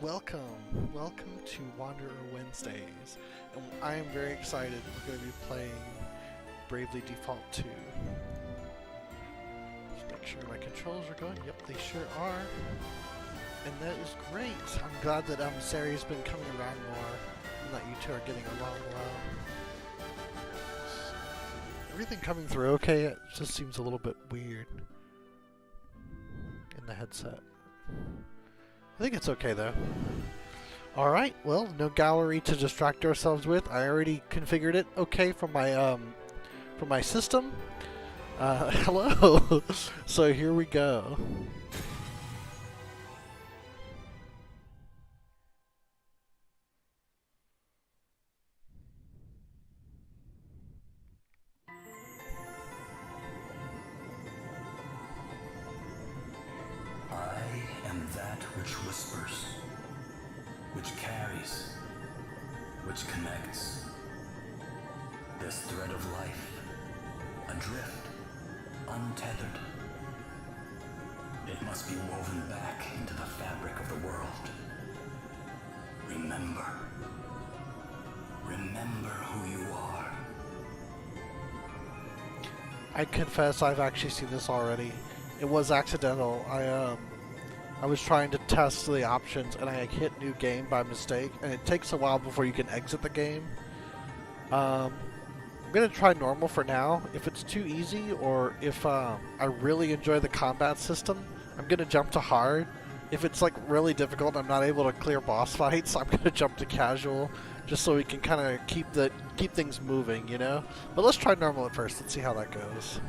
welcome to Wanderer Wednesdays. And I am very excited. We're going to be playing Bravely Default 2. Just make sure my controls are going. Yep, they sure are. And that is great. I'm glad that Sari's been coming around more and that you two are getting along well. Everything coming through okay? It just seems a little bit weird in the headset. I think it's okay though. Alright, well, no gallery to distract ourselves with. I already configured it okay from my system. Hello! So here we go. I am that which whispers, which carries, which connects. This thread of life, adrift, untethered. It must be woven back into the fabric of the world. Remember. Remember who you are. I confess I've actually seen this already. It was accidental. I was trying to test the options and I hit new game by mistake, and it takes a while before you can exit the game. I'm gonna try normal for now. If it's too easy or if I really enjoy the combat system, I'm gonna jump to hard. If it's like really difficult, I'm not able to clear boss fights, I'm gonna jump to casual, just so we can kind of keep things moving, you know. But let's try normal at first. Let's see how that goes.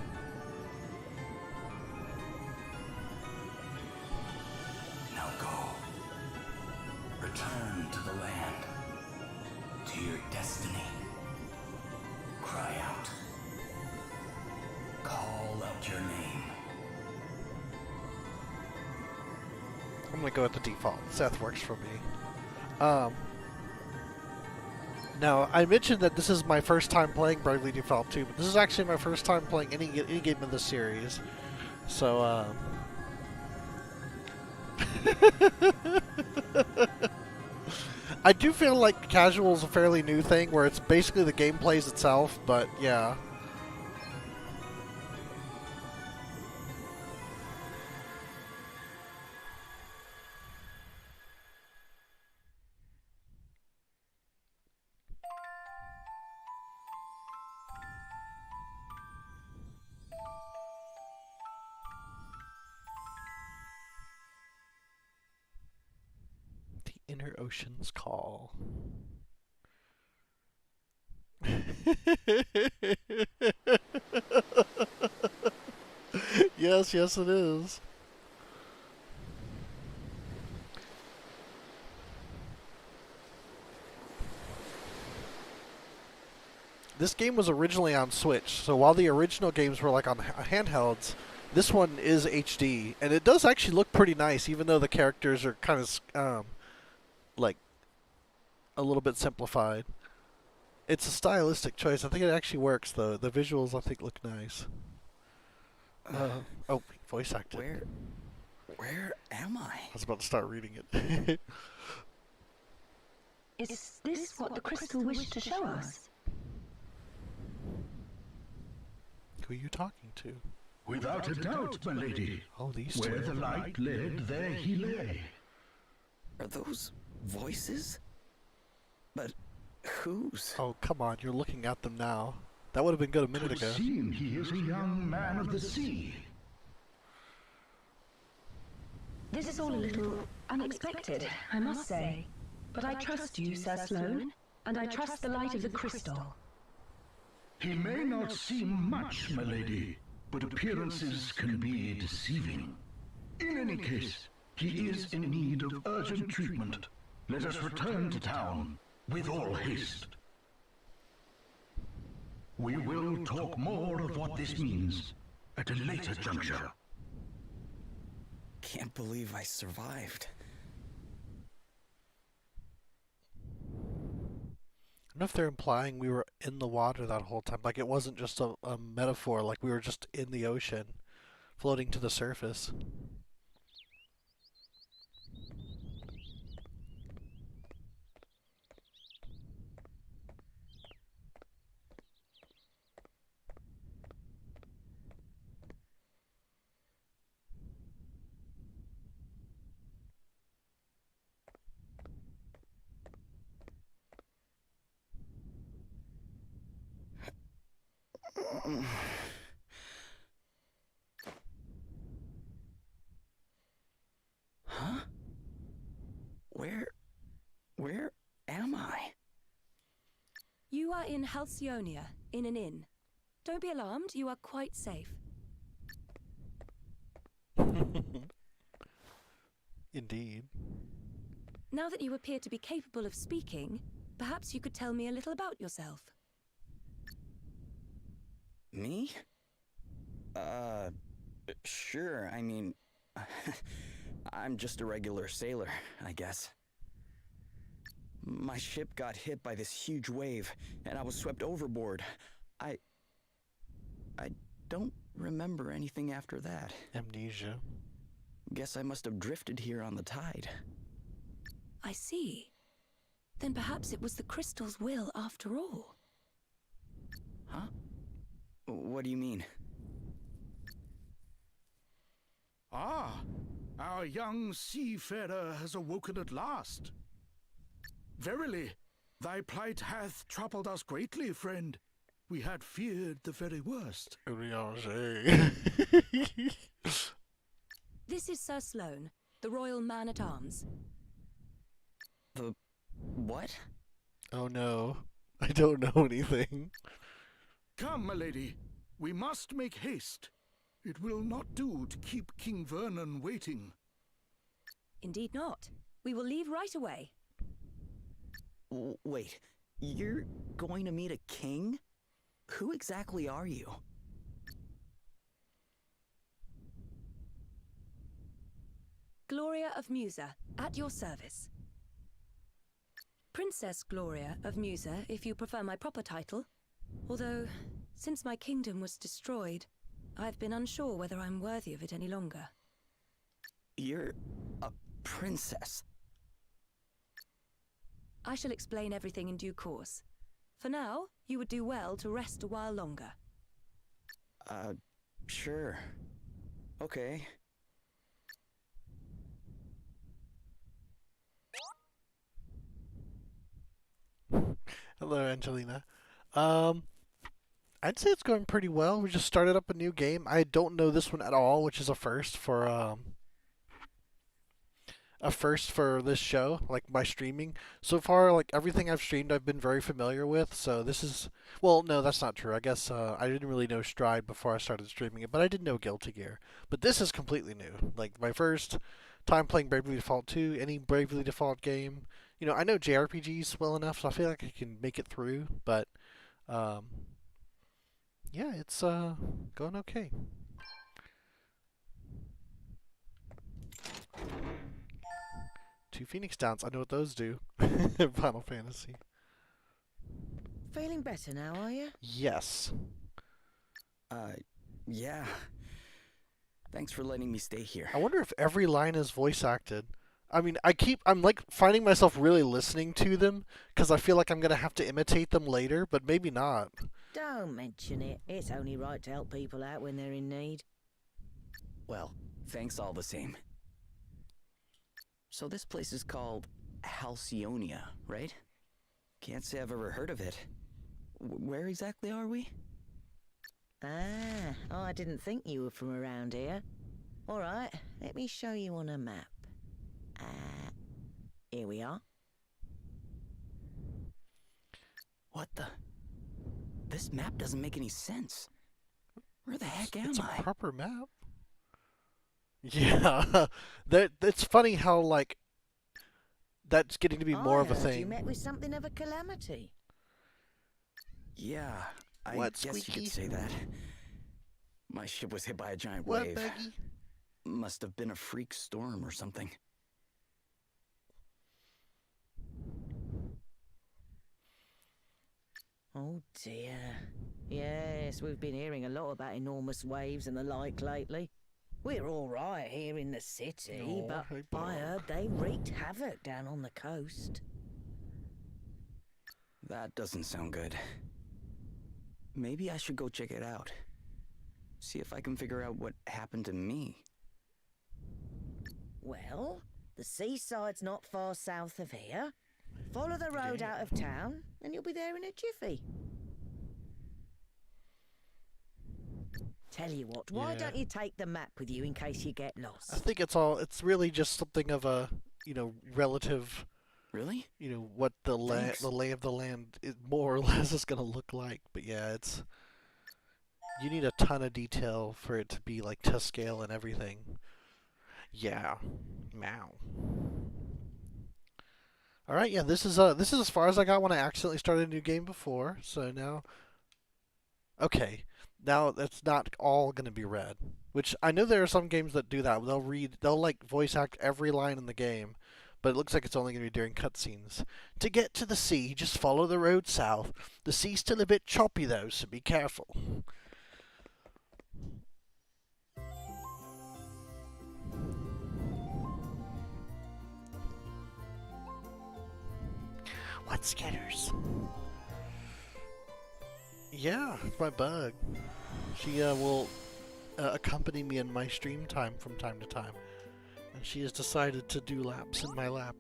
Return to the land, to your destiny. Cry out. Call out your name. I'm gonna go with the default. Seth works for me. Now, I mentioned that this is my first time playing Bravely Default 2, but this is actually my first time playing any game in the series. So, I do feel like casual is a fairly new thing, where it's basically the game plays itself, but yeah. The Inner Ocean's Call. Yes, yes it is. This game was originally on Switch, so while the original games were like on handhelds, this one is HD, and it does actually look pretty nice, even though the characters are kind of like a little bit simplified. It's a stylistic choice. I think it actually works though. The visuals I think look nice. Oh, voice acted. Where am I? I was about to start reading it. Is this what the crystal wished to show us? Who are you talking to? Without a doubt, my lady. Oh, these two. Where the light led, there he lay. Are those voices? But whose? Oh, come on. You're looking at them now. That would have been good a minute ago. Seem he is a young man of the sea. This is all a little unexpected, I must say. But I trust you, Sir Sloane, and I trust the light of the crystal. He may not seem much, my lady, but appearances can be deceiving. In any case, he is in need of urgent treatment. Let us return to town with all haste. We will talk more of what this means at a later juncture. Can't believe I survived. I don't know if they're implying we were in the water that whole time. Like it wasn't just a metaphor, like we were just in the ocean, floating to the surface. Huh? Where am I? You are in Halcyonia, in an inn. Don't be alarmed, you are quite safe. Indeed. Now that you appear to be capable of speaking, perhaps you could tell me a little about yourself. Me? Sure, I mean, I'm just a regular sailor, I guess. My ship got hit by this huge wave, and I was swept overboard. I don't remember anything after that. Amnesia. Guess I must have drifted here on the tide. I see. Then perhaps it was the crystal's will after all. Huh? What do you mean? Ah, our young seafarer has awoken at last. Verily, thy plight hath troubled us greatly, friend. We had feared the very worst. This is Sir Sloane, the Royal Man-at-Arms. The what? Oh no. I don't know anything. Come, my lady, we must make haste. It will not do to keep King Vernon waiting. Indeed not. We will leave right away. Wait, you're going to meet a king? Who exactly are you? Gloria of Musa, at your service. Princess Gloria of Musa, if you prefer my proper title. Although, since my kingdom was destroyed, I've been unsure whether I'm worthy of it any longer. You're a princess. I shall explain everything in due course. For now, you would do well to rest a while longer. Sure. Okay. Hello, Angelina. I'd say it's going pretty well. We just started up a new game. I don't know this one at all, which is a first for this show, like my streaming. So far, like everything I've streamed, I've been very familiar with. So this is, well, no, that's not true. I guess I didn't really know Stride before I started streaming it, but I did know Guilty Gear. But this is completely new. Like my first time playing Bravely Default 2, any Bravely Default game. You know, I know JRPGs well enough, so I feel like I can make it through. But yeah, it's going okay. Two Phoenix Downs. I know what those do. Final Fantasy. Feeling better now, are you? Yes. Yeah. Thanks for letting me stay here. I wonder if every line is voice acted. I mean, I'm like finding myself really listening to them because I feel like I'm gonna have to imitate them later, but maybe not. Don't mention it. It's only right to help people out when they're in need. Well, thanks all the same. So this place is called Halcyonia, right? Can't say I've ever heard of it. Where exactly are we? Ah, I didn't think you were from around here. All right, let me show you on a map. Here we are. What the? This map doesn't make any sense. Where the heck am It's I? a proper map. Yeah, it's funny how like that's getting to be more of a I heard thing. you met with something of a calamity. Yeah, I What, guess you Squeaky? could say that. My ship was hit by a giant What, wave. Becky? Must have been a freak storm or something. Oh dear. Yes, we've been hearing a lot about enormous waves and the like lately. We're all right here in the city, No, but hey, I Bob. heard they wreaked havoc down on the coast. That doesn't sound good. Maybe I should go check it out. See if I can figure out what happened to me. Well, the seaside's not far south of here. Follow the road out of town, and you'll be there in a jiffy. Tell you what, why Yeah. don't you take the map with you in case you get I lost? think it's really just something of a, relative, Really? what the Thanks. lay of the land is more or less is going to look like. But yeah, you need a ton of detail for it to be like to scale and everything. Yeah. Meow. All right, yeah, this is as far as I got when I accidentally started a new game before. So now, okay, now that's not all gonna be read. Which I know there are some games that do that. They'll like voice act every line in the game, but it looks like it's only gonna be during cutscenes. To get to the sea, just follow the road south. The sea's still a bit choppy though, so be careful. What skitters? Yeah, it's my bug. She will accompany me in my stream time from time to time. And she has decided to do laps in my lap.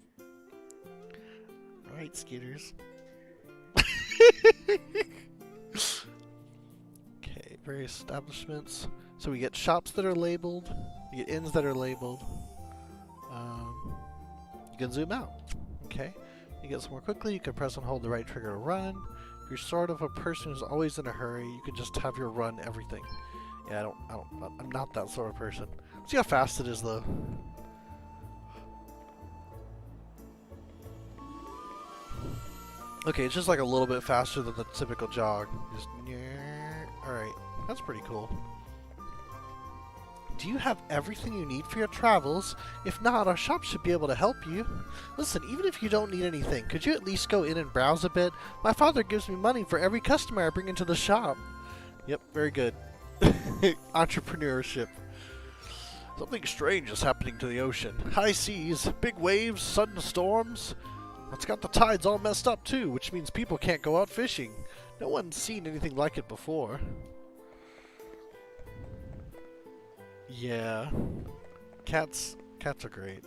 Alright, skitters. Okay, various establishments. So we get shops that are labeled. We get inns that are labeled. You can zoom out. Okay. You get somewhere quickly, you can press and hold the right trigger to run. If you're sort of a person who's always in a hurry, you can just have your run everything. Yeah, I'm not that sort of person. See how fast it is though. Okay, it's just like a little bit faster than the typical jog. Just alright, that's pretty cool. Do you have everything you need for your travels? If not, our shop should be able to help you. Listen, even if you don't need anything, could you at least go in and browse a bit? My father gives me money for every customer I bring into the shop. Yep, very good. Entrepreneurship. Something strange is happening to the ocean. High seas, big waves, sudden storms. It's got the tides all messed up too, which means people can't go out fishing. No one's seen anything like it before. Yeah. Cats are great.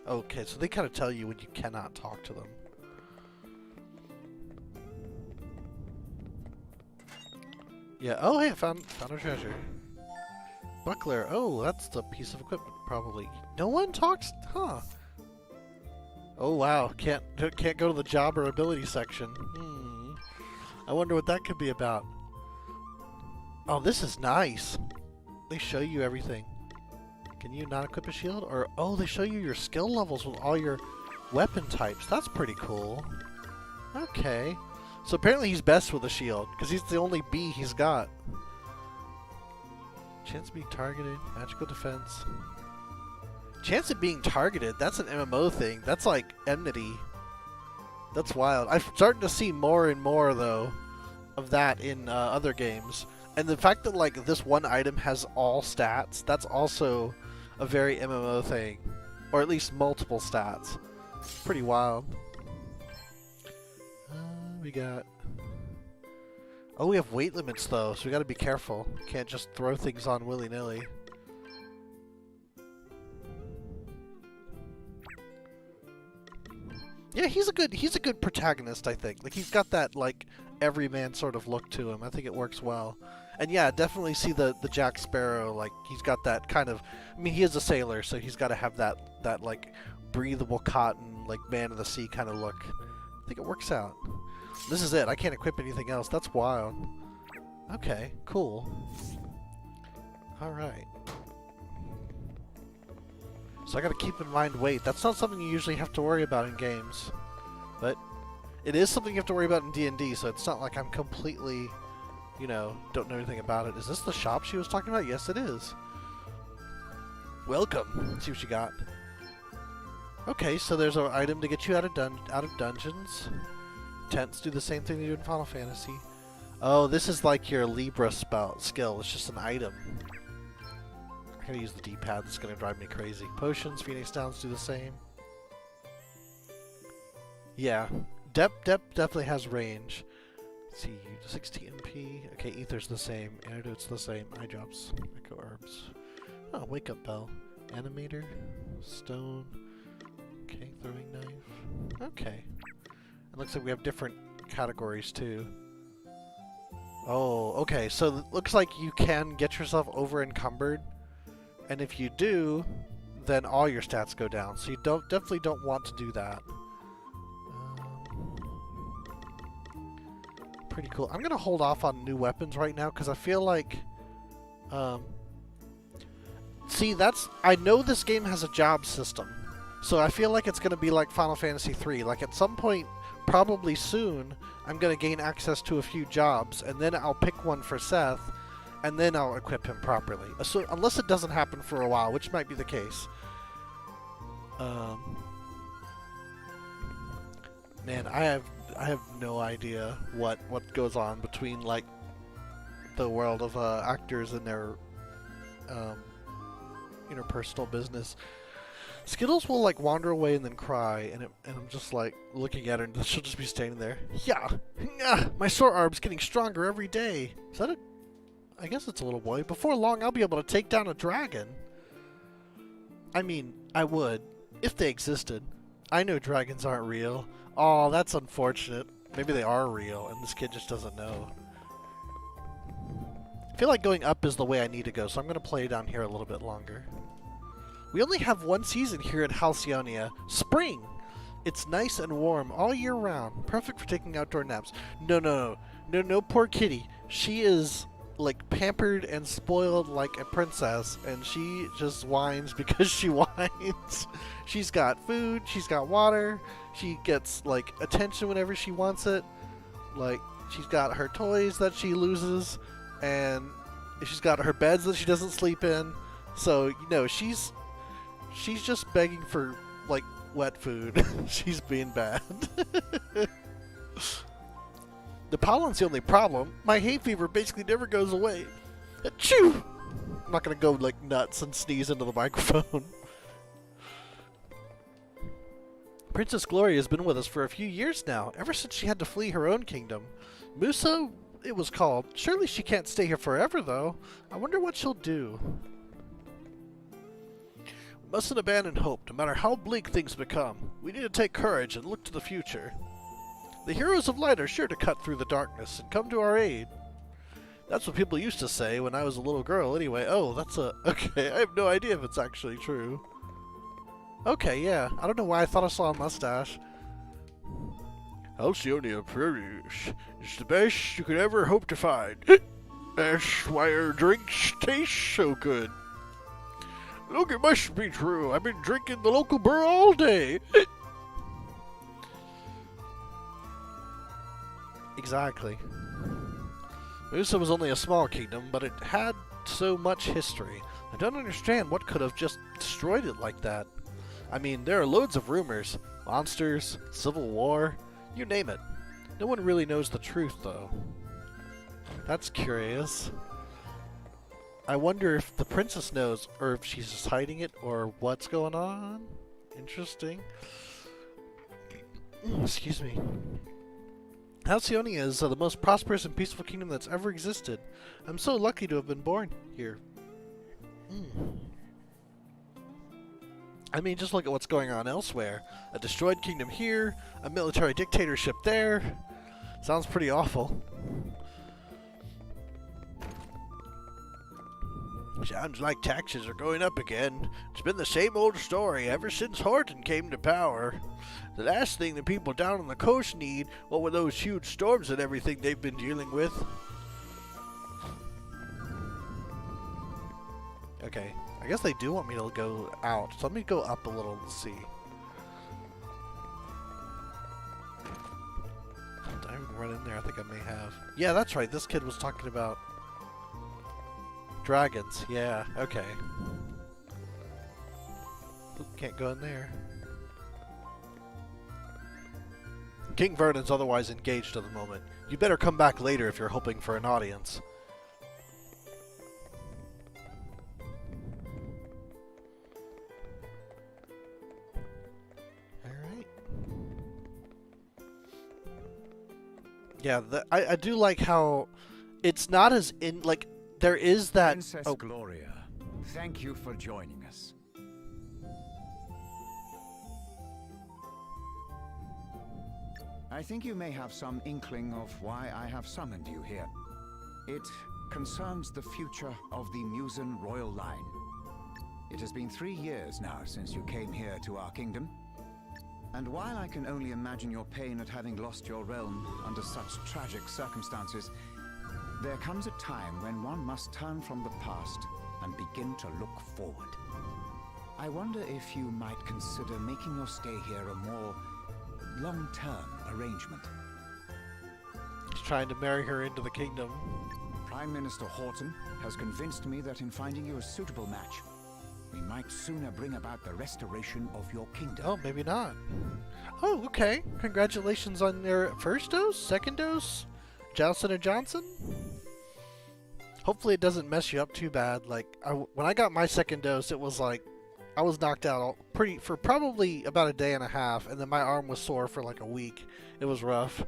Okay, so they kind of tell you when you cannot talk to them. Yeah, oh hey, I found a treasure. Buckler, oh, that's the piece of equipment, probably. No one talks, huh? Oh wow, can't go to the job or ability section. I wonder what that could be about. Oh, this is nice. They show you everything. Can you not equip a shield? Or, oh, they show you your skill levels with all your weapon types. That's pretty cool. Okay. So apparently he's best with a shield, because he's the only B he's got. Chance of being targeted, magical defense. Chance of being targeted, that's an MMO thing. That's like enmity. That's wild. I'm starting to see more and more, though, of that in other games. And the fact that, like, this one item has all stats, that's also a very MMO thing. Or at least multiple stats. Pretty wild. We got... Oh, we have weight limits, though, so we gotta be careful. Can't just throw things on willy-nilly. Yeah, he's a good protagonist, I think. Like, he's got that, like, everyman sort of look to him. I think it works well. And yeah, definitely see the Jack Sparrow, like, he's got that kind of... I mean, he is a sailor, so he's got to have that, like, breathable cotton, like, man of the sea kind of look. I think it works out. This is it. I can't equip anything else. That's wild. Okay, cool. Alright. So I gotta keep in mind weight. That's not something you usually have to worry about in games. But it is something you have to worry about in D&D, so it's not like I'm completely... you know, don't know anything about it. Is this the shop she was talking about? Yes, it is. Welcome. Let's see what you got. Okay, so there's an item to get you out of dungeons. Tents do the same thing they do in Final Fantasy. Oh, this is like your Libra skill. It's just an item. I gotta use the D-pad. It's gonna drive me crazy. Potions, Phoenix Downs do the same. Yeah, definitely has range. Let's see, 60 MP. Okay, Ether's the same. Antidote's the same. Eye drops. Echo herbs. Oh, wake up bell. Animator. Stone. Okay, throwing knife. Okay. It looks like we have different categories too. Oh, okay. So it looks like you can get yourself over encumbered, and if you do, then all your stats go down. So you definitely don't want to do that. Pretty cool. I'm gonna hold off on new weapons right now because I feel like, see, I know this game has a job system, so I feel like it's gonna be like Final Fantasy III. Like at some point, probably soon, I'm gonna gain access to a few jobs, and then I'll pick one for Seth, and then I'll equip him properly. So unless it doesn't happen for a while, which might be the case. Man, I have no idea what goes on between like the world of actors and their interpersonal business. Skittles will like wander away and then cry, and I'm just like looking at her, and she'll just be standing there. Yeah, my sore arm's getting stronger every day. Is that a? I guess it's a little boy. Before long, I'll be able to take down a dragon. I mean, I would if they existed. I know dragons aren't real. Oh, that's unfortunate. Maybe they are real, and this kid just doesn't know. I feel like going up is the way I need to go, so I'm going to play down here a little bit longer. We only have one season here at Halcyonia. Spring! It's nice and warm all year round. Perfect for taking outdoor naps. No, poor kitty. She is, like, pampered and spoiled like a princess, and she just whines because she whines. She's got food, she's got water, she gets, like, attention whenever she wants it. Like, she's got her toys that she loses, and she's got her beds that she doesn't sleep in. So, you know, she's just begging for, like, wet food. She's being bad. The pollen's the only problem. My hay fever basically never goes away. Achoo! I'm not gonna go, like, nuts and sneeze into the microphone. Princess Gloria has been with us for a few years now, ever since she had to flee her own kingdom. Muso, it was called. Surely she can't stay here forever, though. I wonder what she'll do. We mustn't abandon hope, no matter how bleak things become. We need to take courage and look to the future. The heroes of light are sure to cut through the darkness and come to our aid. That's what people used to say when I was a little girl, anyway. Oh, that's a... Okay, I have no idea if it's actually true. Okay, yeah. I don't know why I thought I saw a mustache. Halcyonia produce is the best you could ever hope to find. That's why our drinks taste so good. Look, it must be true. I've been drinking the local brew all day. Exactly. Musa was only a small kingdom, but it had so much history. I don't understand what could have just destroyed it like that. I mean, there are loads of rumors. Monsters, civil war, you name it. No one really knows the truth, though. That's curious. I wonder if the princess knows, or if she's just hiding it, or what's going on. Interesting. Excuse me. Halcyonia is the most prosperous and peaceful kingdom that's ever existed. I'm so lucky to have been born here. I mean, just look at what's going on elsewhere. A destroyed kingdom here, a military dictatorship there. Sounds pretty awful. Sounds like taxes are going up again. It's been the same old story ever since Horton came to power. The last thing the people down on the coast need, what with those huge storms and everything they've been dealing with. Okay, I guess they do want me to go out, so let me go up a little to see. Did I even run in there? I think I may have. Yeah, that's right, this kid was talking about dragons. Yeah, okay. Oop, can't go in there. King Vernon's otherwise engaged at the moment. You better come back later if you're hoping for an audience. Alright. Yeah, I do like how it's not as in, like, there is that... Princess Gloria, thank you for joining us. I think you may have some inkling of why I have summoned you here. It concerns the future of the Musen royal line. It has been 3 years now since you came here to our kingdom. And while I can only imagine your pain at having lost your realm under such tragic circumstances, there comes a time when one must turn from the past and begin to look forward. I wonder if you might consider making your stay here a more long-term arrangement. He's trying to marry her into the kingdom. Prime Minister Horton has convinced me that in finding you a suitable match, we might sooner bring about the restoration of your kingdom. Oh, maybe not. Oh, okay. Congratulations on your first dose, second dose, Johnson & Johnson. Hopefully it doesn't mess you up too bad. Like, when I got my second dose, it was like, I was knocked out for probably about a day and a half, and then my arm was sore for like a week. It was rough.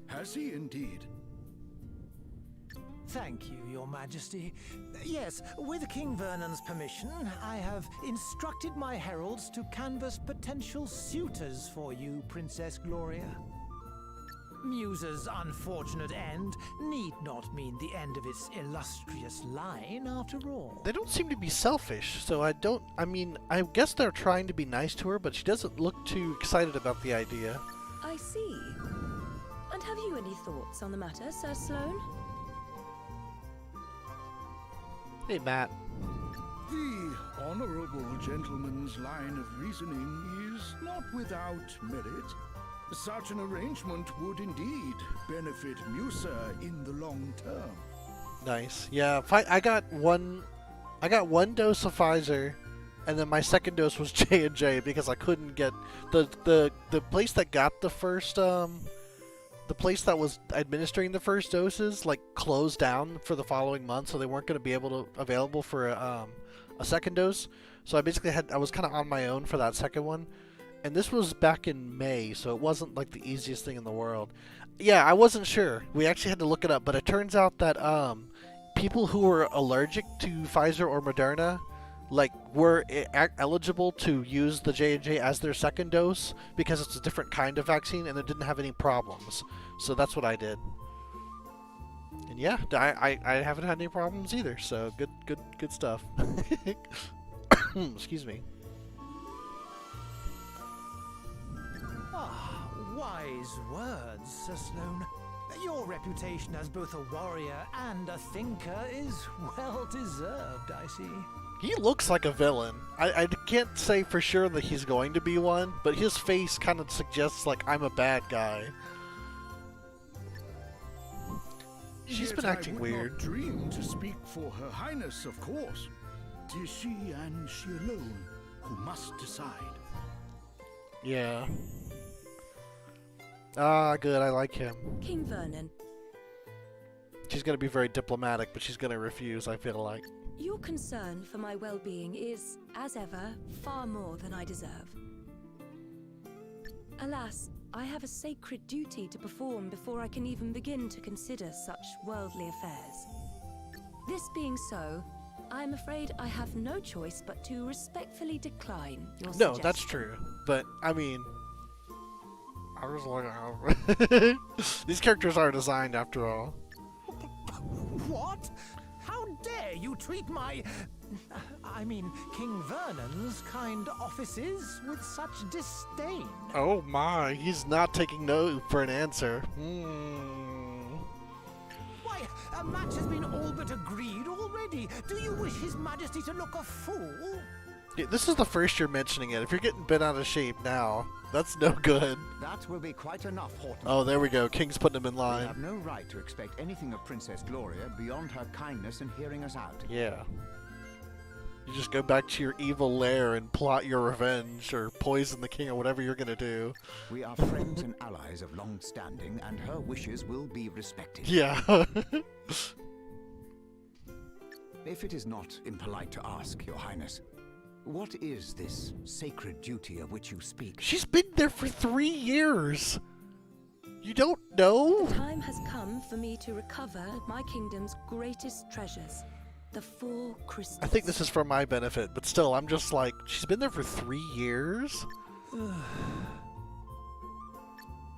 Has he indeed? Thank you, Your Majesty. Yes, with King Vernon's permission, I have instructed my heralds to canvass potential suitors for you, Princess Gloria. Musa's unfortunate end need not mean the end of its illustrious line, after all. They don't seem to be selfish, so I guess they're trying to be nice to her, but she doesn't look too excited about the idea. I see. And have you any thoughts on the matter, Sir Sloane? Hey, Matt. The honorable gentleman's line of reasoning is not without merit. Such an arrangement would indeed benefit Musa in the long term. Nice. Yeah, I got one dose of Pfizer, and then my second dose was J&J because I couldn't get the place that got the first the place that was administering the first doses like closed down for the following month, so they weren't going to be available for a second dose. So I was kind of on my own for that second one. And this was back in May, so it wasn't like the easiest thing in the world. Yeah, I wasn't sure. We actually had to look it up, but it turns out that people who were allergic to Pfizer or Moderna were eligible to use the J&J as their second dose because it's a different kind of vaccine and it didn't have any problems. So that's what I did. And yeah, I haven't had any problems either. So good stuff. Excuse me. Wise words, Sir Sloane. Your reputation as both a warrior and a thinker is well deserved, I see. He looks like a villain. I can't say for sure that he's going to be one, but his face kind of suggests like I'm a bad guy. She's been acting weird. I would not dream to speak for Her Highness, of course. 'Tis she and she alone who must decide. Yeah. Ah, good. I like him. King Vernon, She's going to be very diplomatic, but she's going to refuse, I feel like. your concern for my well-being is, as ever, far more than I deserve. Alas, I have a sacred duty to perform before I can even begin to consider such worldly affairs. This being so, I'm afraid I have no choice but to respectfully decline your suggestion. No, that's true. But, I mean... I was like, these characters are designed after all. What? How dare you treat King Vernon's kind offices with such disdain? Oh my, he's not taking no for an answer. Why, a match has been all but agreed already. Do you wish His Majesty to look a fool? Yeah, this is the first you're mentioning it. If you're getting bent out of shape now, that's no good. That will be quite enough, Horton. Oh, there we go. King's putting him in We line. have no right to expect anything of Princess Gloria beyond her kindness in hearing us out. Yeah. You just go back to your evil lair and plot your revenge or poison the king or whatever you're gonna do. We are friends and allies of long standing, and her wishes will be respected. Yeah. If it is not impolite to ask, Your Highness, what is this sacred duty of which you speak? She's been there for 3 years. You don't know? The time has come for me to recover my kingdom's greatest treasures, the 4 crystals. I think this is for my benefit, but still, I'm just like, she's been there for 3 years?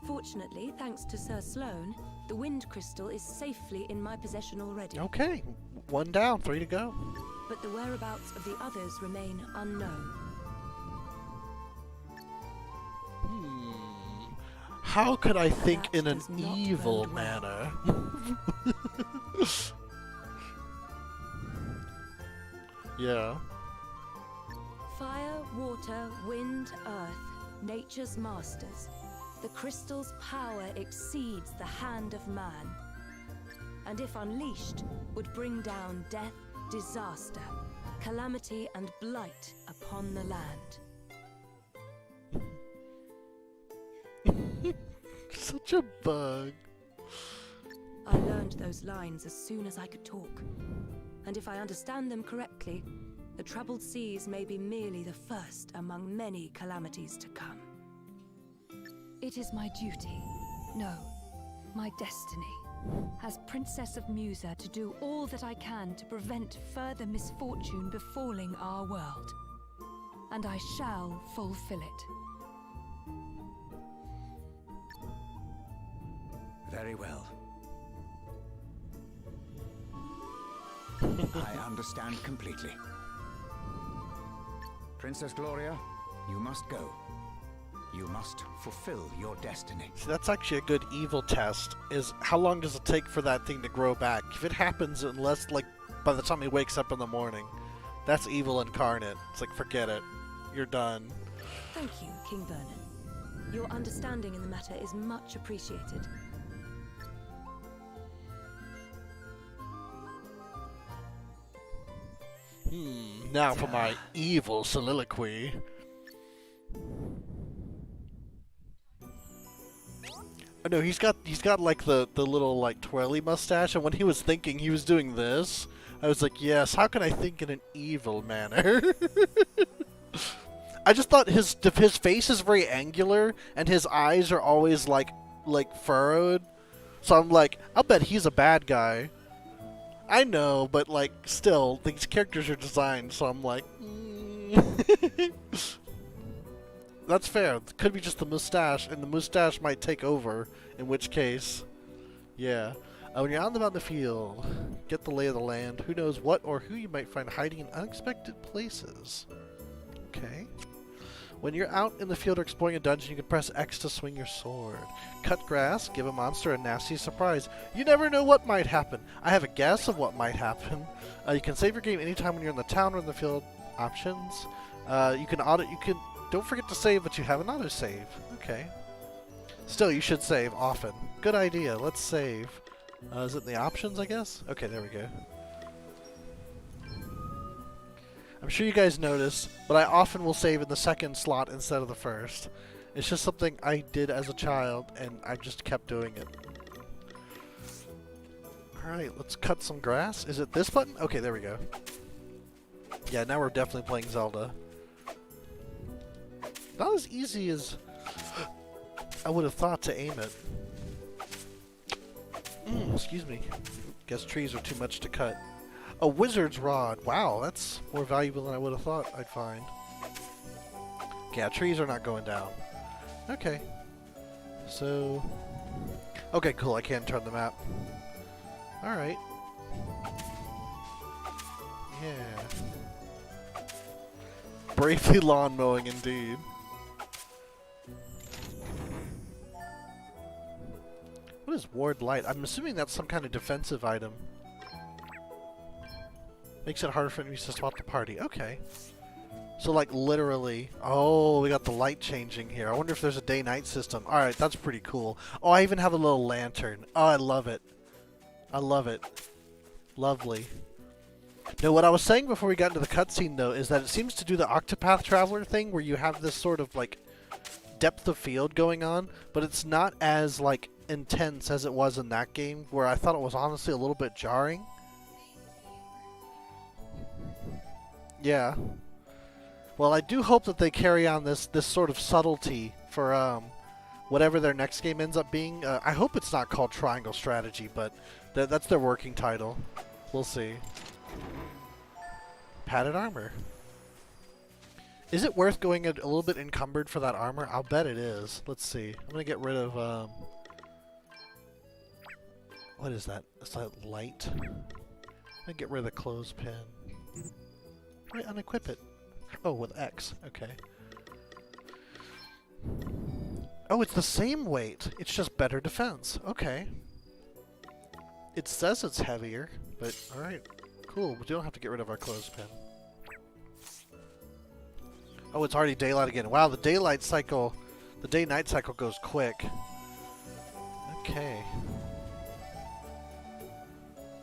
Fortunately, thanks to Sir Sloane, the Wind Crystal is safely in my possession already. Okay, 1 down, 3 to go. But the whereabouts of the others remain unknown. How could I think That in an does not evil bode well. manner? Yeah. Fire, water, wind, earth, nature's masters. The crystal's power exceeds the hand of man, and if unleashed, would bring down death, disaster, calamity and blight upon the land. Such a bug. I learned those lines as soon as I could talk, and if I understand them correctly, the troubled seas may be merely the first among many calamities to come. It is my duty, no, my destiny, as Princess of Musa to do all that I can to prevent further misfortune befalling our world. And I shall fulfill it. Very well. I understand completely. Princess Gloria, you must go. You must fulfill your destiny. See, that's actually a good evil test, is how long does it take for that thing to grow back? If it happens unless, like, by the time he wakes up in the morning, that's evil incarnate. It's like, forget it. You're done. Thank you, King Vernon. Your understanding in the matter is much appreciated. Now for my evil soliloquy. Oh no, he's got like the little like twirly mustache, and when he was thinking, he was doing this. I was like, yes, how can I think in an evil manner? I just thought his face is very angular, and his eyes are always like furrowed. So I'm like, I'll bet he's a bad guy. I know, but like, still, these characters are designed, so I'm like, That's fair. It could be just the mustache, and the mustache might take over, in which case, yeah. When you're out and about in the field, get the lay of the land. Who knows what or who you might find hiding in unexpected places. Okay. When you're out in the field or exploring a dungeon, you can press X to swing your sword. Cut grass, give a monster a nasty surprise. You never know what might happen. I have a guess of what might happen. You can save your game anytime when you're in the town or in the field. Options. You can don't forget to save, but you have an autosave. Okay. Still, you should save often. Good idea. Let's save. Is it in the options, I guess? Okay, there we go. I'm sure you guys notice, but I often will save in the second slot instead of the first. It's just something I did as a child, and I just kept doing it. Alright, let's cut some grass. Is it this button? Okay, there we go. Yeah, now we're definitely playing Zelda. Not as easy as I would have thought to aim it. Excuse me. Guess trees are too much to cut. A wizard's rod. Wow, that's more valuable than I would have thought I'd find. Yeah, trees are not going down. Okay. So... okay, cool. I can turn the map. Alright. Yeah. Bravely lawn mowing indeed. What is Ward Light? I'm assuming that's some kind of defensive item. Makes it harder for enemies to swap the party. Okay. So, like, literally... oh, we got the light changing here. I wonder if there's a day-night system. Alright, that's pretty cool. Oh, I even have a little lantern. Oh, I love it. I love it. Lovely. Now, what I was saying before we got into the cutscene, though, is that it seems to do the Octopath Traveler thing, where you have this sort of, like, depth of field going on, but it's not as, like, intense as it was in that game, where I thought it was honestly a little bit jarring. Yeah. Well, I do hope that they carry on this sort of subtlety for whatever their next game ends up being. I hope it's not called Triangle Strategy, but that's their working title. We'll see. Padded armor. Is it worth going a little bit encumbered for that armor? I'll bet it is. Let's see. I'm gonna get rid of, what is that? Is that light? I'm gonna get rid of the clothespin. Right, unequip it. Oh, with X. Okay. Oh, it's the same weight. It's just better defense. Okay. It says it's heavier, but alright. Cool. We don't have to get rid of our clothespin. Oh, it's already daylight again. Wow, the daylight cycle, the day-night cycle goes quick. Okay.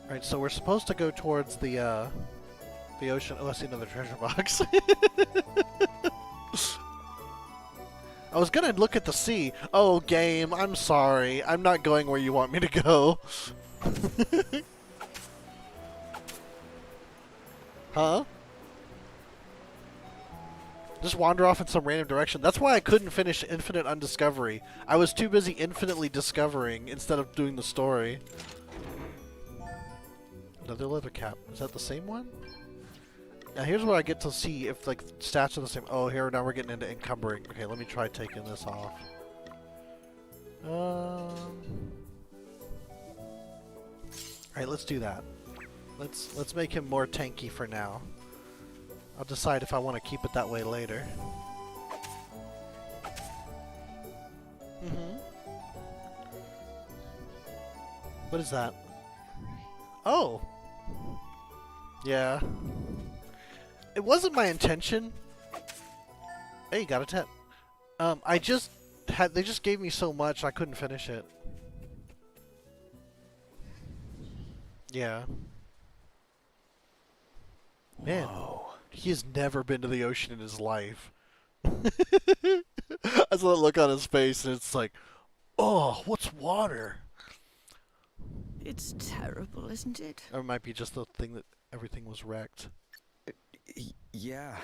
Alright, so we're supposed to go towards the ocean. Oh, I see another treasure box. I was gonna look at the sea. Oh, game, I'm sorry. I'm not going where you want me to go. Huh? Just wander off in some random direction. That's why I couldn't finish Infinite Undiscovery. I was too busy infinitely discovering instead of doing the story. Another leather cap. Is that the same one? Now here's where I get to see if like stats are the same. Oh, here now we're getting into encumbering. Okay, let me try taking this off. Alright, let's do that. Let's make him more tanky for now. I'll decide if I want to keep it that way later. What is that? Oh! Yeah. It wasn't my intention. Hey, got a 10. I just had, they just gave me so much I couldn't finish it. Yeah. Man. Whoa. He has never been to the ocean in his life. I saw that look on his face and it's like, oh, what's water? It's terrible, isn't it? Or it might be just the thing that everything was wrecked. Yeah.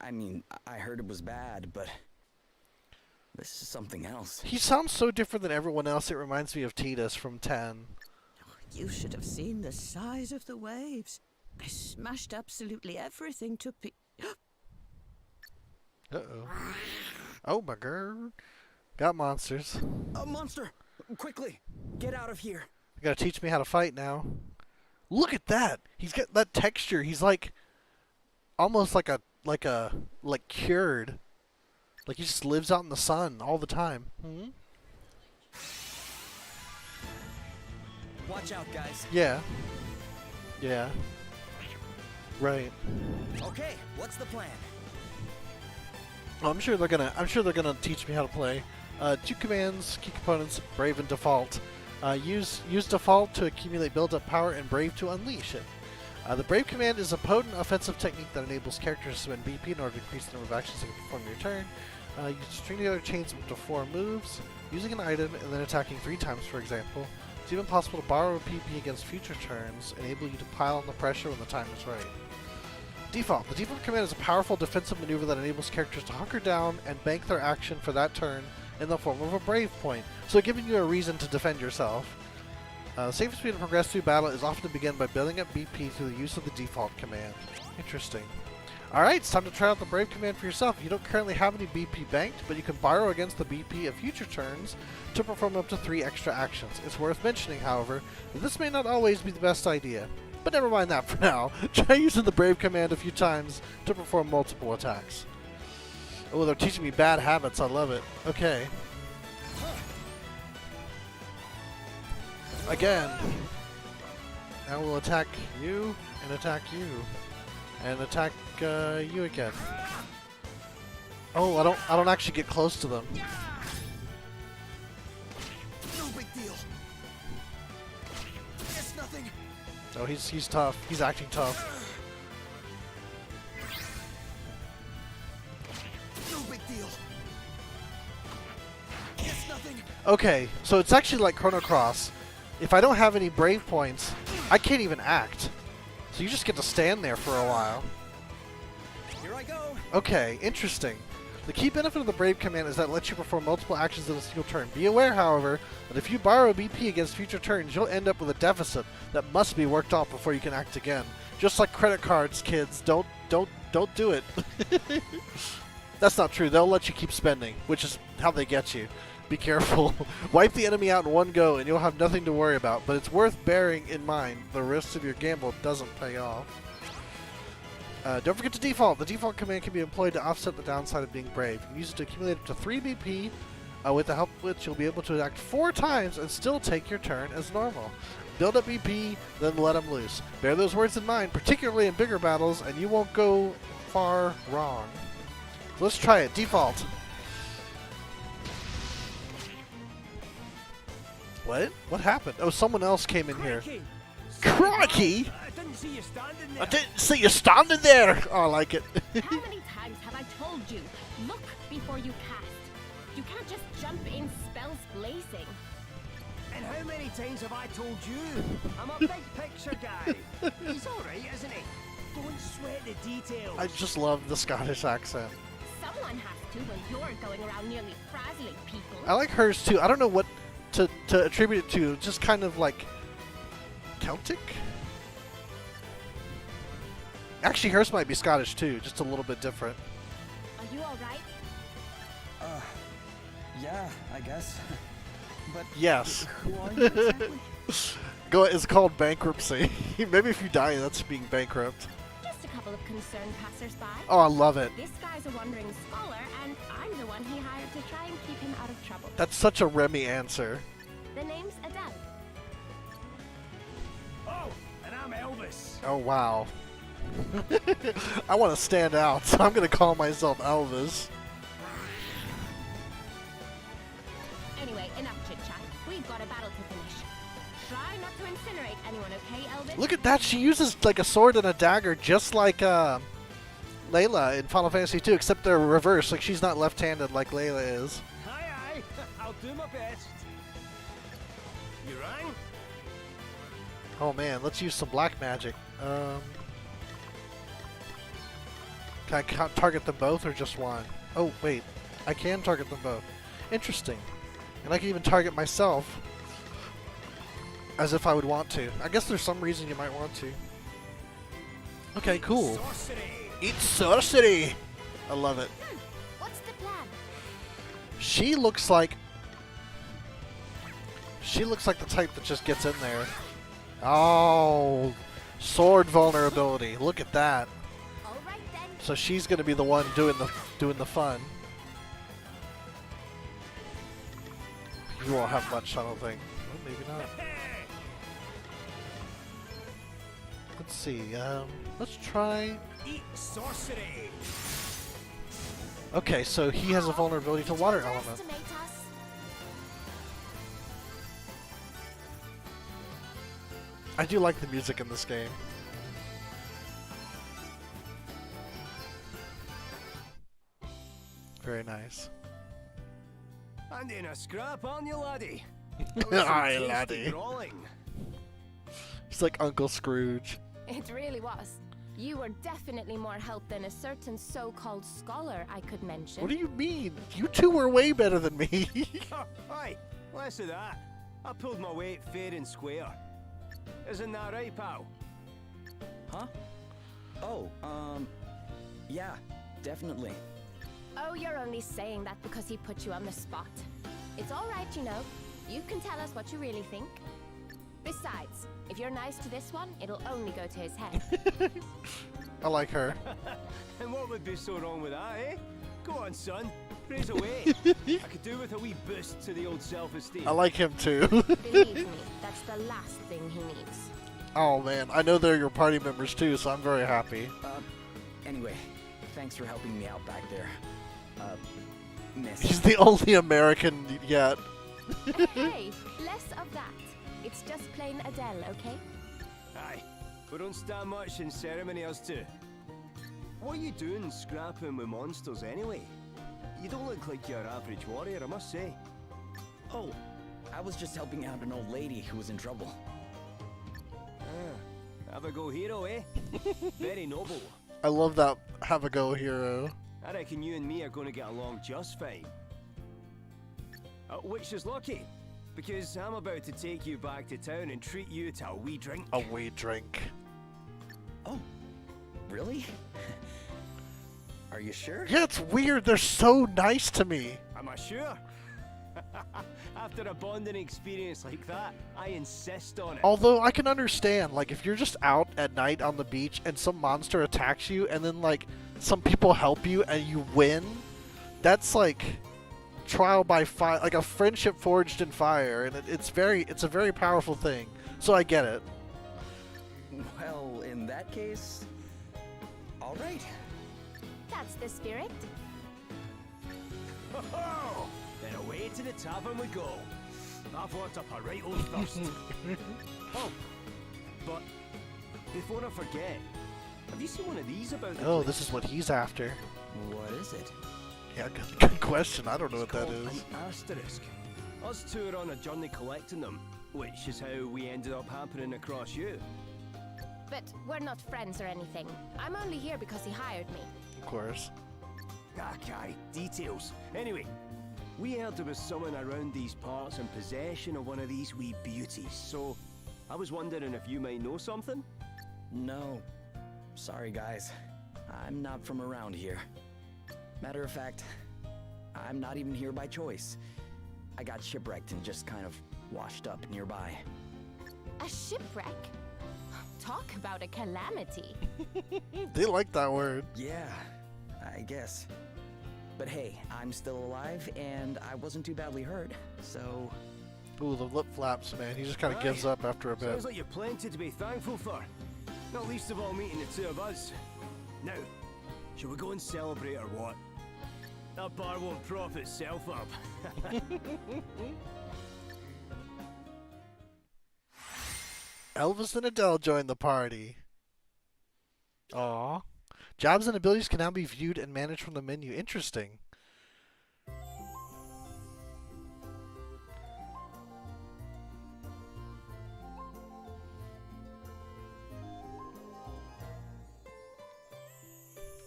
I mean, I heard it was bad, but this is something else. He sounds so different than everyone else. It reminds me of Tidus from 10. You should have seen the size of the waves. They smashed absolutely everything to Uh-oh. Oh my god. Got monsters. A monster! Quickly! Get out of here! You gotta teach me how to fight now. Look at that! He's got that texture. He's like almost like cured. Like he just lives out in the sun all the time. Watch out, guys. Yeah. Yeah. Right. Okay, what's the plan? Oh, I'm sure they're gonna teach me how to play. 2 commands, key components, Brave and Default. Use Default to accumulate build-up power and Brave to unleash it. The Brave command is a potent offensive technique that enables characters to spend BP in order to increase the number of actions they can perform in your turn. You string together chains of up to 4 moves, using an item and then attacking 3 times, for example. It's even possible to borrow a PP against future turns, enable you to pile on the pressure when the time is right. Default. The default command is a powerful defensive maneuver that enables characters to hunker down and bank their action for that turn in the form of a Brave point, so giving you a reason to defend yourself. The safest way to progress through battle is often to begin by building up BP through the use of the default command. Interesting. Alright, it's time to try out the Brave command for yourself. You don't currently have any BP banked, but you can borrow against the BP of future turns to perform up to 3 extra actions. It's worth mentioning, however, that this may not always be the best idea. But never mind that for now. Try using the Brave command a few times to perform multiple attacks. Oh, they're teaching me bad habits. I love it. Okay. Again. Now we'll attack you, and attack you, and attack you again. Oh, I don't actually get close to them. No big deal. It's nothing. Oh, he's tough. He's acting tough. No big deal. It's nothing. Okay, so it's actually like Chrono Cross. If I don't have any Brave points, I can't even act. So you just get to stand there for a while. Here I go. Okay, interesting. The key benefit of the Brave command is that it lets you perform multiple actions in a single turn. Be aware, however, that if you borrow BP against future turns, you'll end up with a deficit that must be worked off before you can act again. Just like credit cards, kids. Don't do it. That's not true. They'll let you keep spending, which is how they get you. Be careful. Wipe the enemy out in one go and you'll have nothing to worry about, but it's worth bearing in mind the risks of your gamble doesn't pay off. Don't forget to default. The default command can be employed to offset the downside of being brave. You can use it to accumulate up to 3 BP, with the help of which you'll be able to act 4 times and still take your turn as normal. Build up BP, then let them loose. Bear those words in mind, particularly in bigger battles, and you won't go far wrong. So let's try it. Default. What? What happened? Oh, someone else came in here. Crikey! I didn't see you standing there. I didn't see you standing there! Oh, I like it. How many times have I told you? Look before you cast. You can't just jump in spells blazing. And how many times have I told you? I'm a big picture guy. He's alright, isn't he? Don't sweat the details. I just love the Scottish accent. Someone has to when you're going around nearly frazzling people. I like hers too. I don't know what to attribute it to. Just kind of like Celtic? Actually, hers might be Scottish too, just a little bit different. Are you alright? Yeah, I guess. But yes. who are you exactly? It's called bankruptcy. Maybe if you die, that's being bankrupt. Just a couple of concerned passersby. Oh, I love it. This guy's a wandering scholar, and I'm the one he hired to try and keep him out of trouble. That's such a Remy answer. The name's Adele. Oh, and I'm Elvis. Oh, wow. I want to stand out, so I'm going to call myself Elvis. Anyway, enough chit-chat. We've got a battle to finish. Try not to incinerate anyone, okay, Elvis? Look at that. She uses like a sword and a dagger just like Layla in Final Fantasy II, except they're reversed. Like she's not left-handed like Layla is. Aye, I'll do my best. You rang? Oh man, let's use some black magic. Can I target them both or just one? Oh wait, I can target them both. Interesting. And I can even target myself as if I would want to. I guess there's some reason you might want to. Okay, cool. Sorcery. It's sorcery! I love it. What's the plan? She looks like the type that just gets in there. Oh, sword vulnerability. Look at that. All right then. So she's gonna be the one doing the fun. You won't have much, I don't think. Well, maybe not. Let's see. Let's try. Eat sorcery. Okay, so he has a vulnerability to water element. Underestimate us. I do like the music in this game. Very nice. And in a scrap, aren't you, laddie? Aye, Tasty laddie. brawling. He's like Uncle Scrooge. It really was. You were definitely more help than a certain so-called scholar I could mention. What do you mean? You two were way better than me. Aye, less of that. I pulled my weight fair and square. Isn't that right, pal? Huh? Oh, yeah, definitely. Oh, you're only saying that because he put you on the spot. It's all right, you know. You can tell us what you really think. Besides, if you're nice to this one, it'll only go to his head. I like her. And what would be so wrong with that, eh? Go on, son. Praise away. I could do with a wee boost to the old self-esteem. I like him too. Believe me, that's the last thing he needs. Oh man, I know they're your party members too, so I'm very happy. Anyway, thanks for helping me out back there. Miss. He's the only American yet. Hey, less of that. It's just plain Adele, okay? Aye, we don't stand much in ceremony as two. What are you doing scrapping with monsters anyway? You don't look like your average warrior, I must say. Oh, I was just helping out an old lady who was in trouble. Ah, have a go hero, eh? Very noble. I love that have a go hero. I reckon you and me are going to get along just fine. Which is lucky, because I'm about to take you back to town and treat you to a wee drink. A wee drink. Oh, really? Are you sure? Yeah, it's weird. They're so nice to me. Am I sure? After a bonding experience like that, I insist on it. Although I can understand, like, if you're just out at night on the beach and some monster attacks you and then, like, some people help you and you win, that's like trial by fire, like a friendship forged in fire, and it's a very powerful thing. So I get it. Well, in that case, all right. That's the spirit. Ho-ho! Then away to the tavern we go. I've worked up a right old thirst. Oh, but before I forget, have you seen one of these about the Oh, place? this is what he's after. What is it? Yeah, good question. I don't know what It's that called is. An asterisk. Us two are on a journey collecting them, which is how we ended up happening across you. But we're not friends or anything. I'm only here because he hired me. Of course. Okay, details. Anyway, we heard there was someone around these parts in possession of one of these wee beauties, so I was wondering if you might know something? No. Sorry, guys. I'm not from around here. Matter of fact, I'm not even here by choice. I got shipwrecked and just kind of washed up nearby. A shipwreck? Talk about a calamity. They like that word. Yeah, I guess. But hey, I'm still alive and I wasn't too badly hurt, so... Ooh, the lip flaps, man. He just kind of gives up after a bit. Sounds like you've plenty to be thankful for. Not least of all meeting the two of us. Now, shall we go and celebrate or what? That bar won't prop itself up. Elvis and Adele joined the party. Aww. Jobs and abilities can now be viewed and managed from the menu. Interesting.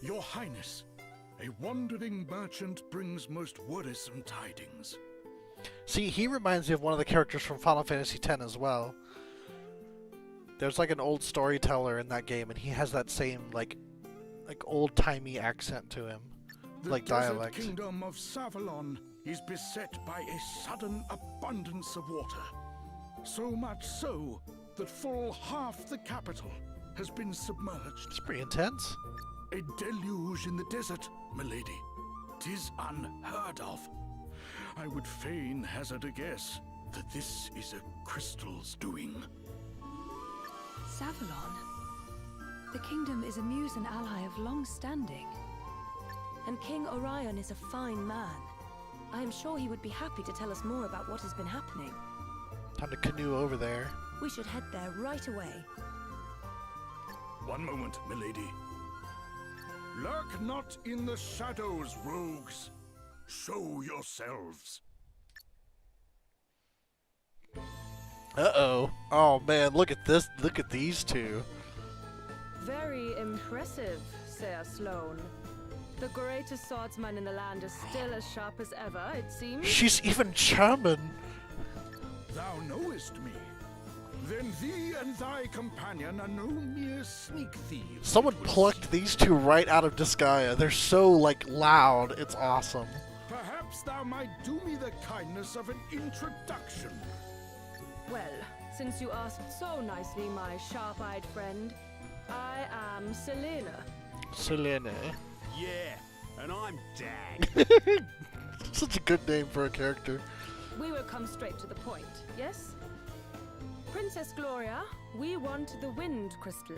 Your Highness, a wandering merchant brings most worrisome tidings. See, he reminds me of one of the characters from Final Fantasy X as well. There's like an old storyteller in that game, and he has that same like old-timey accent to him, like dialect. The desert kingdom of Savalon is beset by a sudden abundance of water. So much so that full half the capital has been submerged. It's pretty intense. A deluge in the desert, milady. 'Tis unheard of. I would fain hazard a guess that this is a crystal's doing. Savalon? The kingdom is a Musen ally of long standing. And King Orion is a fine man. I am sure he would be happy to tell us more about what has been happening. Time to canoe over there. We should head there right away. One moment, milady. Lurk not in the shadows, rogues. Show yourselves. Uh-oh. Oh, man, look at this. Look at these two. Very impressive, Sir Sloane. The greatest swordsman in the land is still as sharp as ever, it seems. She's even German. Thou knowest me. Then thee and thy companion are no mere sneak thieves. Someone plucked these two right out of Disgaea. They're so, like, loud. It's awesome. Perhaps thou might do me the kindness of an introduction. Well, since you asked so nicely, my sharp-eyed friend, I am Selena. Selena. Yeah, and I'm Dag. Such a good name for a character. We will come straight to the point, yes? Princess Gloria, we want the Wind Crystal.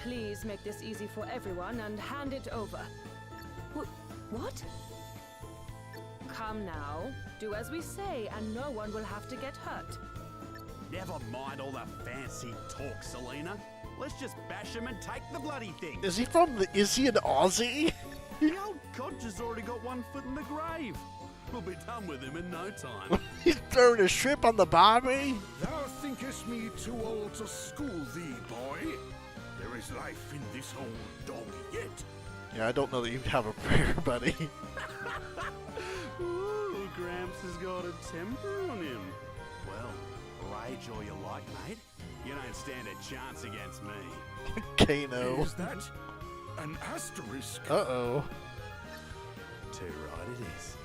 Please make this easy for everyone and hand it over. What? Come now, do as we say and no one will have to get hurt. Never mind all the fancy talk, Selena. Let's just bash him and take the bloody thing. Is he an Aussie? The old codge has already got one foot in the grave. We'll be done with him in no time. He's throwing a shrimp on the barbie? Thou thinkest me too old to school thee, boy? There is life in this old dog yet. Yeah, I don't know that you have a prayer, buddy. Ooh, Gramps has got a temper on him. Well, rage all you like, mate. You don't stand a chance against me. Kano. Is that an asterisk? Uh-oh. Too right it is.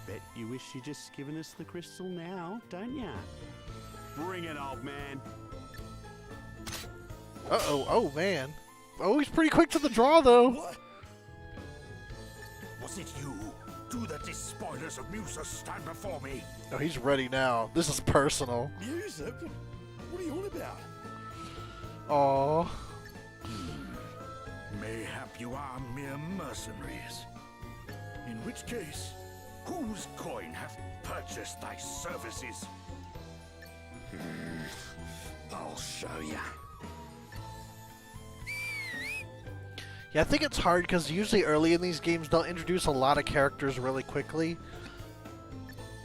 Bet you wish you'd just given us the crystal now, don't ya? Bring it, old man. Uh-oh. Oh, man. Oh, he's pretty quick to the draw, though. What? Was it you? Do the despoilers of Musa stand before me? Oh, he's ready now. This is personal. Musa? What are you on about? Aww. Mayhap you are mere mercenaries. In which case, whose coin hath purchased thy services? I'll show ya. Yeah, I think it's hard because usually early in these games they'll introduce a lot of characters really quickly.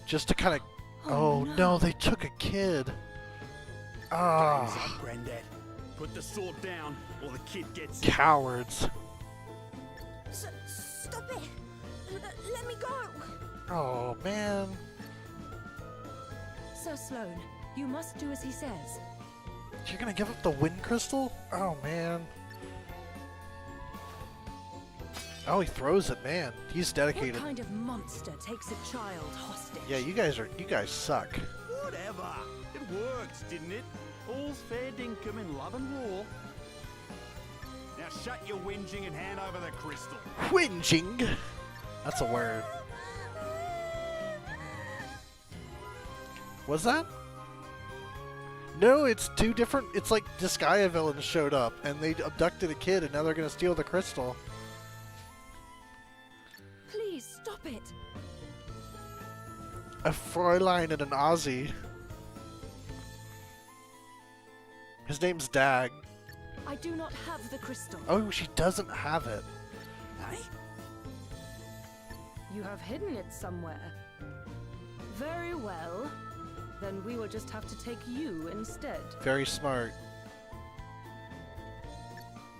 Just to kind of... Oh, no, they took a kid. Game's Ah, up, Grandad. Put the sword down, or the kid gets it. cowards. Stop it! Let me go! Oh, man. Sir Sloane, you must do as he says. You're gonna give up the wind crystal? Oh, man. Oh, he throws it, man. He's dedicated. What kind of monster takes a child hostage? Yeah, you guys suck. Whatever. It worked, didn't it? All's fair dinkum in love and war. Now shut your whinging and hand over the crystal. Whinging? That's a word. Was that? No, it's two different... It's like Disgaea villains showed up, and they abducted a kid, and now they're gonna steal the crystal. Please, stop it! A Fräulein and an Aussie. His name's Dag. I do not have the crystal. Oh, she doesn't have it. You have hidden it somewhere. Very well. Then we will just have to take you instead. Very smart.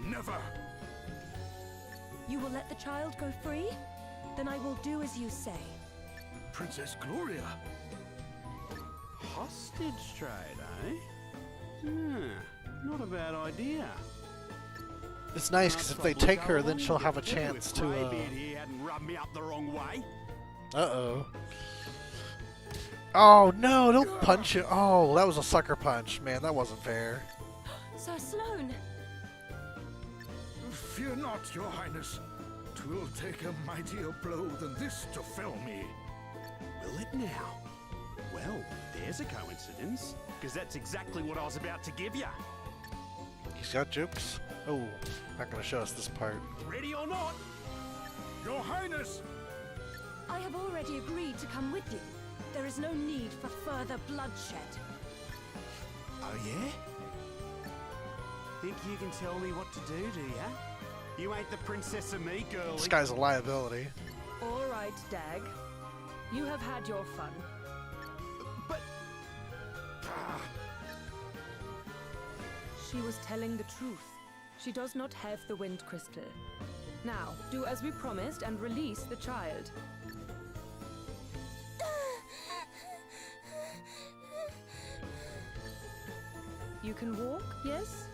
Never. You will let the child go free? Then I will do as you say. Princess Gloria. Hostage trade, eh? Not a bad idea. It's nice because if they take her, then she'll have a chance to. Greybeard here hadn't rubbed me up the wrong way. Uh-oh. Oh no! Don't punch it. Oh, that was a sucker punch, man. That wasn't fair. Sir Sloane! Fear not, your highness. 'Twill take a mightier blow than this to fell me. Will it now? Well, there's a coincidence, because that's exactly what I was about to give you. He's got jokes. Oh, not gonna show us this part. Ready or not? Your highness! I have already agreed to come with you. There is no need for further bloodshed. Oh yeah? Think you can tell me what to do ya? You ain't the princess of me, girlie. This guy's a liability. All right, Dag. You have had your fun. But... She was telling the truth. She does not have the wind crystal. Now, do as we promised and release the child. You can walk, yes?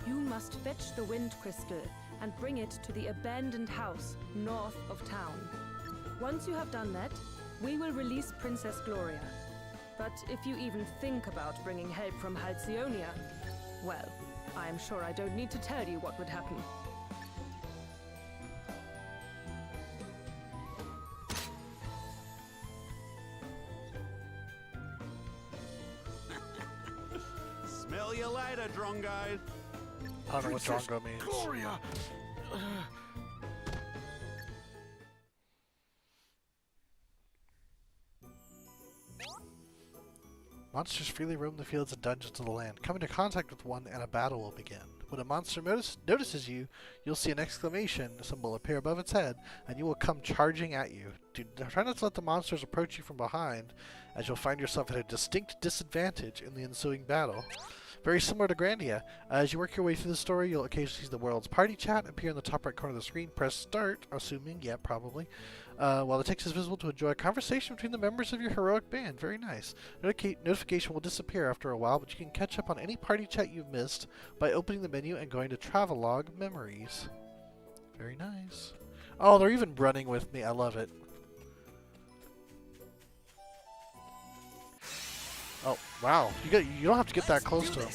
You must fetch the wind crystal and bring it to the abandoned house north of town. Once you have done that, we will release Princess Gloria. But if you even think about bringing help from Halcyonia, well, I am sure I don't need to tell you what would happen. Smell you later, Drongo. I don't know what Drongo means. Gloria! Monsters freely roam the fields and dungeons of the land. Come into contact with one and a battle will begin. When a monster notices you, you'll see an exclamation symbol appear above its head, and you will come charging at you. Try not to let the monsters approach you from behind, as you'll find yourself at a distinct disadvantage in the ensuing battle. Very similar to Grandia. As you work your way through the story, you'll occasionally see the world's party chat appear in the top right corner of the screen. Press start, assuming, yeah, probably. While the text is visible to enjoy a conversation between the members of your heroic band. Very nice. Notification will disappear after a while, but you can catch up on any party chat you've missed by opening the menu and going to Travelogue Memories. Very nice. Oh, they're even running with me. I love it. Oh, wow. You don't have to get that close to him.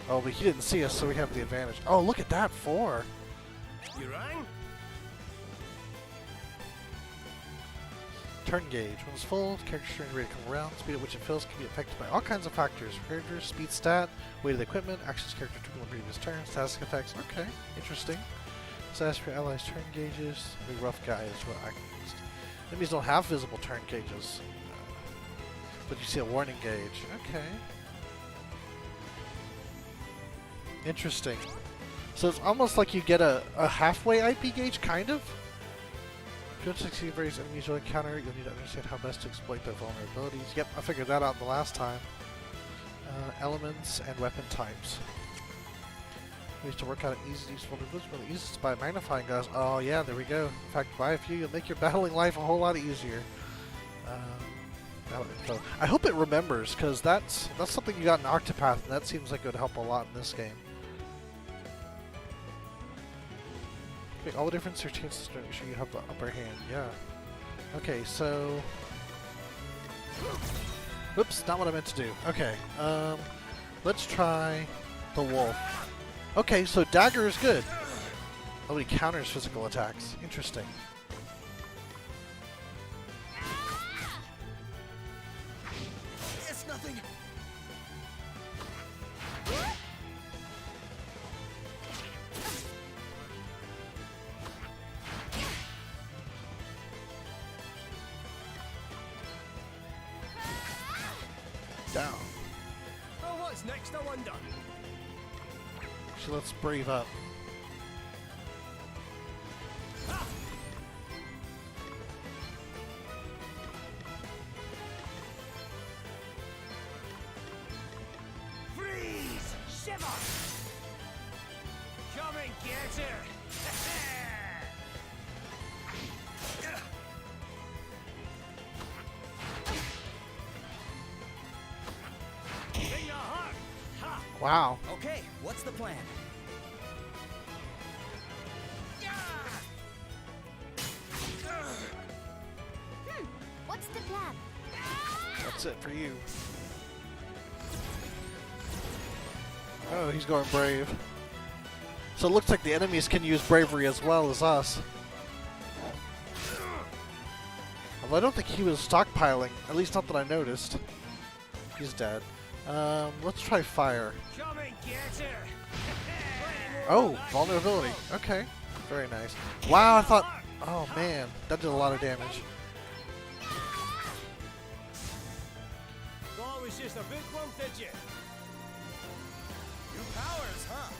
Oh, but he didn't see us, so we have the advantage. Oh, look at that, 4. You rang? Turn gauge. When it's full, the character string ready to come around. Speed at which it fills can be affected by all kinds of factors. Character, speed stat, weight of the equipment, actions character took on previous turns, task effects. Okay, interesting. Stats for allies' turn gauges. The rough guy is what I used. Enemies don't have visible turn gauges. But you see a warning gauge. Okay. Interesting. So it's almost like you get a halfway IP gauge, kind of? If you want to succeed various enemies you'll encounter, you'll need to understand how best to exploit their vulnerabilities. Yep, I figured that out the last time. Elements and weapon types. We used to work out an easy to use vulnerabilities, but the easiest is by magnifying glass. Oh yeah, there we go. In fact, buy a few, you'll make your battling life a whole lot easier. I hope it remembers, because that's something you got in Octopath, and that seems like it would help a lot in this game. Make all the difference your chances to make sure you have the upper hand. Yeah. Okay, so... Whoops, not what I meant to do. Okay, let's try the wolf. Okay, so dagger is good. Oh, he counters physical attacks. Interesting. It's nothing. Down. Oh, what's next, I wonder? So let's brave up. Freeze! Shiver! Come and get her! Bring the heart! Ha! Wow. Okay, what's the plan? What's the plan? That's it for you. Oh, he's going brave. So it looks like the enemies can use bravery as well as us. Although I don't think he was stockpiling, at least not that I noticed. He's dead. Let's try fire. Come and get her! Oh, vulnerability. Okay, very nice. Wow, I thought... Oh man, that did a lot of damage. Thought it was just a big bump, did you? New powers, huh?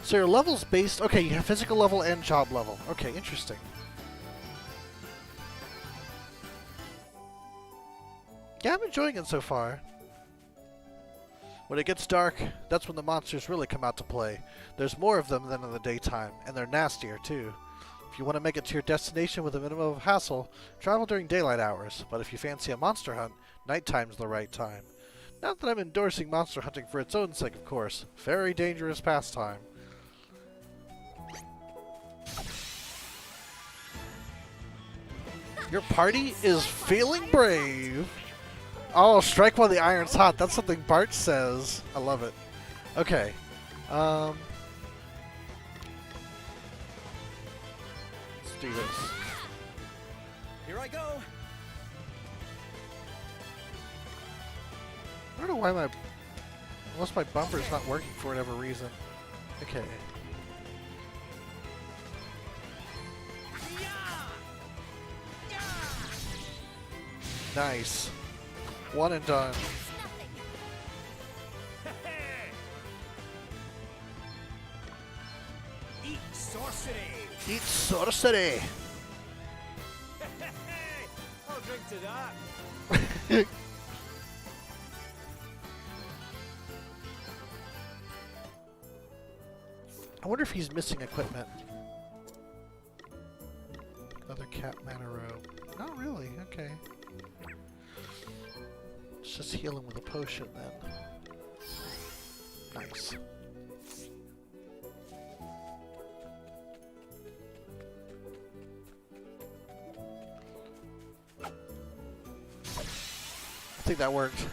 So your level's based... Okay, you have physical level and job level. Okay, interesting. Yeah, I'm enjoying it so far. When it gets dark, that's when the monsters really come out to play. There's more of them than in the daytime, and they're nastier too. If you want to make it to your destination with a minimum of hassle, travel during daylight hours, but if you fancy a monster hunt, nighttime's the right time. Not that I'm endorsing monster hunting for its own sake, of course. Very dangerous pastime. Your party is feeling brave. Oh, strike while the iron's hot. That's something Bart says. I love it. Okay. Let's do this. Here I go. I don't know why unless my bumper's not working for whatever reason. Okay. Nice. One and done. Eat sorcery! Eat sorcery! I'll drink to that. I wonder if he's missing equipment. Another cat mana row. Not really, okay. Let's just heal him with a potion then. Nice. I think that worked.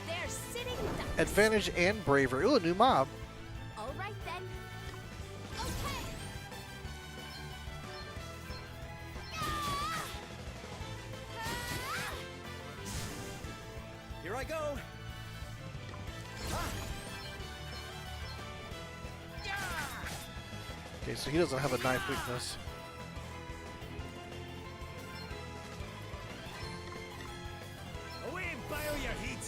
They're sitting ducks. Advantage and bravery. Ooh, a new mob. All right then. Okay. Here I go. Okay, so he doesn't have a knife weakness. Away and bile your heat!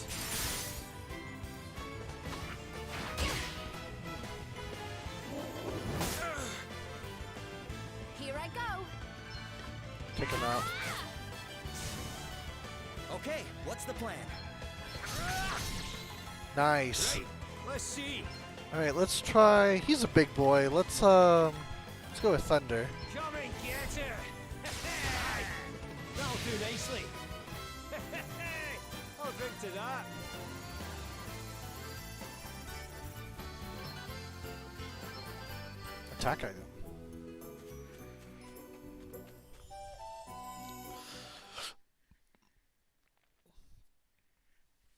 Here I go. Take him out. Okay, what's the plan? Nice. Right, let's see. Alright, let's try... He's a big boy. Let's go with Thunder. Come and get her! That'll do nicely. I'll drink to that. Attack item.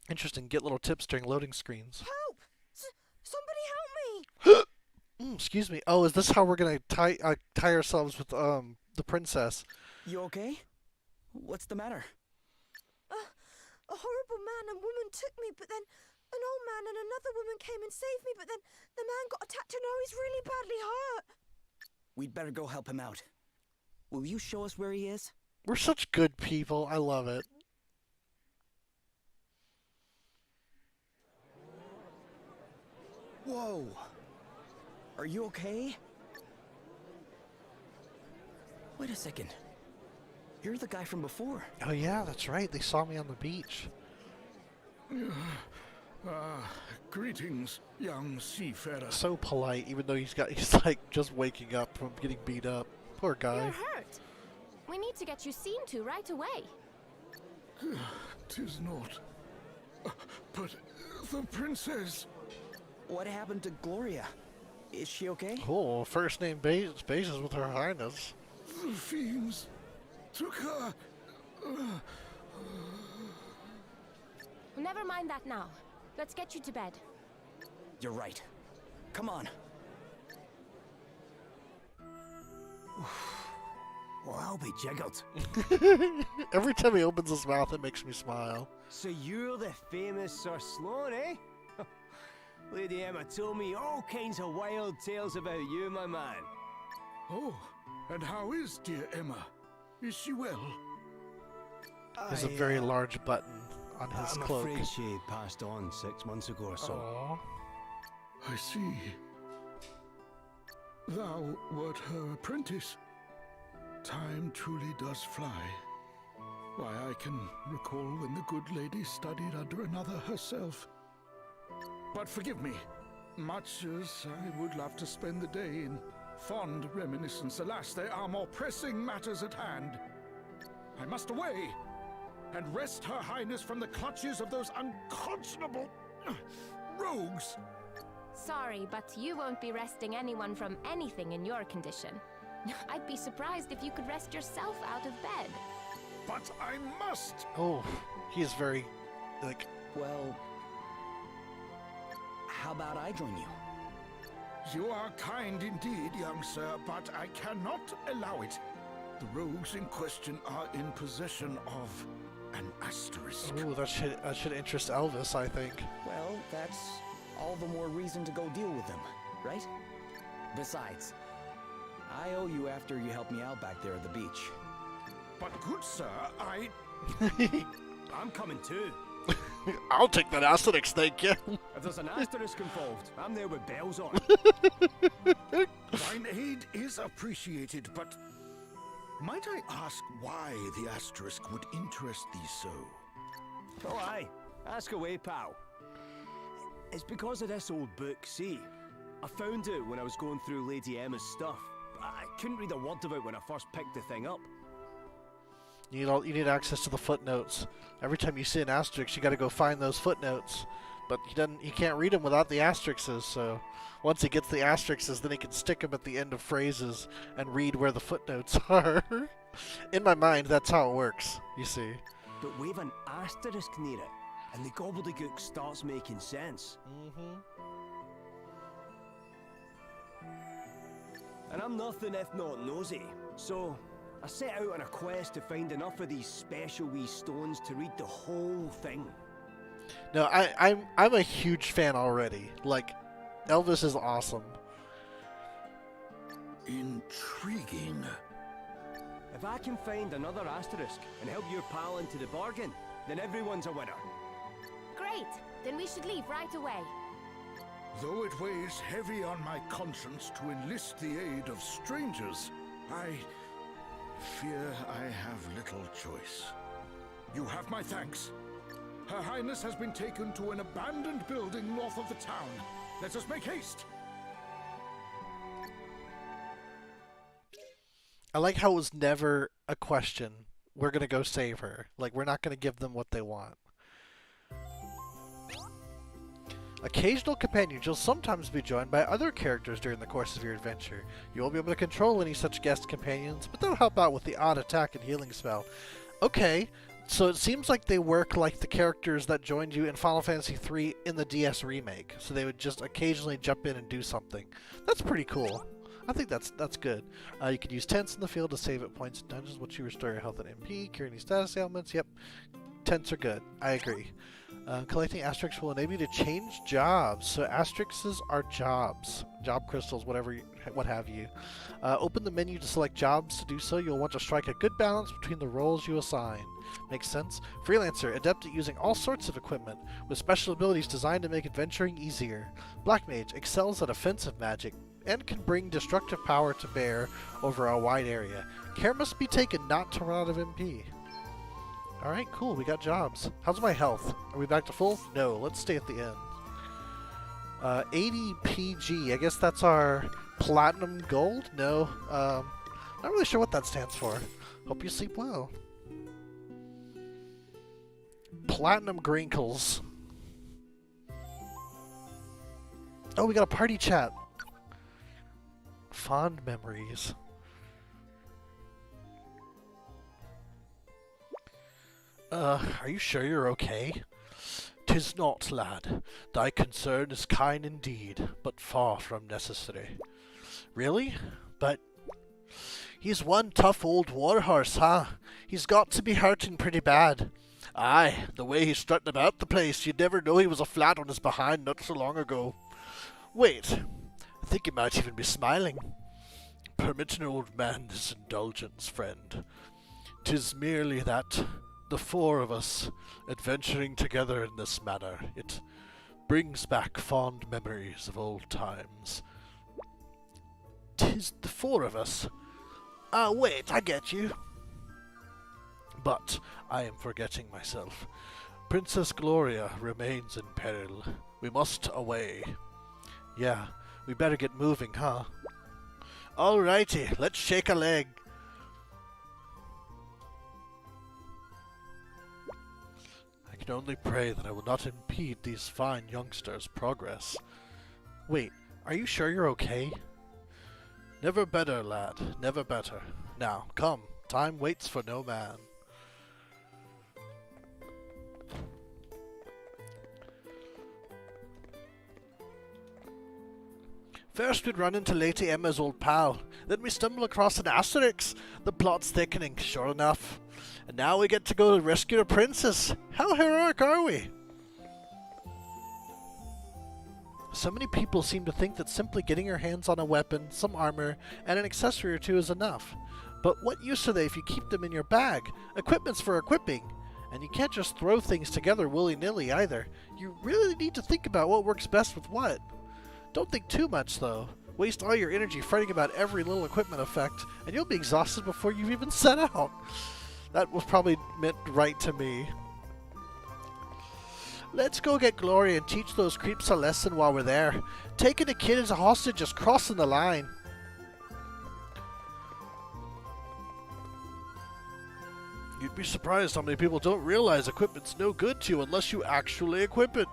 Interesting. Get little tips during loading screens. Help! Somebody help me! Excuse me. Oh, is this how we're gonna tie ourselves with the princess? You okay? What's the matter? A horrible man and woman took me, but then an old man and another woman came and saved me, but then the man got attacked and now he's really badly hurt. We'd better go help him out. Will you show us where he is? We're such good people. I love it. Whoa! Are you okay? Wait a second. You're the guy from before. Oh yeah, that's right. They saw me on the beach. Greetings, young seafarer. So polite, even though he's like just waking up from getting beat up. Poor guy. You're hurt. We need to get you seen to right away. 'Tis not. But the princess... What happened to Gloria? Is she okay? Cool. First name basis with Her Highness. The fiends took her... Never mind that now. Let's get you to bed. You're right. Come on. Well, I'll be jiggled. Every time he opens his mouth, it makes me smile. So you're the famous Sir Sloan, eh? Lady Emma told me all kinds of wild tales about you, my man. Oh, and how is dear Emma? Is she well? There's a very large button on his I'm cloak. afraid she passed on 6 months ago or so. Aww. I see. Thou wert her apprentice. Time truly does fly. Why, I can recall when the good lady studied under another herself. But forgive me, much as I would love to spend the day in fond reminiscence, alas, there are more pressing matters at hand. I must away and wrest Her Highness from the clutches of those unconscionable rogues. Sorry, but you won't be resting anyone from anything in your condition. I'd be surprised if you could rest yourself out of bed. But I must! Oh, he is very, like... Well, how about I join you? You are kind indeed, young sir, but I cannot allow it. The rogues in question are in possession of an asterisk. Ooh, that should interest Elvis, I think. Well, that's all the more reason to go deal with them, right? Besides, I owe you after you helped me out back there at the beach. But good sir, I'm coming too. I'll take that asterisk, thank you. If there's an asterisk involved, I'm there with bells on. thine aid is appreciated, but might I ask why the asterisk would interest thee so? Oh aye, ask away, pal. It's because of this old book, see? I found it when I was going through Lady Emma's stuff. I couldn't read a word of it when I first picked the thing up. You need access to the footnotes. Every time you see an asterisk, you got to go find those footnotes. But he can't read them without the asterisks. So once he gets the asterisks, then he can stick them at the end of phrases and read where the footnotes are. In my mind, that's how it works. You see. But with an asterisk near it, and the gobbledygook starts making sense. And I'm nothing if not nosy, so I set out on a quest to find enough of these special wee stones to read the whole thing. No, I'm a huge fan already. Like, Elvis is awesome. Intriguing. If I can find another asterisk and help your pal into the bargain, then everyone's a winner. Great! Then we should leave right away. Though it weighs heavy on my conscience to enlist the aid of strangers, I fear I have little choice. You have my thanks. Her Highness has been taken to an abandoned building north of the town. Let us make haste. I like how it was never a question. We're gonna go save her. Like, we're not gonna give them what they want. Occasional companions, you'll sometimes be joined by other characters during the course of your adventure. You won't be able to control any such guest companions, but they'll help out with the odd attack and healing spell. Okay, so it seems like they work like the characters that joined you in Final Fantasy III in the DS remake. So they would just occasionally jump in and do something. That's pretty cool. I think that's good. You can use tents in the field to save at points in dungeons, which you restore your health and MP, cure any status ailments. Yep, tents are good. I agree. Collecting asterisks will enable you to change jobs. So asterisks are jobs, job crystals, whatever, what have you. Open the menu to select jobs. To do so, you'll want to strike a good balance between the roles you assign. Makes sense? Freelancer, adept at using all sorts of equipment, with special abilities designed to make adventuring easier. Black Mage excels at offensive magic and can bring destructive power to bear over a wide area. Care must be taken not to run out of MP. Alright, cool, we got jobs. How's my health? Are we back to full? No, let's stay at the end. 80 PG, I guess that's our platinum gold? No, not really sure what that stands for. Hope you sleep well. Platinum Grinkles. Oh, we got a party chat. Fond memories. Are you sure you're okay? 'Tis not, lad. Thy concern is kind indeed, but far from necessary. Really? But he's one tough old warhorse, huh? He's got to be hurting pretty bad. Aye, the way he's strutting about the place, you'd never know he was a flat on his behind not so long ago. Wait, I think he might even be smiling. Permit an old man this indulgence, friend. 'Tis merely that the four of us adventuring together in this manner, it brings back fond memories of old times. 'Tis the four of us? Wait, I get you. But I am forgetting myself. Princess Gloria remains in peril. We must away. Yeah, we better get moving, huh? Alrighty, let's shake a leg. I can only pray that I will not impede these fine youngsters' progress. Wait, are you sure you're okay? Never better, lad, never better. Now, come, time waits for no man. First we'd run into Lady Emma's old pal, then we stumble across an asterisk. The plot's thickening, sure enough. And now we get to go rescue a princess. How heroic are we? So many people seem to think that simply getting your hands on a weapon, some armor, and an accessory or two is enough. But what use are they if you keep them in your bag? Equipment's for equipping. And you can't just throw things together willy-nilly either. You really need to think about what works best with what. Don't think too much, though. Waste all your energy fighting about every little equipment effect, and you'll be exhausted before you've even set out. That was probably meant right to me. Let's go get Gloria and teach those creeps a lesson while we're there. Taking a kid as a hostage is crossing the line. You'd be surprised how many people don't realize equipment's no good to you unless you actually equip it.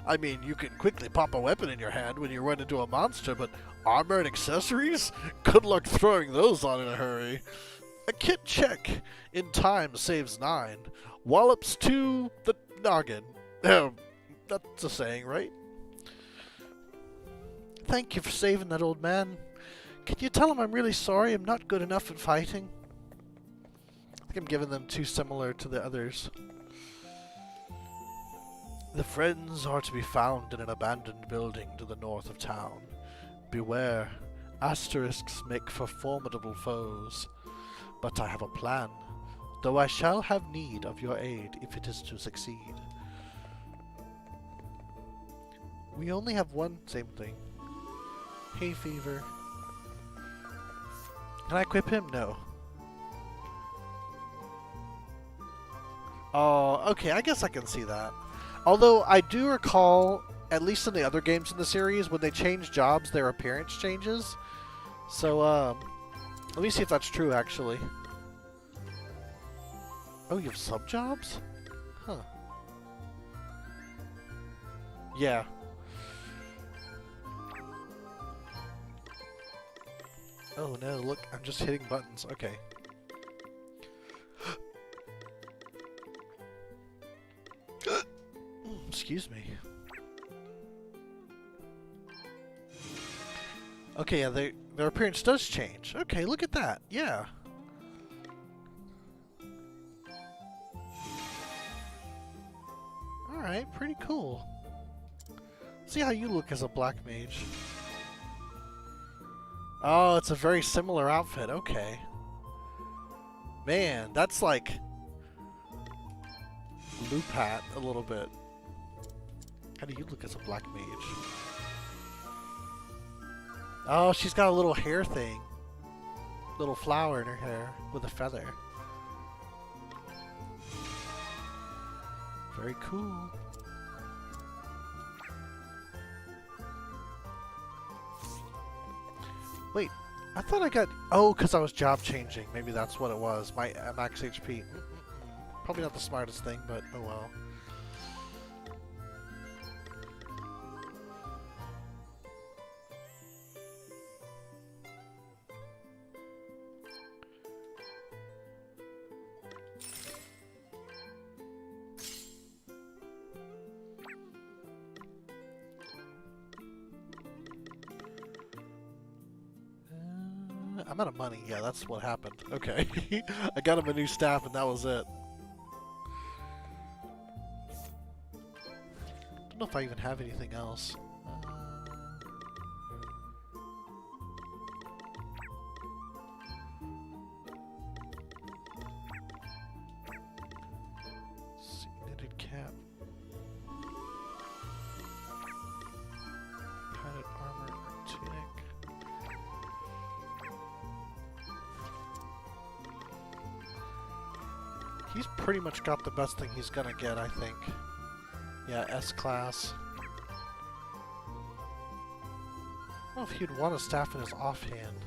I mean, you can quickly pop a weapon in your hand when you run into a monster, but armor and accessories? Good luck throwing those on in a hurry. A kit check in time saves 9. Wallops to the noggin. That's a saying, right? Thank you for saving that old man. Can you tell him I'm really sorry I'm not good enough at fighting? I think I'm giving them too similar to the others. The friends are to be found in an abandoned building to the north of town. Beware, asterisks make for formidable foes. But I have a plan, though I shall have need of your aid if it is to succeed. We only have one, same thing. Hay fever. Can I equip him? No. Oh, okay, I guess I can see that. Although I do recall, at least in the other games in the series, when they change jobs, their appearance changes. So, let me see if that's true, actually. Oh, you have sub-jobs? Huh. Yeah. Oh no, look, I'm just hitting buttons. Okay. Excuse me. Okay, yeah, their appearance does change. Okay, look at that. Yeah. Alright, pretty cool. See how you look as a black mage. Oh, it's a very similar outfit. Okay. Man, that's like Lupat a little bit. How do you look as a black mage? Oh, she's got a little hair thing. Little flower in her hair with a feather. Very cool. Wait, I thought I got... Oh, because I was job changing. Maybe that's what it was. My max HP. Probably not the smartest thing, but oh well. I'm out of money. Yeah, that's what happened. Okay. I got him a new staff and that was it. Don't know if I even have anything else. Knitted cap. Padded armor or tunic. He's pretty much got the best thing he's gonna get, I think. Yeah, S-class. I don't know if he'd want a staff in his offhand.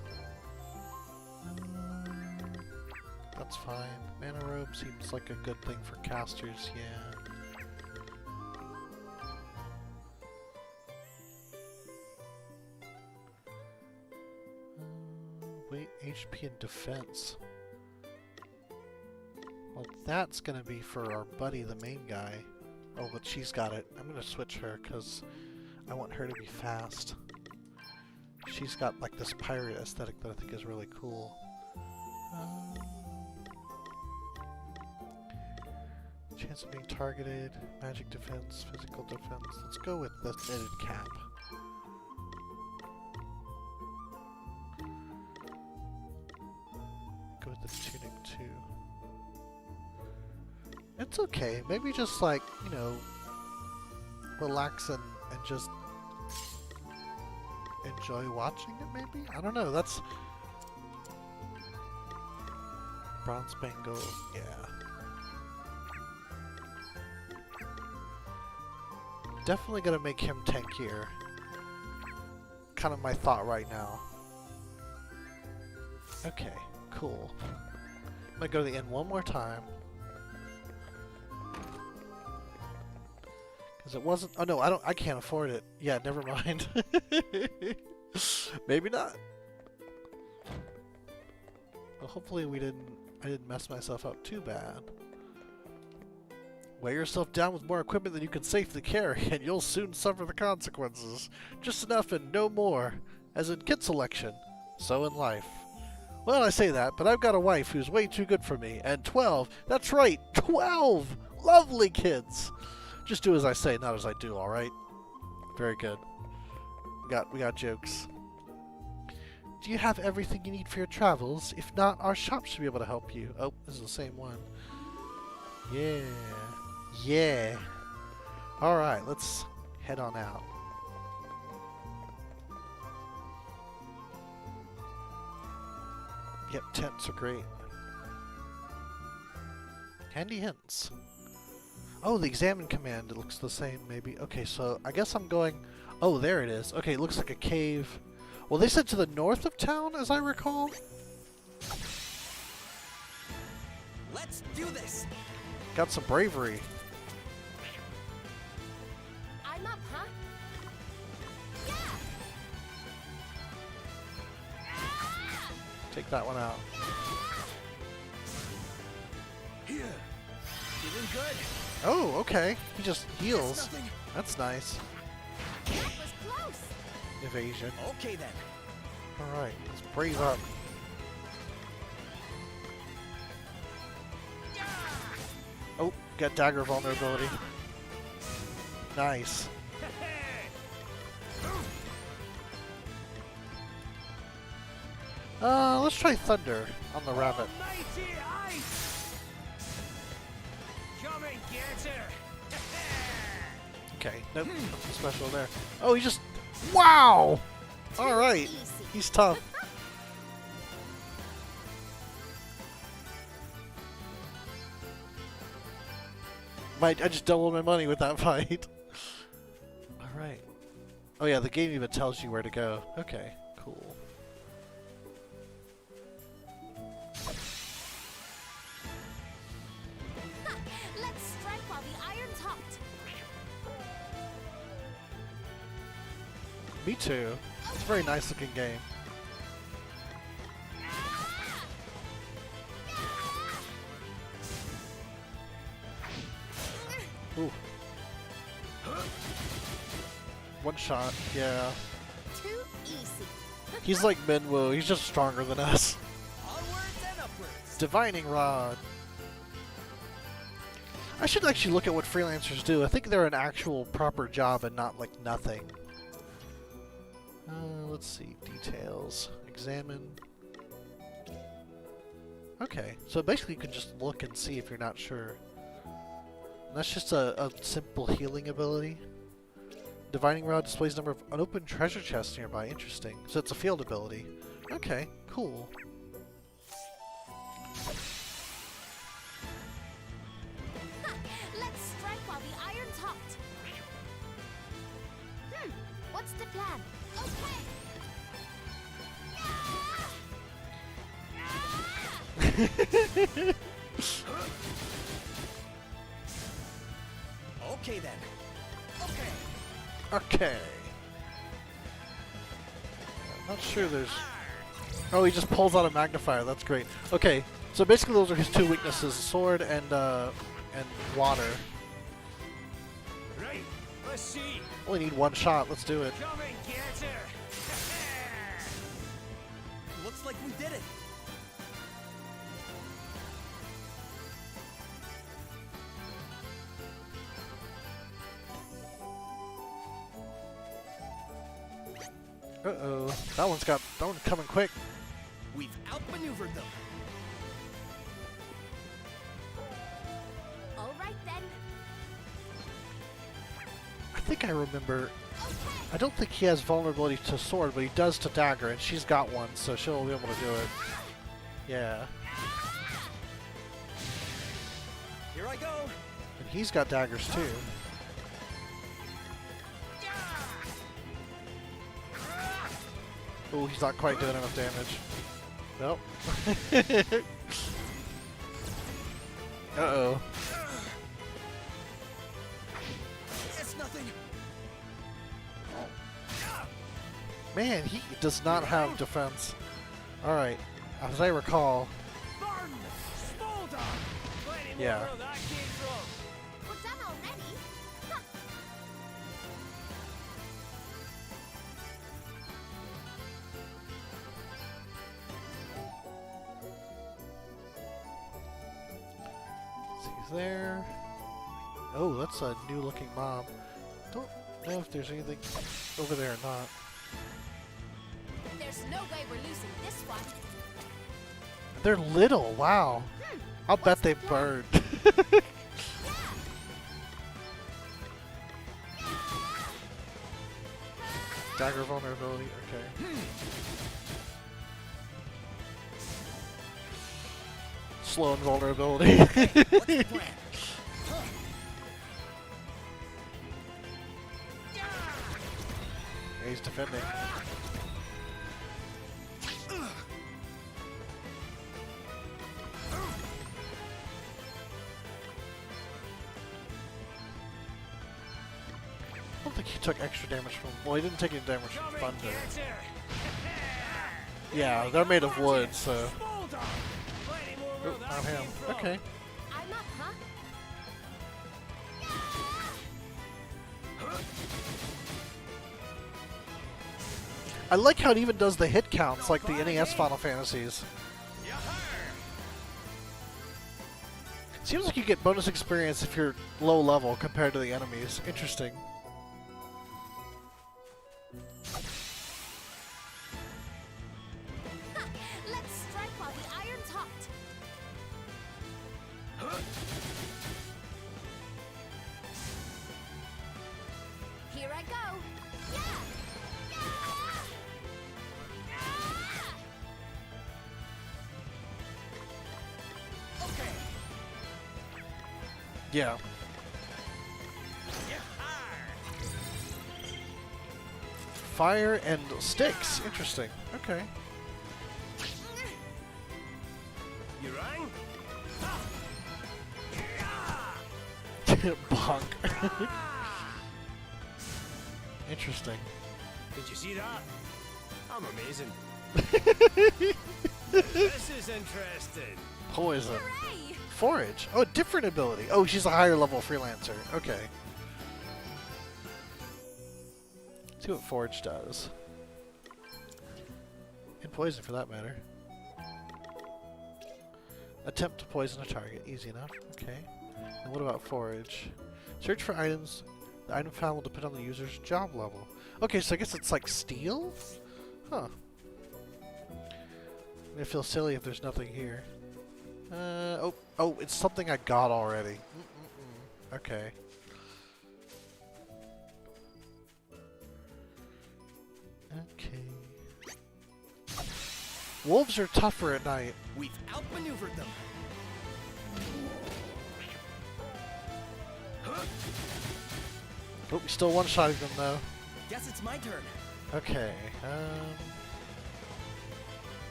That's fine. Mana robe seems like a good thing for casters, yeah. Wait, HP and defense. Well, that's gonna be for our buddy, the main guy. Oh, but she's got it. I'm gonna switch her, because I want her to be fast. She's got, like, this pirate aesthetic that I think is really cool. Chance of being targeted, magic defense, physical defense. Let's go with the knitted cap. Go with the tunic, too. It's okay. Maybe just like, you know, relax and just enjoy watching it, maybe? I don't know. That's... Bronze bangle, yeah. definitely gonna make him tankier. Kind of my thought right now. Okay, cool. I'm gonna go to the inn one more time. Cause it wasn't. Oh no, I can't afford it. Yeah, never mind. Maybe not. Well, hopefully I didn't mess myself up too bad. Weigh yourself down with more equipment than you can safely carry, and you'll soon suffer the consequences. Just enough and no more. As in kid selection, so in life. Well, I say that, but I've got a wife who's way too good for me, and 12, that's right, 12 lovely kids. Just do as I say, not as I do, alright? Very good. We got jokes. Do you have everything you need for your travels? If not, our shop should be able to help you. Oh, this is the same one. Yeah. Yeah. Alright, let's head on out. Yep, tents are great. Handy hints. Oh, the examine command, it looks the same, maybe. Okay, so I guess I'm going... Oh, there it is. Okay, it looks like a cave. Well, they said to the north of town, as I recall. Let's do this. Got some bravery. I'm up, huh? Yeah! Take that one out. Here. Feeling good. Oh, okay. He just heals. That's nice. That was close! Evasion. Okay then. Alright, let's brave up. Oh, got dagger vulnerability. Nice. Let's try thunder on the rabbit. Mighty ice! Come and get her! Okay, nope, nothing special there. Oh, he just... Wow! Alright, he's tough. I just doubled my money with that fight. Alright. Oh yeah, the game even tells you where to go. Okay, cool. Let's strike while the iron's hot! Me too. It's a very nice looking game. Ooh. One shot, yeah. Too easy. He's like Minwoo, he's just stronger than us. Onwards and upwards. Divining Rod. I should actually look at what freelancers do. I think they're an actual proper job and not like nothing. Let's see. Details. Examine. Okay, so basically you can just look and see if you're not sure. And that's just a simple healing ability. Divining Rod displays number of unopened treasure chests nearby. Interesting. So it's a field ability. Okay, cool. Let's strike while the iron's hot! What's the plan? Okay then. Okay. Okay. I'm not sure there's... Oh, he just pulls out a magnifier. That's great. Okay, so basically those are his two weaknesses: sword and water. Right, let's see. Only need one shot. Let's do it. Come and get her! Looks like we did it. Uh-oh. That one's coming quick. We've outmaneuvered them. All right then. I think I remember... I don't think he has vulnerability to sword, but he does to dagger, and she's got one, so she'll be able to do it. Yeah. Here I go. And he's got daggers too. Oh, he's not quite doing enough damage. Nope. Uh-oh. It's nothing. Man, he does not have defense. Alright, as I recall... Yeah. We're done already? Huh. He's there. Oh, that's a new looking mob. Don't know if there's anything over there or not. There's no way we're losing this one. They're little, wow. I'll bet they burned. Dagger vulnerability, okay. Slow and vulnerability. He's defending. I don't think he took extra damage from... Well, he didn't take any damage from thunder. Yeah, they're made of wood, so... Oh, not him. Okay. I'm up, huh? I like how it even does the hit counts like the NES Final Fantasies. Seems like you get bonus experience if you're low level compared to the enemies. Interesting. Let's strike while the iron's hot. Here I go. Yeah! Yeah. Fire and sticks. Interesting. Okay. You rang? Bonk. Interesting. Did you see that? I'm amazing. This is interesting. Poison. Forage. Oh, different ability. Oh, she's a higher level freelancer. Okay. Let's see what Forage does. And poison for that matter. Attempt to poison a target. Easy enough. Okay. And what about Forage? Search for items. The item found will depend on the user's job level. Okay, so I guess it's like steal? Huh. I'm gonna feel silly if there's nothing here. Oh, it's something I got already. Okay. Okay. Wolves are tougher at night. We've outmaneuvered them. Oh, we still one-shotting them though. Guess it's my turn. Okay.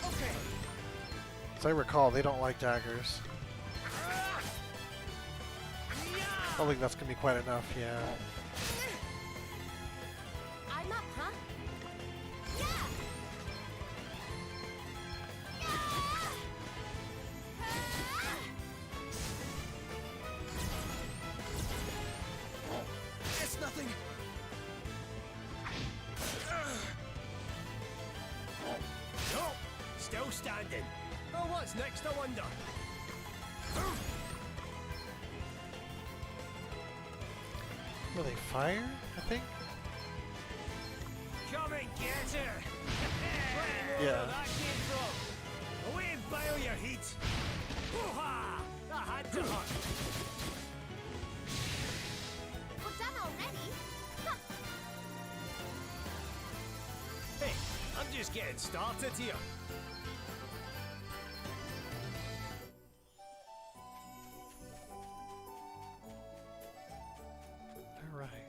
Okay. As I recall, they don't like daggers. I don't think that's gonna be quite enough. Yeah. I'm up, huh? It's nothing. No, still standing. Oh, what's next, I wonder? Will they fire? I think. Come and get her! Yeah. That came from. Away and bile your heat! Hoo-ha! That had to hurt! We're done already? Huh. Hey, I'm just getting started here. All right.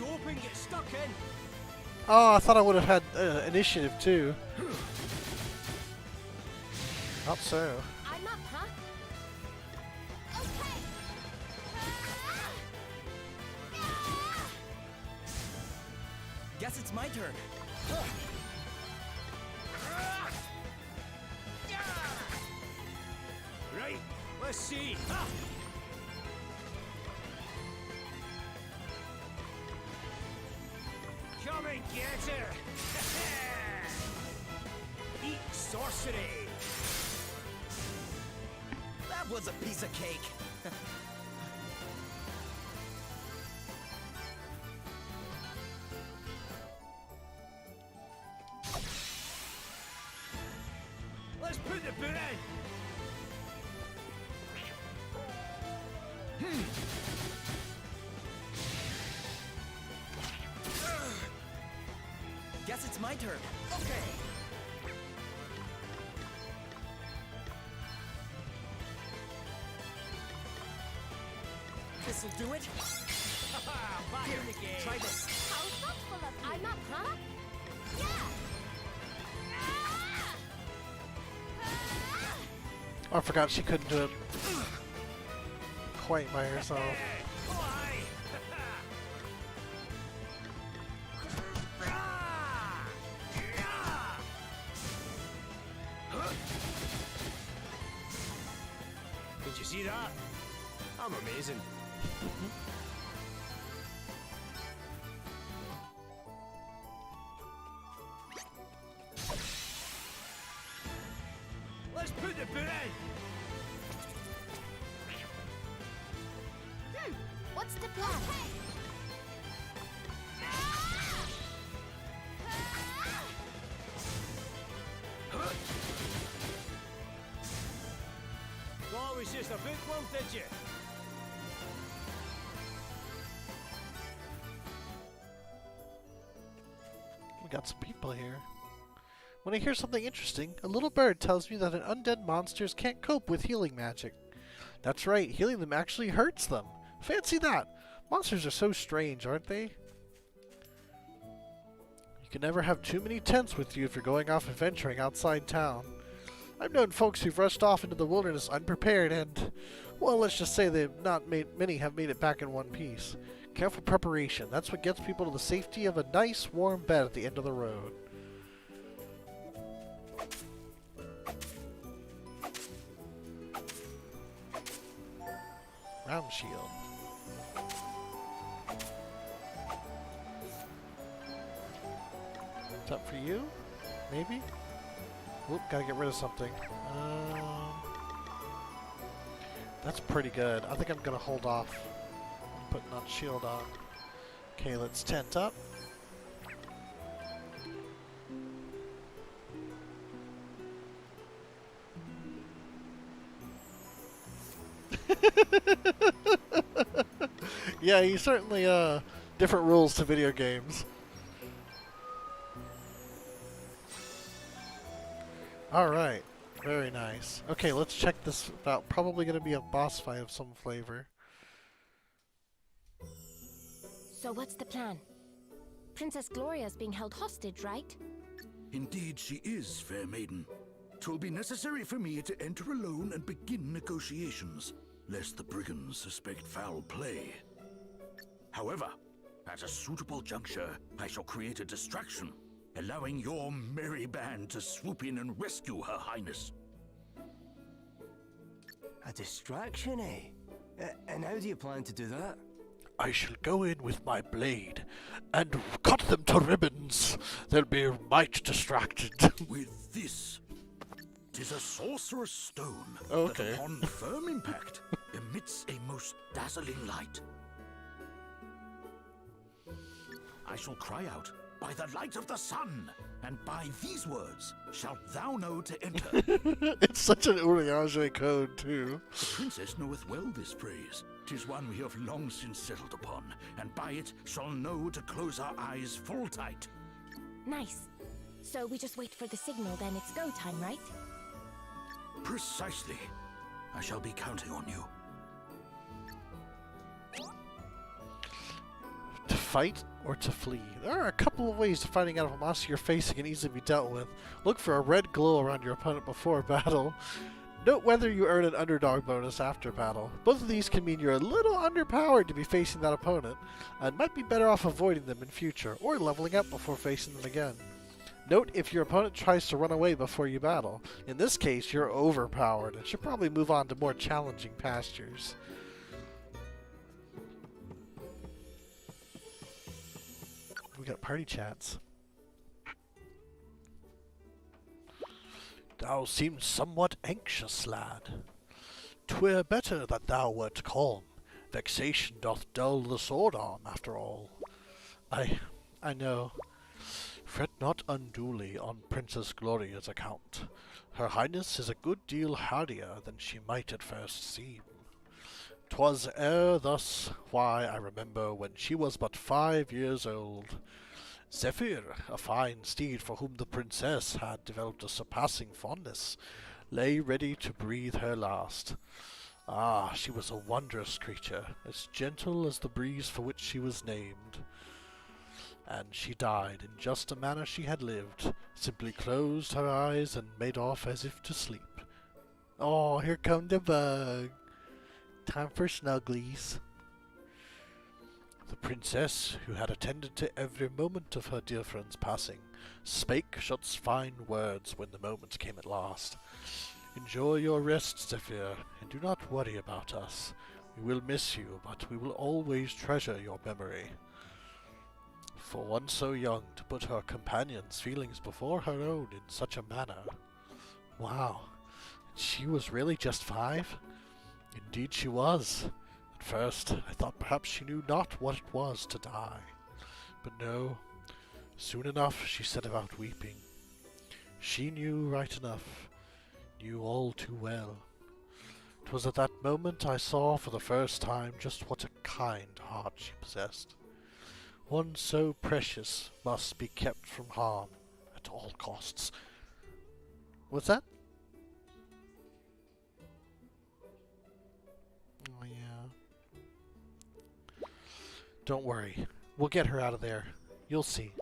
open, get stuck in. Oh, I thought I would have had initiative too. Not so. I'm up, huh? Okay. Guess it's my turn. Right, let's see. Come and get her! Eat sorcery! That was a piece of cake. Let's put the boot in! Guess it's my turn. Okay. This'll do it. Back Here, in the game. try this. How thoughtful of you. I'm up, huh? Yeah. Oh, I forgot she couldn't do it quite by herself. Did you see that? I'm amazing. Let's put the boot in. What's the plan? Thought it was just a book club, did you? We got some people here. When I hear something interesting, a little bird tells me that undead monsters can't cope with healing magic. That's right, healing them actually hurts them. Fancy that! Monsters are so strange, aren't they? You can never have too many tents with you if you're going off adventuring outside town. I've known folks who've rushed off into the wilderness unprepared and, well, let's just say many have made it back in one piece. Careful preparation, that's what gets people to the safety of a nice warm bed at the end of the road. Round shield. It's up for you? Maybe? Oop, gotta get rid of something. That's pretty good. I think I'm gonna hold off on putting on shield on. Okay, let's tent up. Yeah, you certainly different rules to video games. Alright, very nice. Okay, let's check this out. Probably going to be a boss fight of some flavor. So what's the plan? Princess Gloria's being held hostage, right? Indeed she is, fair maiden. 'Twill be necessary for me to enter alone and begin negotiations, lest the brigands suspect foul play. However, at a suitable juncture, I shall create a distraction, allowing your merry band to swoop in and rescue Her Highness. A distraction, eh? And how do you plan to do that? I shall go in with my blade and cut them to ribbons. They'll be right distracted. With this, 'tis a sorcerer's stone Okay. that upon firm impact emits a most dazzling light. I shall cry out, "By the light of the sun, and by these words shalt thou know to enter." It's such an Urianger code, too. The princess knoweth well this phrase. 'Tis one we have long since settled upon, and by it shall know to close our eyes full tight. Nice. So we just wait for the signal, then it's go time, right? Precisely. I shall be counting on you. To fight? or to flee. There are a couple of ways to finding out if a monster you're facing can easily be dealt with. Look for a red glow around your opponent before battle. Note whether you earn an underdog bonus after battle. Both of these can mean you're a little underpowered to be facing that opponent, and might be better off avoiding them in future, or leveling up before facing them again. Note if your opponent tries to run away before you battle. In this case, you're overpowered, and should probably move on to more challenging pastures. We got party chats. Thou seemst somewhat anxious, lad. 'Twere better that thou wert calm. Vexation doth dull the sword arm, after all. I know. Fret not unduly on Princess Gloria's account. Her Highness is a good deal hardier than she might at first seem. 'Twas ere thus why I remember when she was but 5 years old. Zephyr, a fine steed for whom the princess had developed a surpassing fondness, lay ready to breathe her last. Ah, she was a wondrous creature, as gentle as the breeze for which she was named. And she died in just the manner she had lived, simply closed her eyes and made off as if to sleep. Oh, here come the bug. Time for snugglies. The princess, who had attended to every moment of her dear friend's passing, spake such fine words when the moment came at last. Enjoy your rest, Zephyr, and do not worry about us. We will miss you, but we will always treasure your memory. For one so young to put her companion's feelings before her own in such a manner. Wow, she was really just 5? Indeed she was. At first, I thought perhaps she knew not what it was to die. But no, soon enough she set about weeping. She knew right enough, knew all too well. 'Twas at that moment I saw for the first time just what a kind heart she possessed. One so precious must be kept from harm at all costs. What's that? Oh, yeah. Don't worry. We'll get her out of there. You'll see.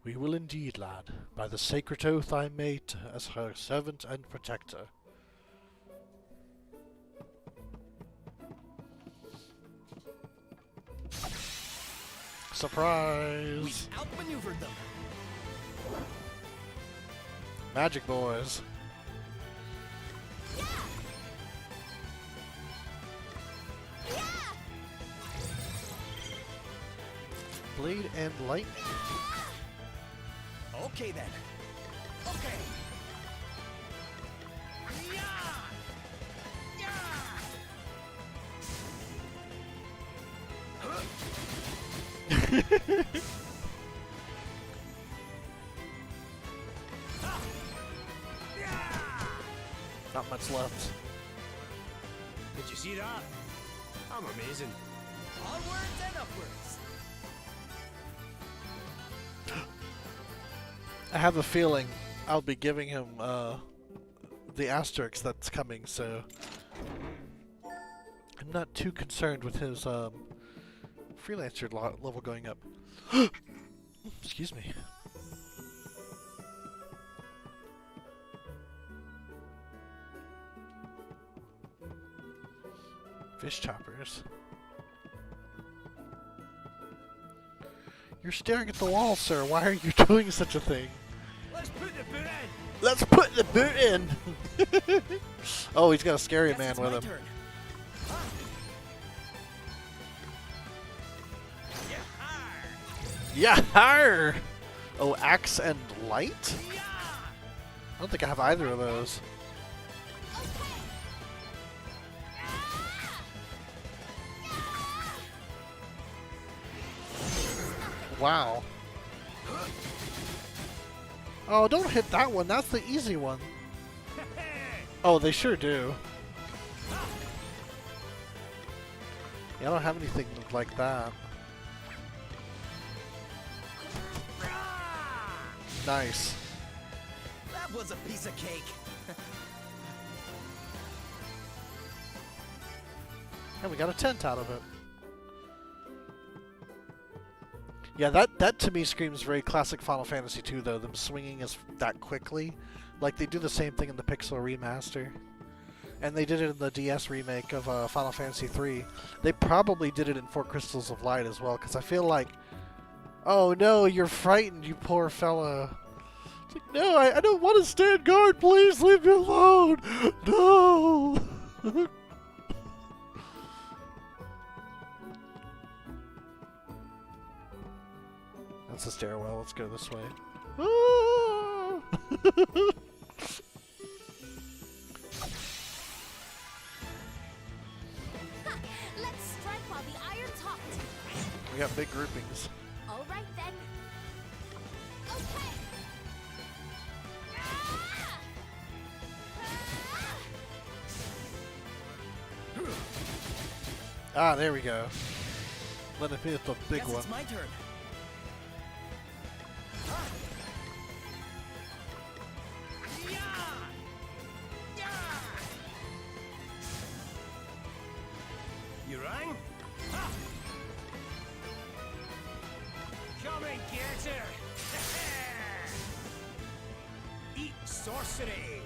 We will indeed, lad, by the sacred oath I made as her servant and protector. Surprise! We outmaneuvered them. Magic boys. Blade and lightning. Okay then. Okay. Not much left. Did you see that? I'm amazing. Onwards and upwards. I have a feeling I'll be giving him the asterisk that's coming, so I'm not too concerned with his freelancer level going up. Excuse me. Fish choppers. You're staring at the wall, sir. Why are you doing such a thing? Let's put the boot in. Let's put the boot in. Oh, he's got a scary man with him. Yahar! Oh, axe and light? I don't think I have either of those. Wow. Oh, don't hit that one. That's the easy one. Oh, they sure do. Yeah, I don't have anything like that. Nice. That was a piece of cake. And we got a tent out of it. Yeah, that to me screams very classic Final Fantasy 2, though. Them swinging as that quickly, like they do the same thing in the Pixel remaster, and they did it in the DS remake of Final Fantasy 3. They probably did it in 4 Crystals of Light as well, because I feel like, oh no, you're frightened, you poor fella. It's like, no, I don't want to stand guard. Please leave me alone. No. That's the stairwell. Let's go this way. Ah! Let's strike while the iron's hot. We got big groupings. All right then. Okay. Ah, there we go. Let it hit the big Guess one. it's my turn. You rang? Ha! Come and get her! Eat sorcery!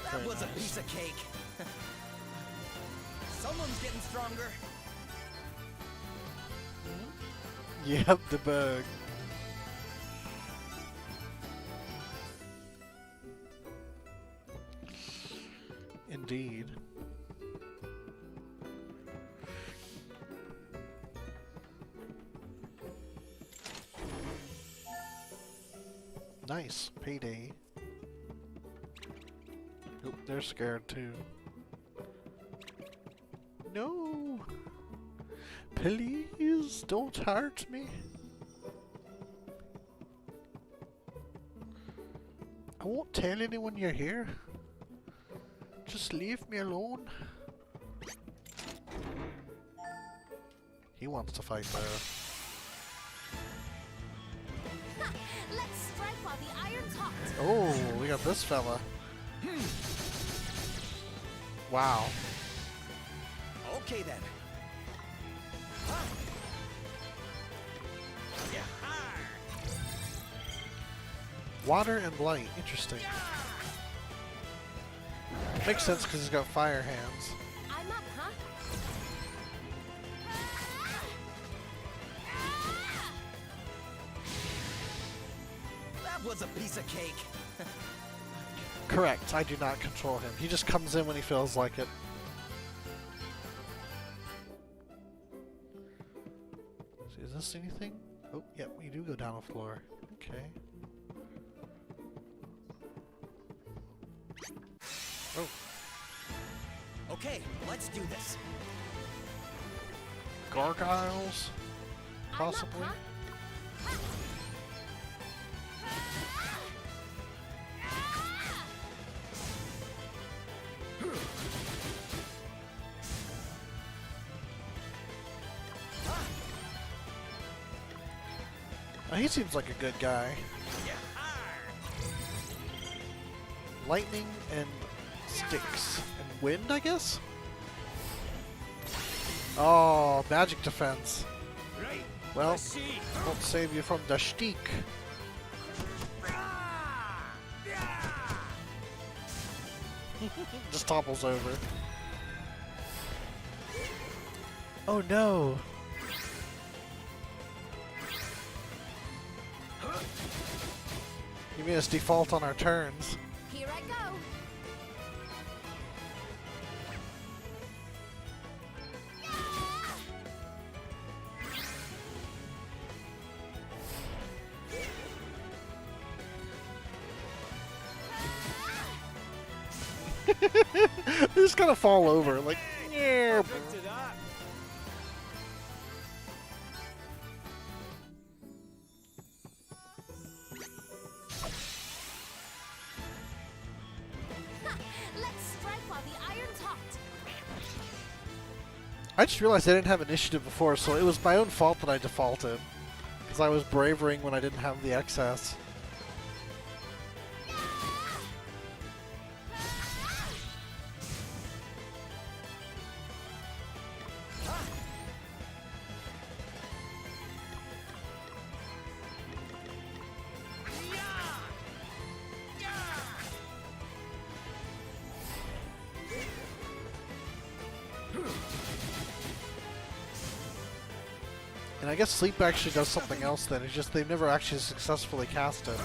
That was a piece of cake. Someone's getting stronger. Yep, the bug. Indeed. Nice. Payday. Oop, they're scared too. No! Please don't hurt me. I won't tell anyone you're here. Just leave me alone. He wants to fight though. Let's strike while the iron's hot. Oh, we got this fella. Wow. Okay then. Water and light. Interesting. Makes sense because he's got fire hands. I'm up, huh? That was a piece of cake. Correct. I do not control him. He just comes in when he feels like it. So is this anything? Oh, yep, we do go down a floor. Okay. Oh. Okay, let's do this. Gargoyles? Possibly? He seems like a good guy. Lightning and sticks. And wind, I guess? Oh, magic defense. Right. Well, Let's see. won't save you from the shtick. Just topples over. Oh no! You made us default on our turns. Here I go. They just kind of fall over, like, yeah. Look to that. Let's strike while the iron's hot. I just realized I didn't have initiative before, so it was my own fault that I defaulted. Because I was bravering when I didn't have the excess. And I guess sleep actually does something else then. It's just they've never actually successfully cast it.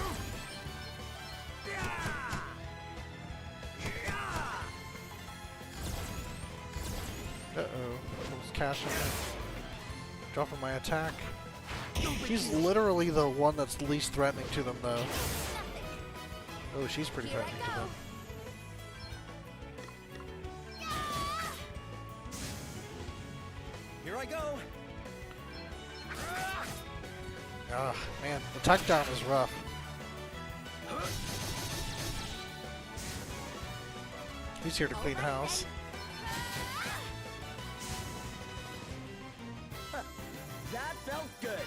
Uh-oh. I was cashing it. Dropping my attack. She's literally the one that's least threatening to them, though. Oh, she's pretty threatening to them. Here I go. Ah, man, the attack down is rough. He's here to clean house. That felt good.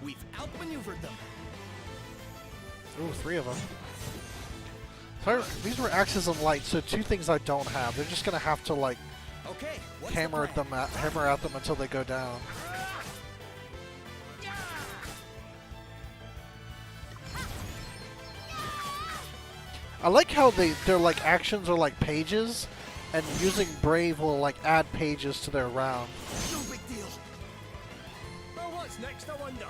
We've outmaneuvered them. Ooh, 3 of them. So these were axes and light, so 2 things I don't have. They're just gonna have to like Okay, hammer at them until they go down. I like how their like actions are like pages, and using Brave will like add pages to their round. No big deal. Well, what's next, I wonder?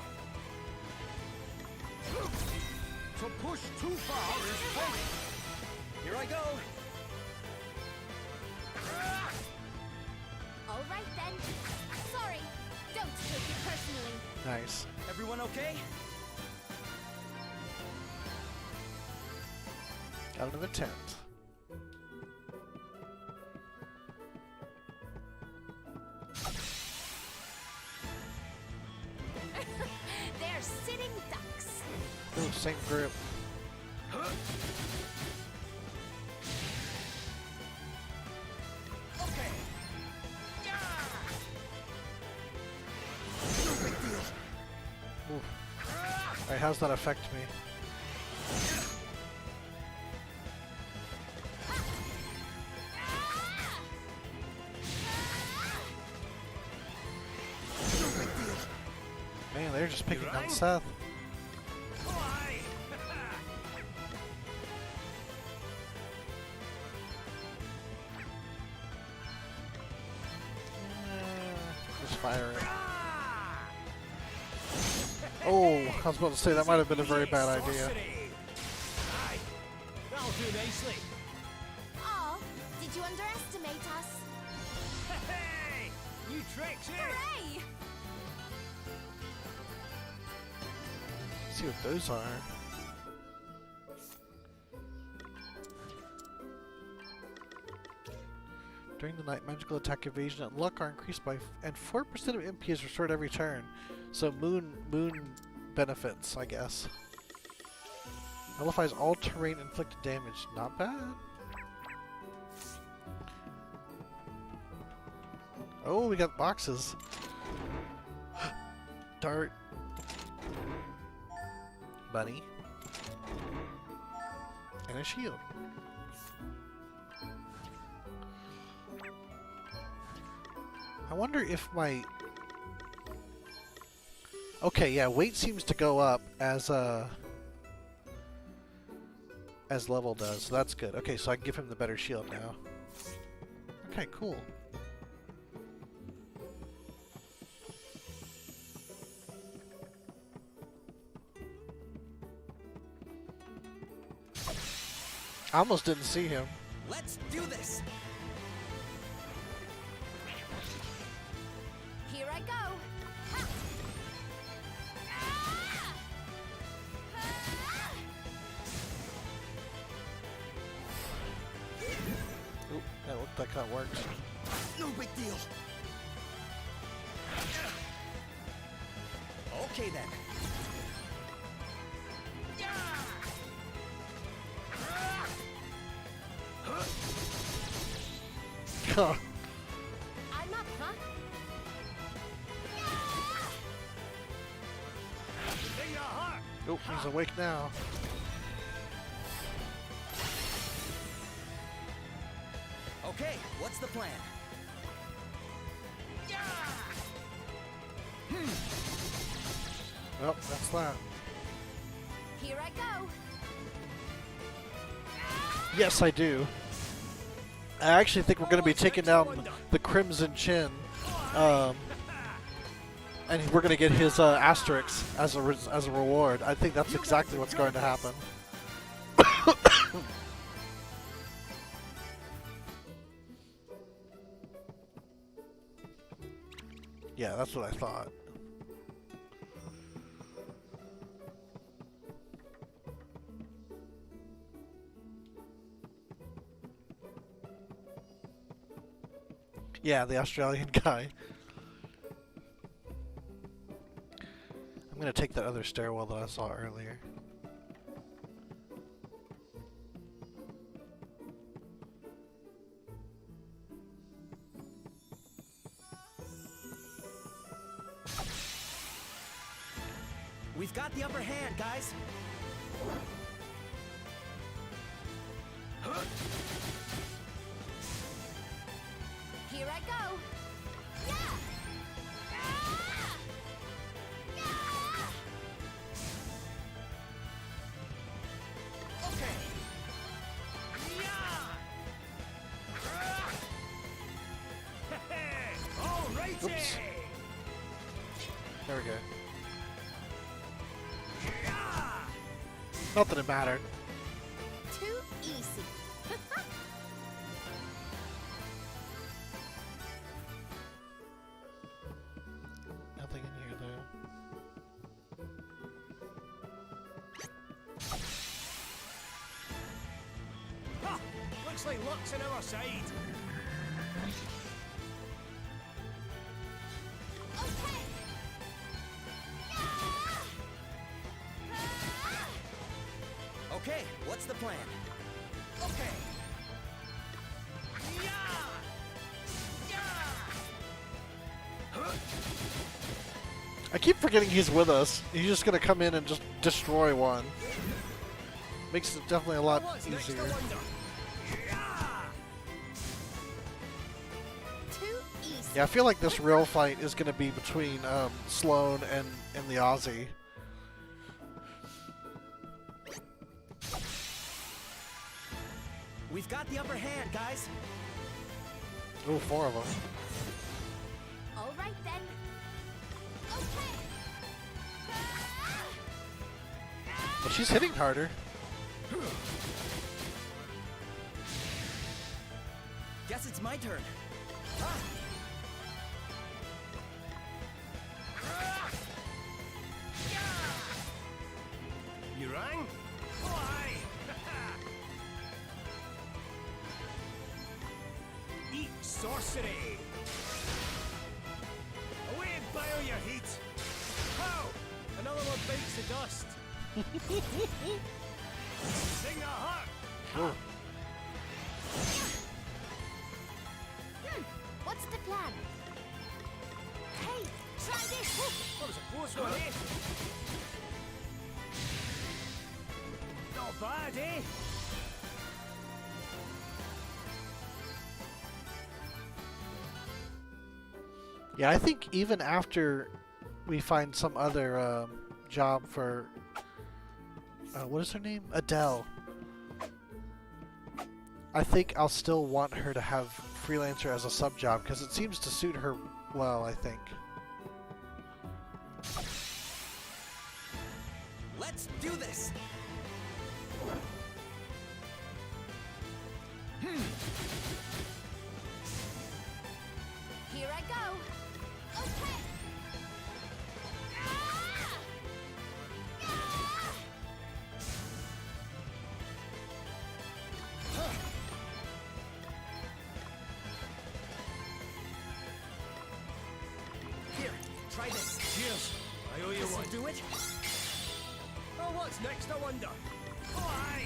To push too far is folly. Here I go. All right then. Sorry. Don't take it personally. Nice. Everyone okay? Out of the tent. They're sitting ducks. Ooh, same grip. Okay. No big deal. Ooh. Alright, how's that affect me? Man, they're just picking on Seth. Just fire it. Oh, I was about to say that might have been a very bad idea. That'll do nicely. Aw, did you underestimate us? Hey! New tricks, eh? Hooray! Let's see what those are. During the night, magical attack, evasion, and luck are increased by, and 4% of MP is restored every turn. So moon benefits, I guess. Nullifies all terrain inflicted damage. Not bad. Oh, we got boxes. Dart. Bunny. And a shield. I wonder if my... Okay, yeah, weight seems to go up as level does, so that's good. Okay, so I can give him the better shield now. Okay, cool. I almost didn't see him. Let's do this. Here I go. Oop, that looked like that works. No big deal. Okay then. Huh. I'm up, huh? Oh, he's awake now. Okay, what's the plan? Well, that's that. Here I go. Yes, I do. I actually think we're going to be taking down the Crimson Chin. And we're going to get his Asterix as a reward. I think that's exactly what's going to happen. Yeah, that's what I thought. Yeah, the Australian guy. I'm gonna take that other stairwell that I saw earlier. We've got the upper hand, guys. Here I go. Yeah. Okay. All righty. Oops. There we go. Not that it mattered. Too easy. Nothing in here though. Ha! Looks like luck's on our side. Okay. Okay, what's the plan? Okay. I keep forgetting he's with us. He's just gonna come in and just destroy one. Makes it definitely a lot easier. Too easy. Yeah, I feel like this real fight is gonna be between Sloane and the Aussie. We've got the upper hand, guys. Ooh, 4 of them. All right then. Okay. But she's hitting harder. Guess it's my turn. Ah. You rang? Why? Eat sorcery. Away and boil your heat. Pow! Another one bites the dust. Sing the heart. Ooh. What's the plan? Hey, try this. That was a close one, eh? Not bad, eh? Yeah, I think even after we find some other job for what is her name? Adele. I think I'll still want her to have freelancer as a sub job because it seems to suit her well, I think. Let's do this. Here I go. Okay. Here, try this. Cheers. I owe you This'll one. do it. Oh, what's next, I wonder? Oh, aye.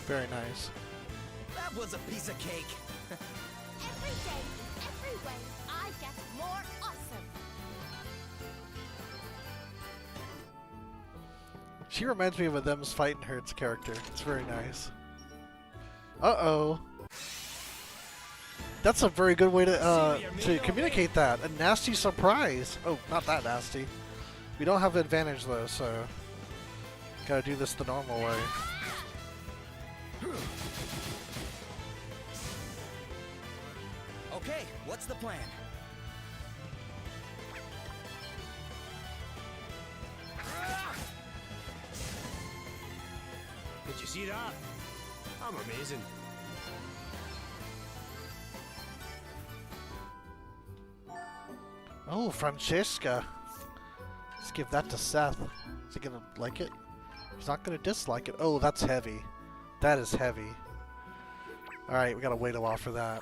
Very nice. That was a piece of cake. Every day, every way, I get more awesome. She reminds me of a Them's Fightin' Hurts character. It's very nice. Uh-oh. That's a very good way to communicate that. A nasty surprise. Oh, not that nasty. We don't have advantage though, so Gotta do this the normal way. Okay, what's the plan? Did you see that? I'm amazing. Oh, Francesca. Let's give that to Seth. Is he gonna like it? He's not gonna dislike it. Oh, that's heavy. That is heavy. Alright, we gotta wait a while for that.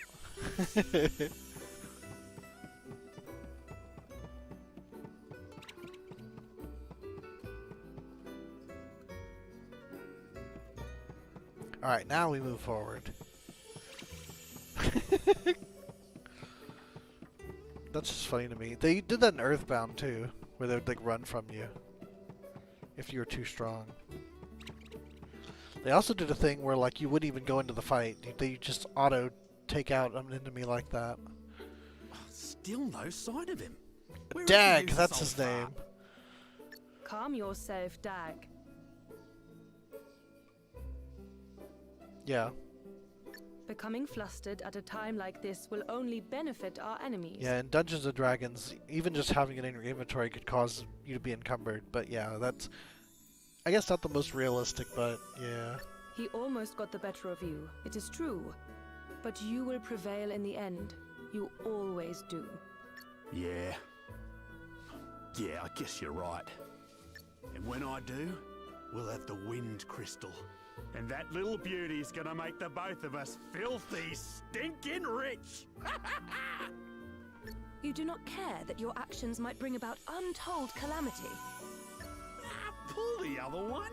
Alright, now we move forward. That's just funny to me. They did that in Earthbound too, where they would like run from you if you were too strong. They also did a thing where like you wouldn't even go into the fight. They just auto take out an enemy like that. Still no sign of him. Where Dag, is he that's so his far? name. Calm yourself, Dag. Yeah. Becoming flustered at a time like this will only benefit our enemies. Yeah, in Dungeons & Dragons, even just having it in your inventory could cause you to be encumbered. But yeah, that's, I guess, not the most realistic, but yeah. He almost got the better of you, it is true. But you will prevail in the end. You always do. Yeah. Yeah, I guess you're right. And when I do, we'll have the wind crystal. And that little beauty's gonna make the both of us filthy, stinking rich! You do not care that your actions might bring about untold calamity. Pull the other one!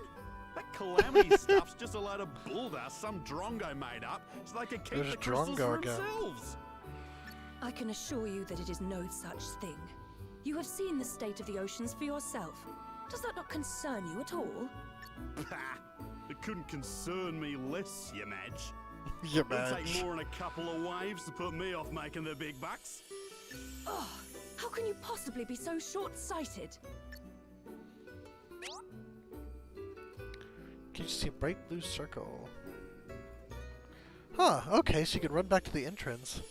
That calamity stuff's just a load of bull dust some drongo made up so they can keep There's the crystals Drongo for again. themselves! I can assure you that it is no such thing. You have seen the state of the oceans for yourself. Does that not concern you at all? It couldn't concern me less, you Madge. You It'll Madge. take more than a couple of waves to put me off making the big bucks. Oh, how can you possibly be so short-sighted? Can you see a bright blue circle? Huh, okay, so you can run back to the entrance.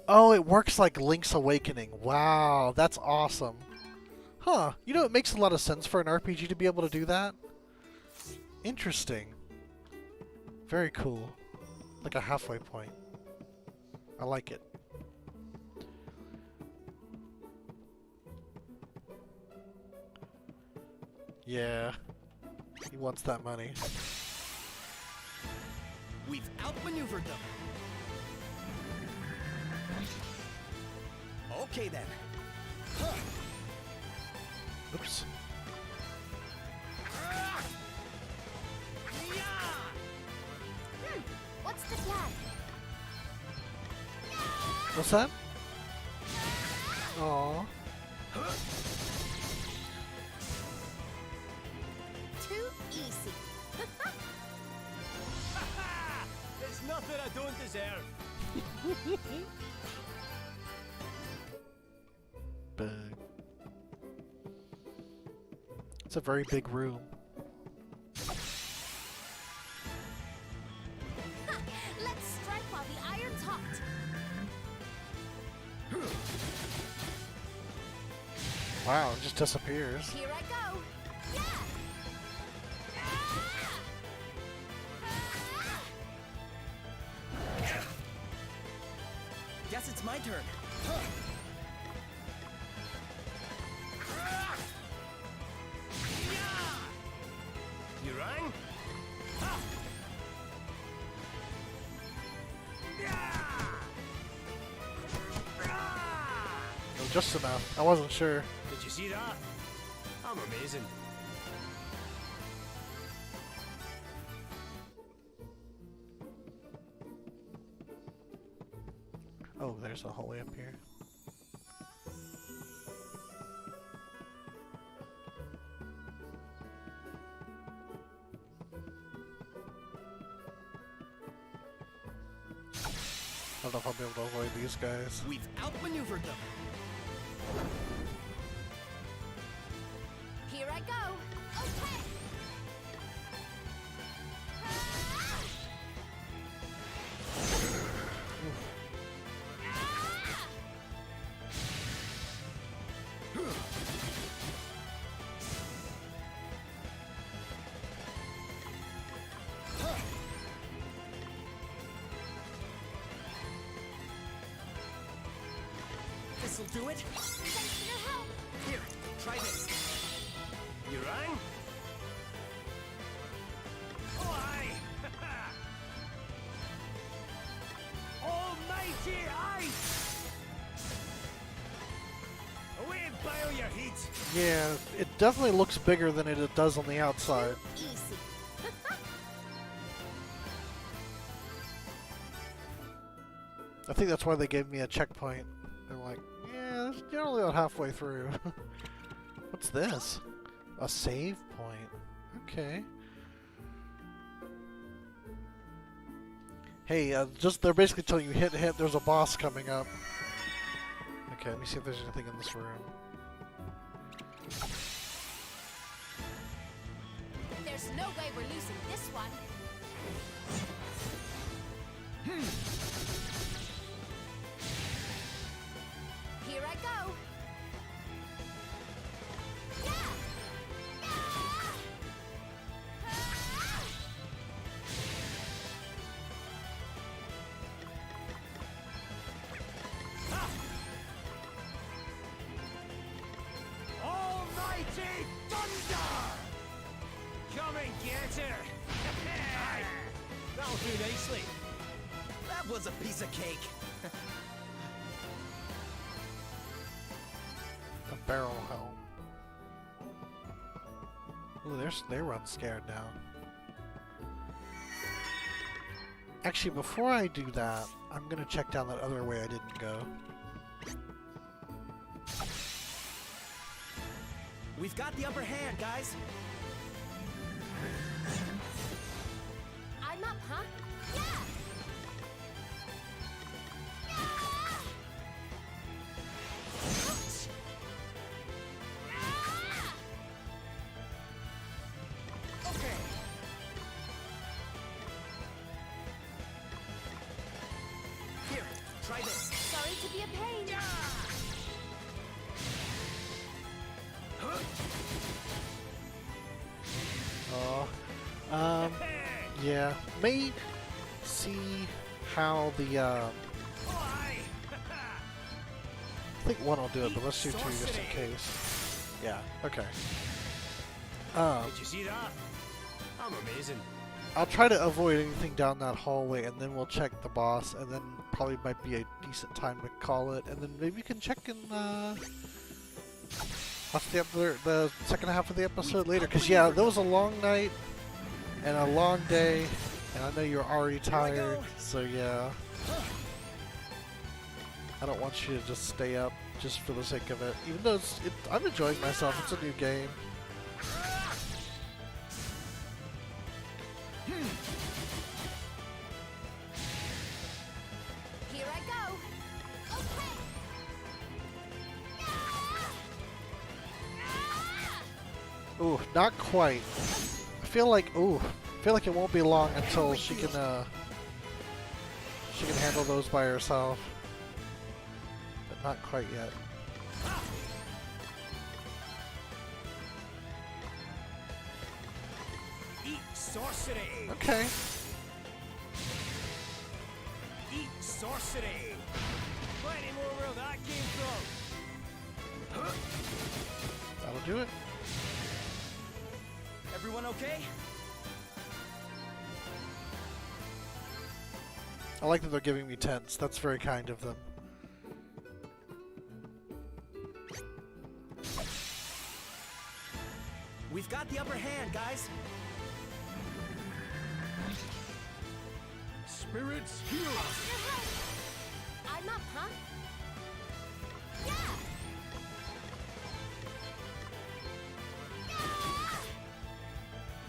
Oh, it works like Link's Awakening. Wow, that's awesome. Huh, you know, it makes a lot of sense for an RPG to be able to do that. Interesting. Very cool. Like a halfway point. I like it. Yeah. He wants that money. We've outmaneuvered them. Okay then. Huh. Oops. What's the plan? What's that? Aww. Too easy. It's nothing I don't deserve. Big. It's a very big room. Let's strike while the iron's hot. Wow, it just disappears. Here I go. Yeah. Guess it's my turn. You rang? No, just enough. I wasn't sure. Did you see that? I'm amazing. Oh, there's a hallway up here. I don't know if I'll be able to avoid these guys. We've outmaneuvered them. Here I go. do it. Thanks for your help. Here, try this. You rang? Oh, aye! Almighty ice! Away and boil your heat. Yeah, it definitely looks bigger than it does on the outside. Easy. I think that's why they gave me a checkpoint. They're like, yeah, you're only about halfway through. What's this? A save point. Okay. Hey, just they're basically telling you hit, there's a boss coming up. Okay, let me see if there's anything in this room. There's no way we're losing this one. Here I go. Yeah! Almighty thunder! Come and get her! Aye. That'll do nicely. That was a piece of cake. A barrel helm. Ooh, they run scared now. Actually, before I do that, I'm gonna check down that other way I didn't go. We've got the upper hand, guys. I'm up, huh? Yeah! Ouch! Okay. Here, try this. Sorry to be a pain. Oh, yeah. May see how the I think one will do it, but let's do two just in case. Yeah. Okay. Did you see that? I'm amazing. I'll try to avoid anything down that hallway, and then we'll check the boss, and then probably might be a decent time to call it, and then maybe we can check in watch the second half of the episode later. Cause yeah, that was a long night and a long day, and I know you're already tired, so yeah. I don't want you to just stay up just for the sake of it, even though I'm enjoying myself. It's a new game. Here I go. Okay. Ooh, not quite. I feel like it won't be long until she can handle those by herself. But not quite yet. Eat sorcery. Okay. Eat sorcery. Plenty more where that came from. That'll do it. Everyone okay? I like that they're giving me tents. That's very kind of them. We've got the upper hand, guys. Spirits, heal us! I'm up, huh? Yeah!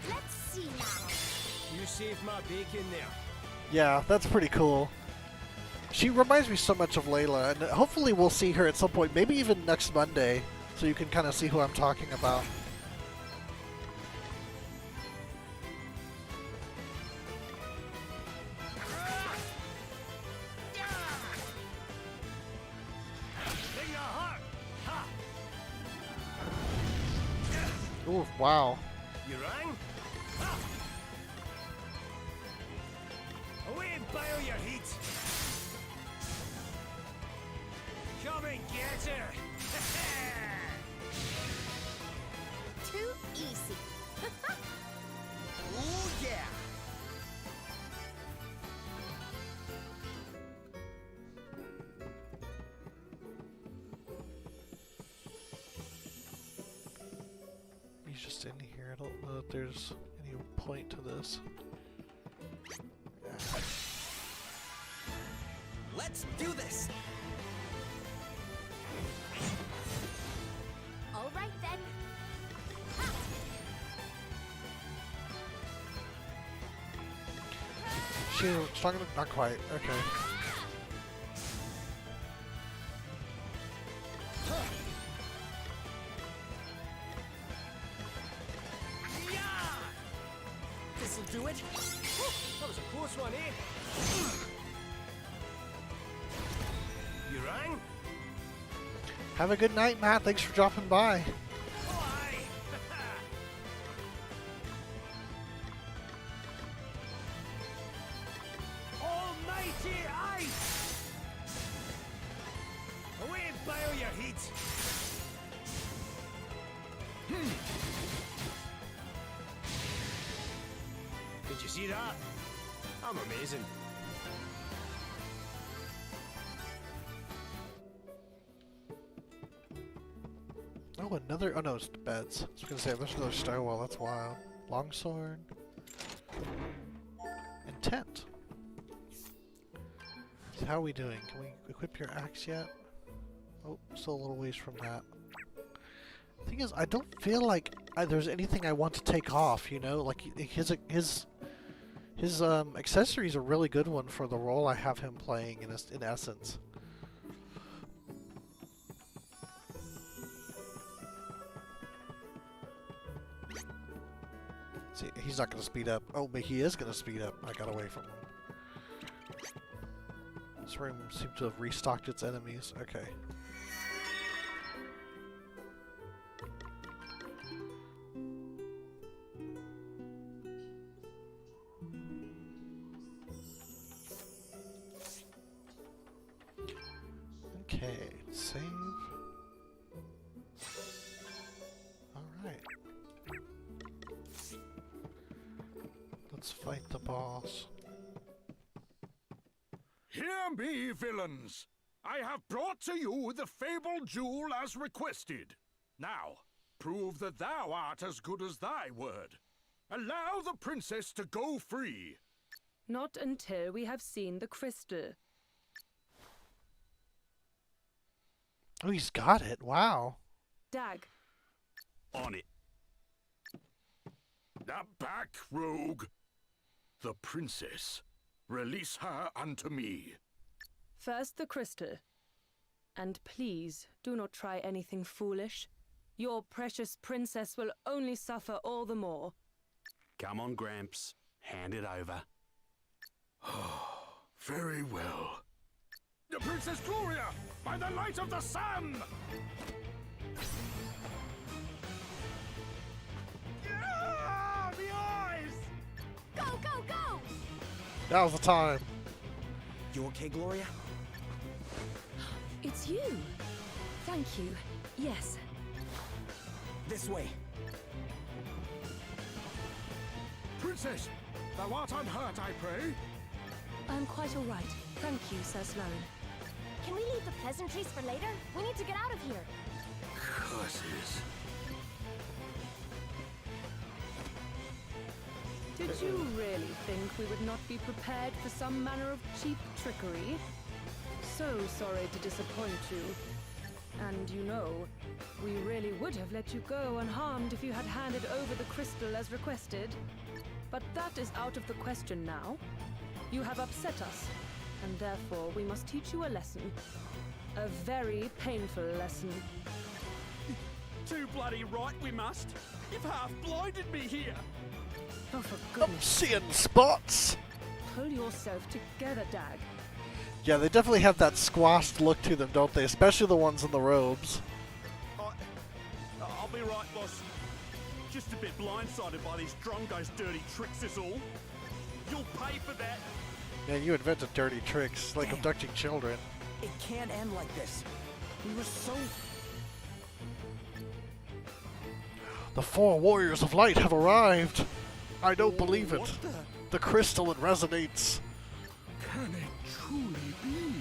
Let's see now. You saved my bacon there. Yeah, that's pretty cool. She reminds me so much of Layla, and hopefully we'll see her at some point, maybe even next Monday, so you can kind of see who I'm talking about. Ooh, wow. You rang? Away and boil your heat. Come Come and get her! Too easy. Oh yeah! He's just in here. I don't know if there's any point to this. Let's do this! All right then. Shield, strong enough? Not quite. Okay. This'll do it. That was a close one, eh? You rang? Have a good night, Matt. Thanks for dropping by. Almighty ice! Away and boil your heat! Did you see that? I'm amazing. Oh, another. Oh no, it's the beds. I was gonna say there's another stairwell. That's wild. Longsword. And tent. So how are we doing? Can we equip your axe yet? Oh, still a little ways from that. Thing is, I don't feel like there's anything I want to take off. You know, like his accessories are a really good one for the role I have him playing in essence. See, he's not going to speed up. Oh, but he is going to speed up. I got away from him. This room seems to have restocked its enemies. Okay. Okay, save. Alright. Let's fight the boss. Hear me, villains! I have brought to you the fabled jewel as requested. Now, prove that thou art as good as thy word. Allow the princess to go free. Not until we have seen the crystal. Oh, he's got it. Wow. Dag. On it. Now back, rogue. The princess. Release her unto me. First the crystal. And please, do not try anything foolish. Your precious princess will only suffer all the more. Come on, Gramps. Hand it over. Very well. The Princess Gloria, by the light of the sun! Ah, the eyes! Go, go, go! That was the time. You okay, Gloria? It's you. Thank you. Yes. This way. Princess, thou art unhurt, I pray? I'm quite all right. Thank you, Sir Sloane. Can we leave the pleasantries for later? We need to get out of here. Curses. Did you really think we would not be prepared for some manner of cheap trickery? So sorry to disappoint you. And you know, we really would have let you go unharmed if you had handed over the crystal as requested. But that is out of the question now. You have upset us, and therefore we must teach you a lesson. A very painful lesson. Too bloody right we must. You've half blinded me here. Oh, for I'm goodness. seeing spots. Pull yourself together, Dag. Yeah, they definitely have that squashed look to them, don't they? Especially the ones in the robes. I'll be right, boss. Just a bit blindsided by these Drongo's dirty tricks is all. You'll pay for that. Man, you invented dirty tricks, like Damn. abducting children. It can't end like this. We were so... The 4 warriors of light have arrived. I don't believe it. What The crystal, it resonates. can it truly be?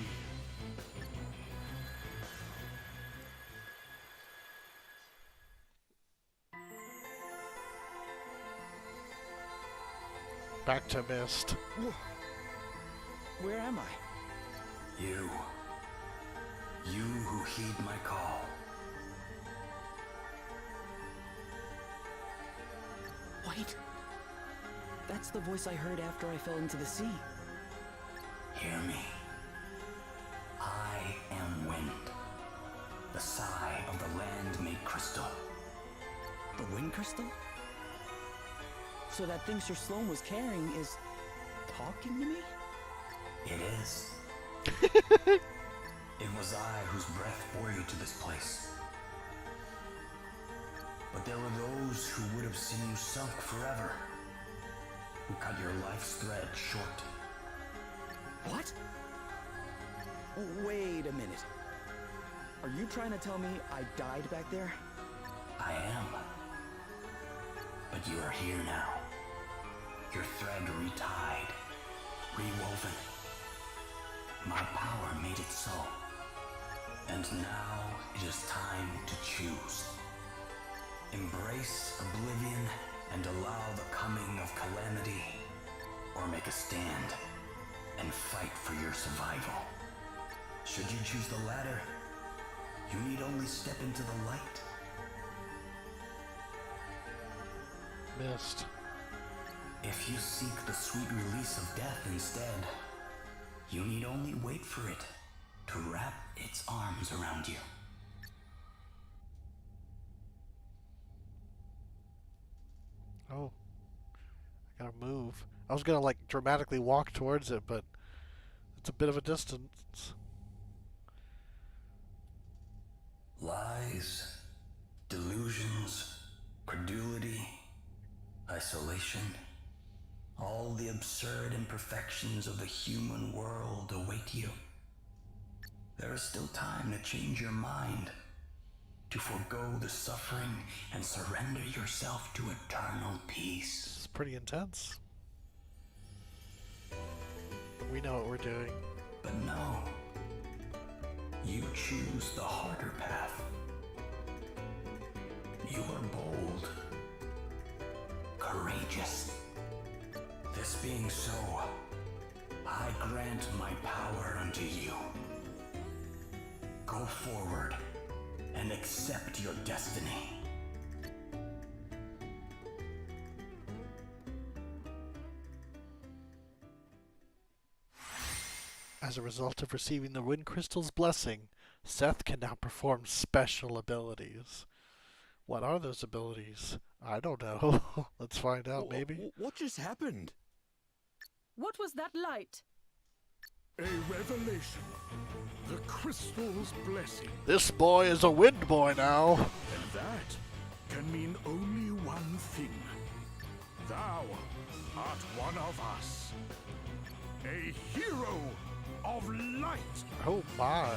Back to Mist. Where am I? You. You who heed my call. Wait. That's the voice I heard after I fell into the sea. Hear me. I am wind. The sigh of the land made crystal. The wind crystal? So that thing Sir Sloan was carrying is talking to me? It is. It was I whose breath bore you to this place. But there were those who would have seen you sunk forever, who cut your life's thread short. What? Wait a minute. Are you trying to tell me I died back there? I am. But you are here now. Your thread retied, rewoven. My power made it so. And now it is time to choose. Embrace oblivion and allow the coming of calamity, or make a stand and fight for your survival. Should you choose the latter, you need only step into the light. Mist. If you seek the sweet release of death instead, you need only wait for it to wrap its arms around you. Oh. I gotta move. I was gonna like dramatically walk towards it, but it's a bit of a distance. Lies, delusions, credulity, isolation, all the absurd imperfections of the human world await you. There is still time to change your mind, to forego the suffering and surrender yourself to eternal peace. It's pretty intense. We know what we're doing. But no, you choose the harder path. You are bold, courageous. This being so, I grant my power unto you. Go forward and accept your destiny. As a result of receiving the Wind Crystal's blessing, Seth can now perform special abilities. What are those abilities? I don't know. Let's find out, maybe. What just happened? What was that light? A revelation. The crystal's blessing. This boy is a wind boy now. And that can mean only one thing. Thou art one of us. A hero of light. Oh my.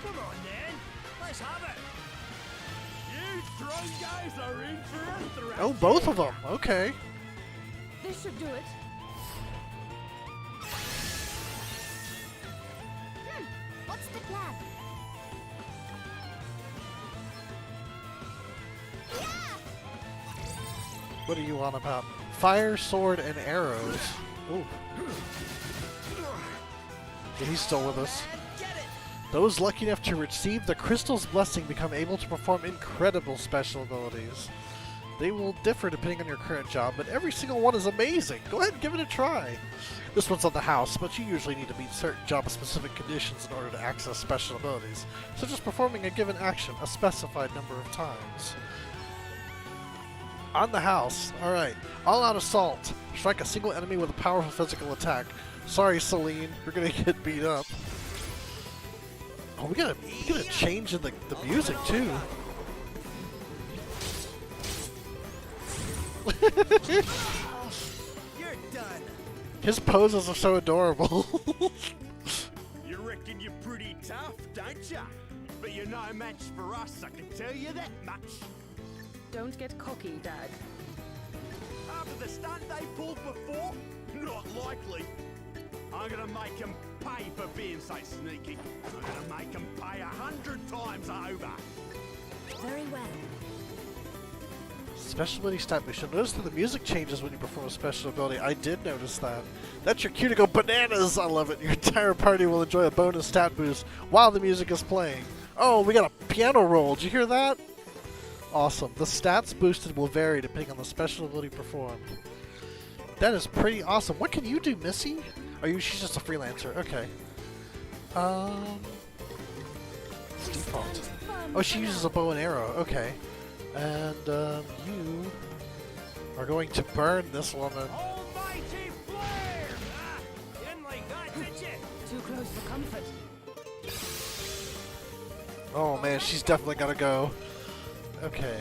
Come on then, let's have it. You strong guys are in for a thrashing. Oh, both of them. Okay. This should do it. What's the plan? What are you on about? Fire, sword, and arrows. Ooh. Yeah, he's still with us. Those lucky enough to receive the crystal's blessing become able to perform incredible special abilities. They will differ depending on your current job, but every single one is amazing. Go ahead and give it a try. This one's on the house, but you usually need to meet certain job-specific conditions in order to access special abilities, such as performing a given action a specified number of times. On the house. Alright. All-out assault. Strike a single enemy with a powerful physical attack. Sorry, Celine. You're gonna get beat up. Oh, we gotta change in the music, too. You're done. His poses are so adorable. You reckon you're pretty tough, don't ya? But you're no match for us, I can tell you that much. Don't get cocky, Dad. After the stunt they pulled before? Not likely. I'm gonna make them pay for being so sneaky. I'm gonna make them pay 100 times over. Very well. Special ability stat boost. You'll notice that the music changes when you perform a special ability. I did notice that. That's your cue to go bananas! I love it. Your entire party will enjoy a bonus stat boost while the music is playing. Oh, we got a piano roll. Did you hear that? Awesome. The stats boosted will vary depending on the special ability performed. That is pretty awesome. What can you do, Missy? She's just a freelancer. Okay. It's default. Oh, she uses a bow and arrow. Okay. And you are going to burn this woman. Almighty flare! You didn't like that, did you? Too close for comfort. Oh man, she's definitely gotta go. Okay.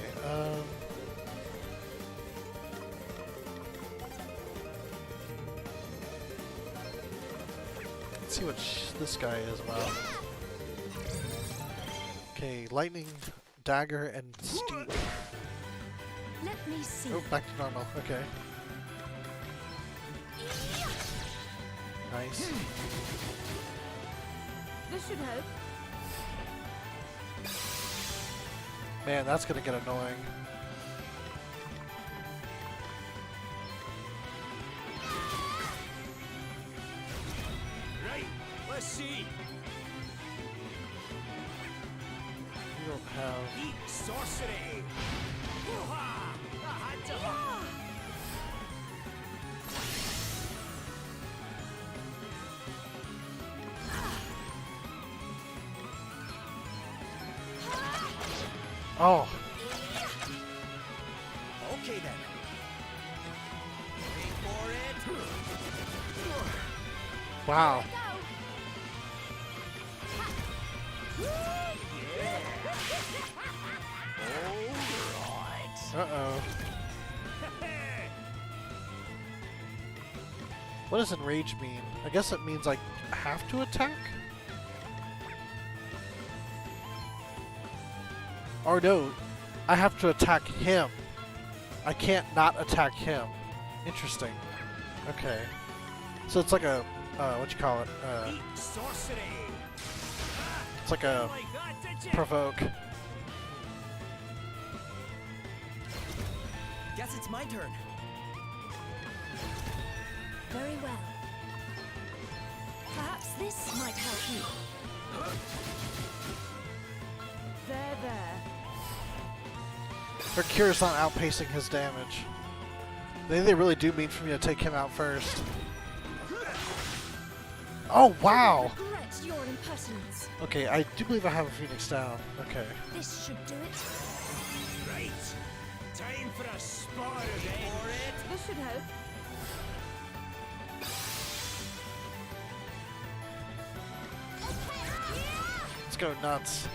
Let's see what this guy is about. Okay, lightning, dagger, and steam. Let me see. Oh, back to normal. Okay. Nice. This should help. Man, that's gonna get annoying. Right, let's see. You don't have. Eat sorcery. Hoo-ha! I had to hook. Oh. Okay then. Wait for it. Wow. Uh-oh. What does enrage mean? I guess it means I have to attack? Or no, I have to attack him. I can't not attack him. Interesting. Okay. So it's like a, what you call it? Eat sorcery. It's like a Like that, did you? provoke. Guess it's my turn. Very well. Perhaps this might help you. There. Her cure's not outpacing his damage. They really do mean for me to take him out first. Oh, wow! Regret your impertinence. Okay, I do believe I have a Phoenix down. Okay. This should do it. Right. Time for a spot again. This should help. Let's go nuts.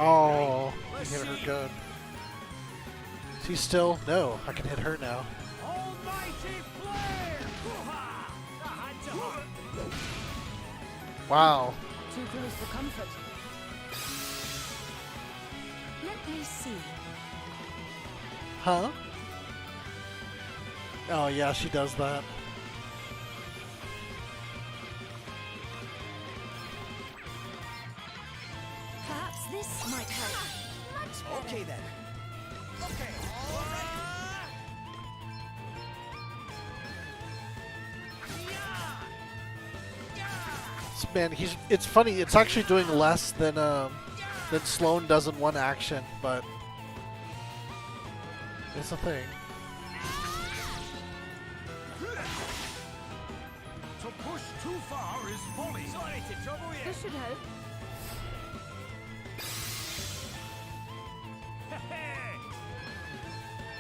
Oh, you hit her good. Is he still? No, I can hit her now. Almighty flare! Hoo-ha! I had to hook. Wow. Too close for comfort. Let me see. Huh? Oh yeah, she does that. Perhaps this might help. Much better. Okay then. Okay, all right. Man, it's funny, it's actually doing less than Sloan does in one action, but it's a thing. To push too far is folly. Sorry to trouble you. This should help.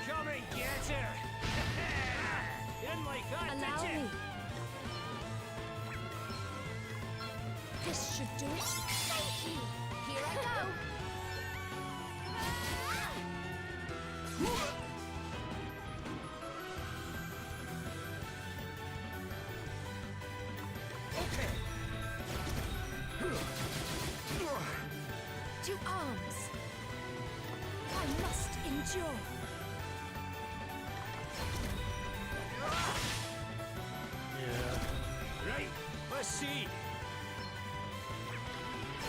Come and get her. You didn't like that, Allow did you? me. This should do it. Thank you. Here I go. To arms. I must endure. Yeah. Right, let's see.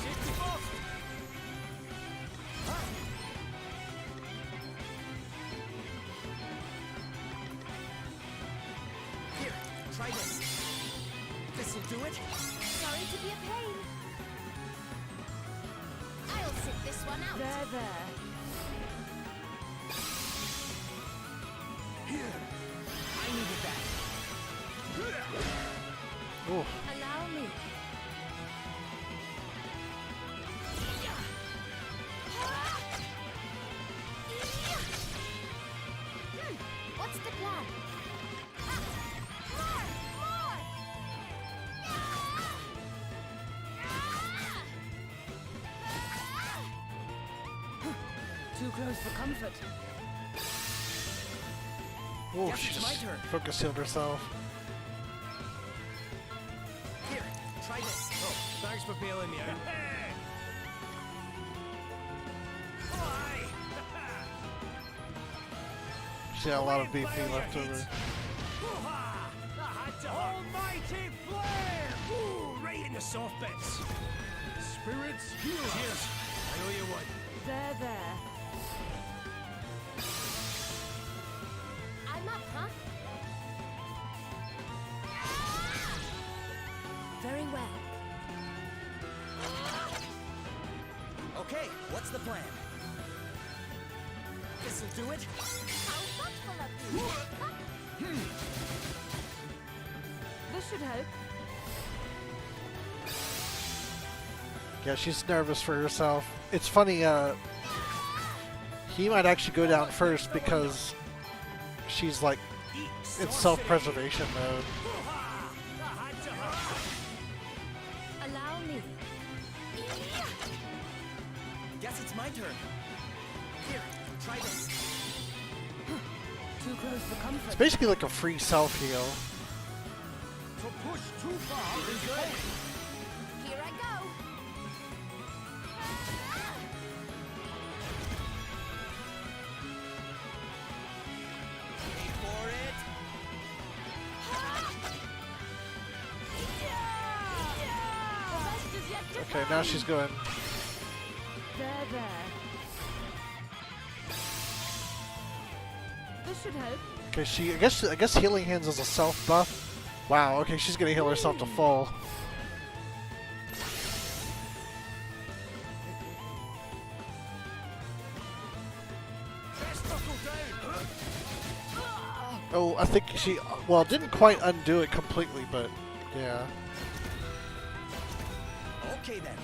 Safety first. Here, try this. This'll do it. Sorry to be a pain. I'll sit this one out. There, there. I needed that. Ooh. Allow me. What's the plan? More! Too close for comfort. Ooh, Guess she it's my just turn. focus healed herself. Here, try this. Oh, thanks for bailing me out. She had a lot of BP left over. Almighty flare! Ooh, right in the soft bits. Spirits, cheers. I owe you one. There, there. I'm up, huh? Very well. Okay, what's the plan? This'll do it. How thoughtful of you. This should help. Yeah, she's nervous for herself. It's funny, he might actually go down first because she's like, it's self-preservation mode. Allow me. Guess it's my turn. Here, try this. Too close for comfort. It's basically like a free self-heal. To push too far is good. Here I go. Wait for it. The best is yet to Okay, now she's going. There, there. This should help. Okay, I guess healing hands is a self buff. Wow. Okay, she's gonna heal herself to full. Oh, I think she, well, didn't quite undo it completely, but yeah. Okay then.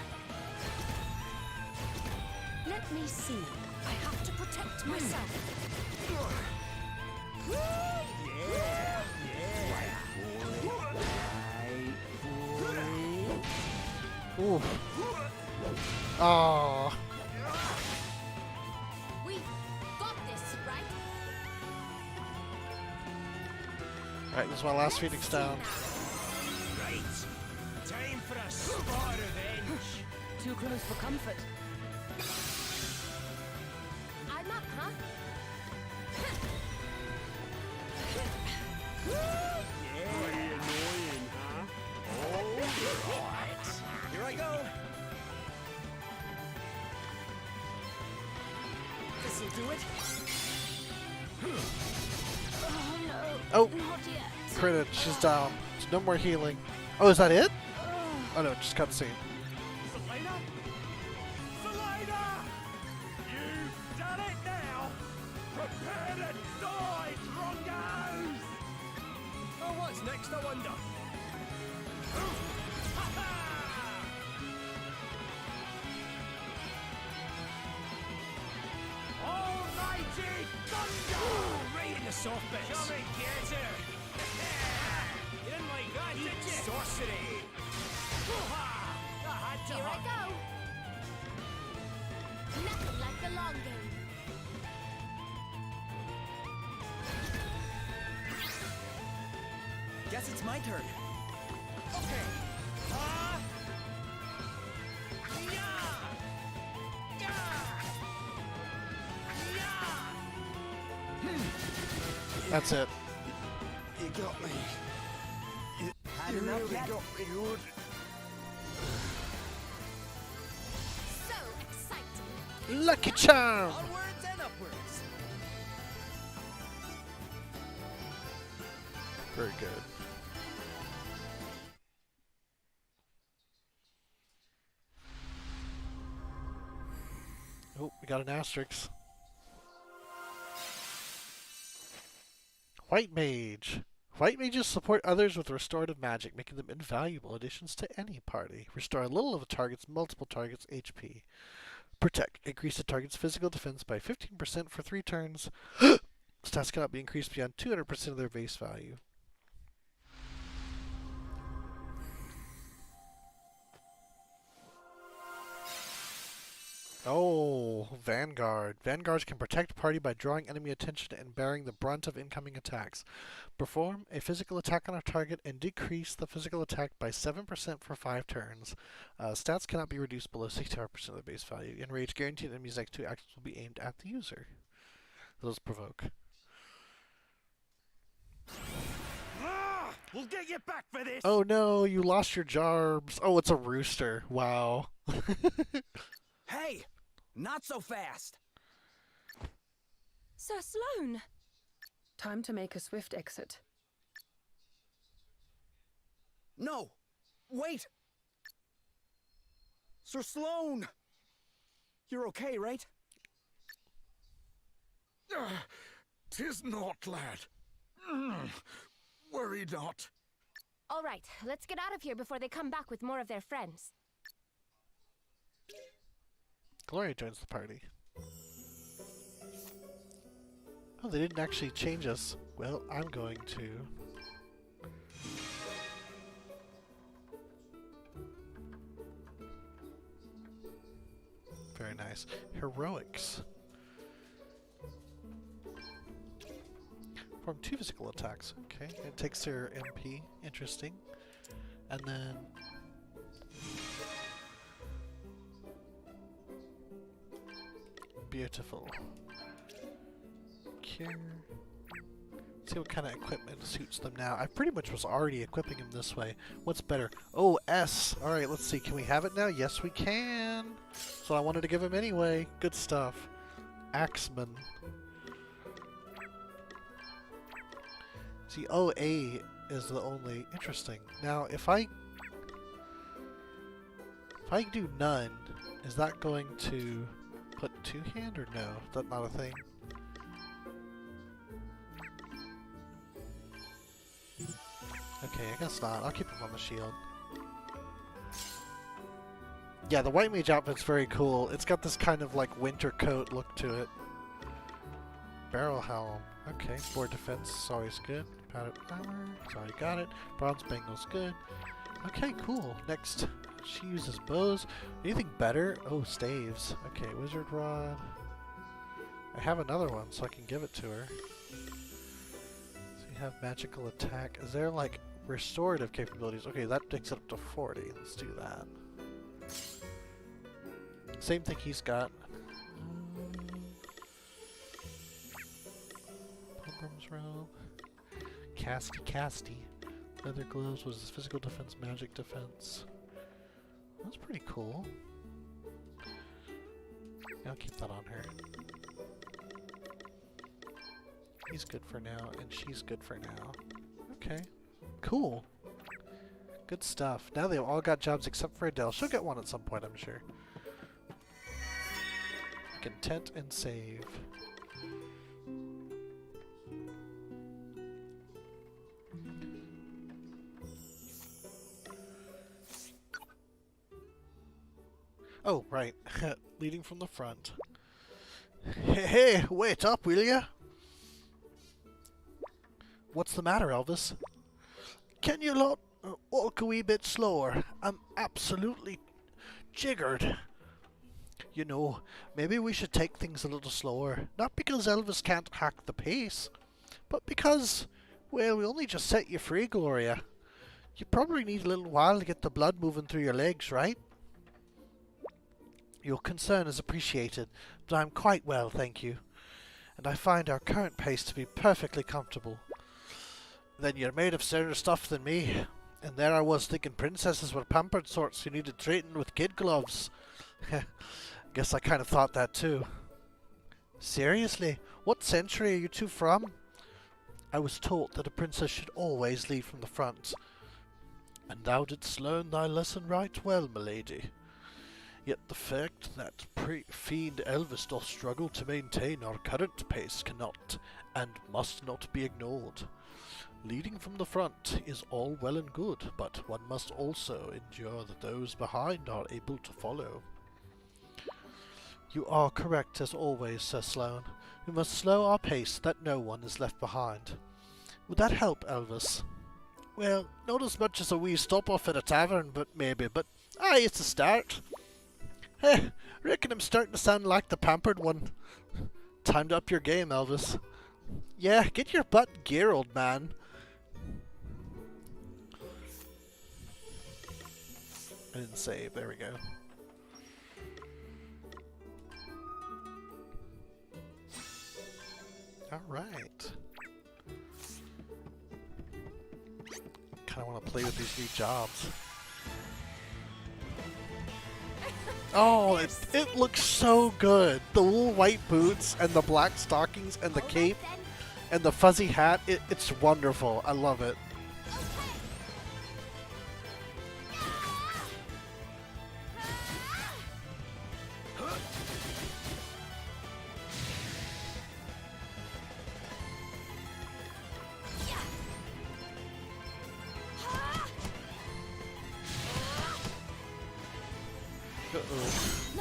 Let me see. I have to protect myself. Ooh. Oh. We got this, right? Alright, this is my last Phoenix down. Right. Time for a spot of revenge. Too close for comfort. I'm up, huh? Pretty annoying, huh? Alright. Here I go. This'll do it. Oh no. Oh, Not yet. critted. She's down. There's no more healing. Oh, is that it? Oh no, just cutscene. Selena? Selena! You've done it now! Prepare to die, Drongos! Oh, what's next, I wonder? Almighty thunder! Right in the soft bits. Come and get her! You didn't like that, did you? Sorcery! Here I go. Nothing like the long game. Guess it's my turn. Okay. That's it. You got me. Had You enough really yet? got me good. So exciting. Lucky Charm! Onwards and upwards. Very good. Oh, we got an asterisk. White Mage. White mages support others with restorative magic, making them invaluable additions to any party. Restore a little of a target's multiple targets' HP. Protect. Increase the target's physical defense by 15% for 3 turns. Stats cannot be increased beyond 200% of their base value. Oh, Vanguard. Vanguards can protect a party by drawing enemy attention and bearing the brunt of incoming attacks. Perform a physical attack on a target and decrease the physical attack by 7% for 5 turns. Stats cannot be reduced below 65% of the base value. Enrage guaranteed enemies' next 2 actions will be aimed at the user. Those provoke. We'll get you back for this. Oh no, you lost your jarbs. Oh, it's a rooster. Wow. Hey! Not so fast! Sir Sloane! Time to make a swift exit. No! Wait! Sir Sloane! You're okay, right? 'Tis not, lad. Worry not. All right, let's get out of here before they come back with more of their friends. Gloria joins the party. Oh, they didn't actually change us. Well, I'm going to... Very nice. Heroics. Perform 2 physical attacks. Okay, it takes their MP. Interesting. And then... Beautiful. Cure. See what kind of equipment suits them now. I pretty much was already equipping him this way. What's better? Oh, S! Alright, let's see. Can we have it now? Yes, we can! So I wanted to give him anyway. Good stuff. Axeman. See, OA is the only... Interesting. Now, if I do none, is that going to put 2-hand or no? Is that not a thing? Okay, I guess not. I'll keep him on the shield. Yeah, the White Mage outfit's very cool. It's got this kind of like winter coat look to it. Barrel Helm. Okay, board defense is always good. Padded armor, already got it. Bronze Bangle's good. Okay, cool. Next, she uses bows. Anything better? Oh, staves. Okay, Wizard Rod. I have another one, so I can give it to her. So we have magical attack. Is there like restorative capabilities? Okay, that takes it up to 40. Let's do that. Same thing he's got. Pilgrim's Robe. Casty. Leather gloves was his physical defense, magic defense. That's pretty cool. I'll keep that on her. He's good for now, and she's good for now. Okay. Cool. Good stuff. Now they've all got jobs except for Adele. She'll get one at some point, I'm sure. Content and save. Oh, right. Leading from the front. Hey, wait up, will ya? What's the matter, Elvis? Can you lot walk a wee bit slower? I'm absolutely jiggered. You know, maybe we should take things a little slower. Not because Elvis can't hack the pace, but because, well, we only just set you free, Gloria. You probably need a little while to get the blood moving through your legs, right? Your concern is appreciated, but I'm quite well, thank you. And I find our current pace to be perfectly comfortable. Then you're made of sadder stuff than me. And there I was thinking princesses were pampered sorts who needed treating with kid gloves. Guess I kind of thought that too. Seriously, what century are you two from? I was taught that a princess should always lead from the front. And thou didst learn thy lesson right well, milady. Yet the fact that fiend Elvis doth struggle to maintain our current pace cannot and must not be ignored. Leading from the front is all well and good, but one must also endure that those behind are able to follow. You are correct as always, Sir Sloane. We must slow our pace that no one is left behind. Would that help, Elvis? Well, not as much as a wee stop-off at a tavern, but maybe. But, aye, it's a start. Heh, reckon I'm starting to sound like the pampered one. Time to up your game, Elvis. Yeah, get your butt in gear, old man. I didn't save, there we go. Alright. Kinda wanna play with these new jobs. Oh, it looks so good. The little white boots and the black stockings and the cape and the fuzzy hat, it's wonderful. I love it.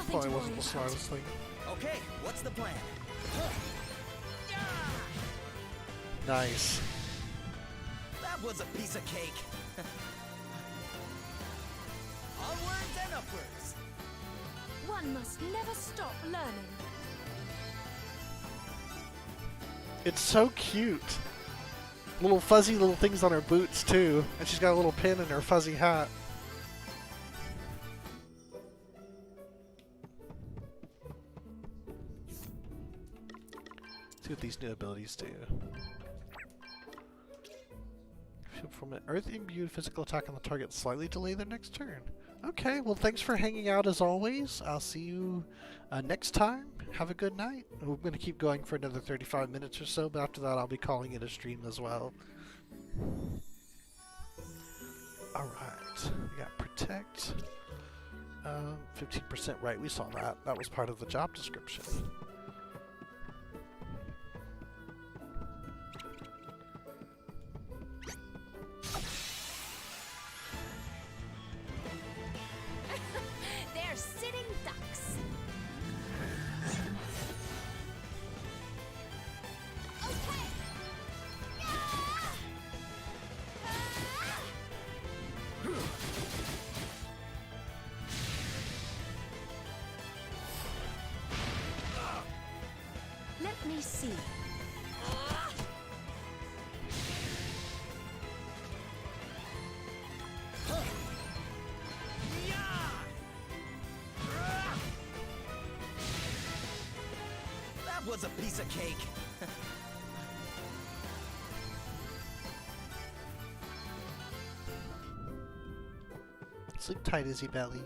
Probably wasn't the smartest thing. Okay, what's the plan? Nice. That was a piece of cake. Onwards and upwards. One must never stop learning. It's so cute. Little fuzzy little things on her boots too, and she's got a little pin in her fuzzy hat. See what these new abilities do. From an earth-imbued physical attack on the target, slightly delay their next turn. Okay, well thanks for hanging out as always. I'll see you next time. Have a good night. We're going to keep going for another 35 minutes or so, but after that I'll be calling it a stream as well. Alright, we got protect. 15% right, we saw that. That was part of the job description. They're sitting ducks. Okay. Let me see. That was a piece of cake. Sleep tight, Izzy Belly.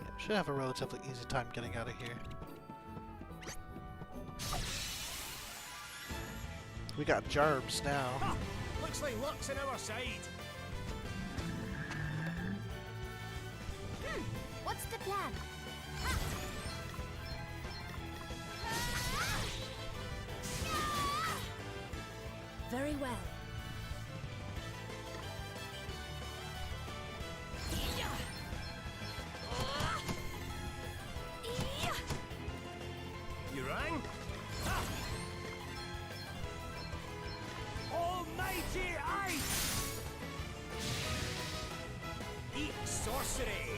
Yeah, should have a relatively easy time getting out of here. We got Jarbs now. Ha! Looks like luck's on our side. What's the plan? Very well. You sorcery!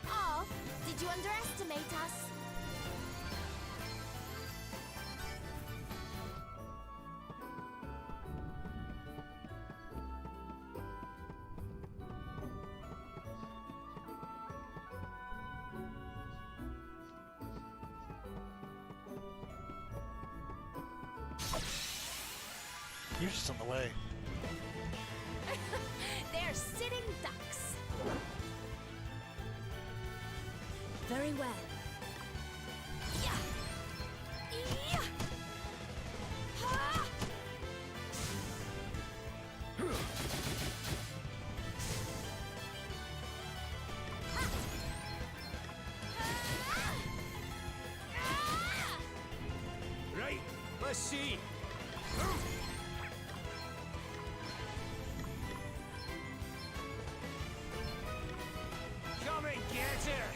Oh, did you underestimate us? You're just in the way. They're sitting ducks. Very well. Yeah. Yeah. Ha! Right, let's see. Come and get her!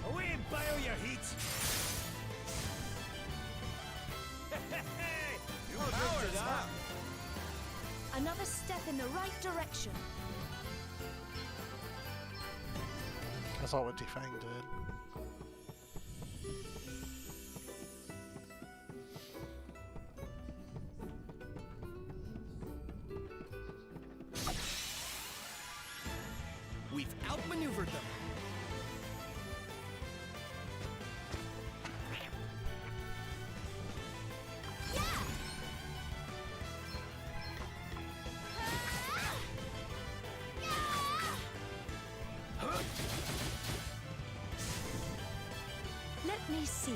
Away and bile your heat! Your power's up! Another step in the right direction. That's all what Defang did. We've outmaneuvered them. Let me see.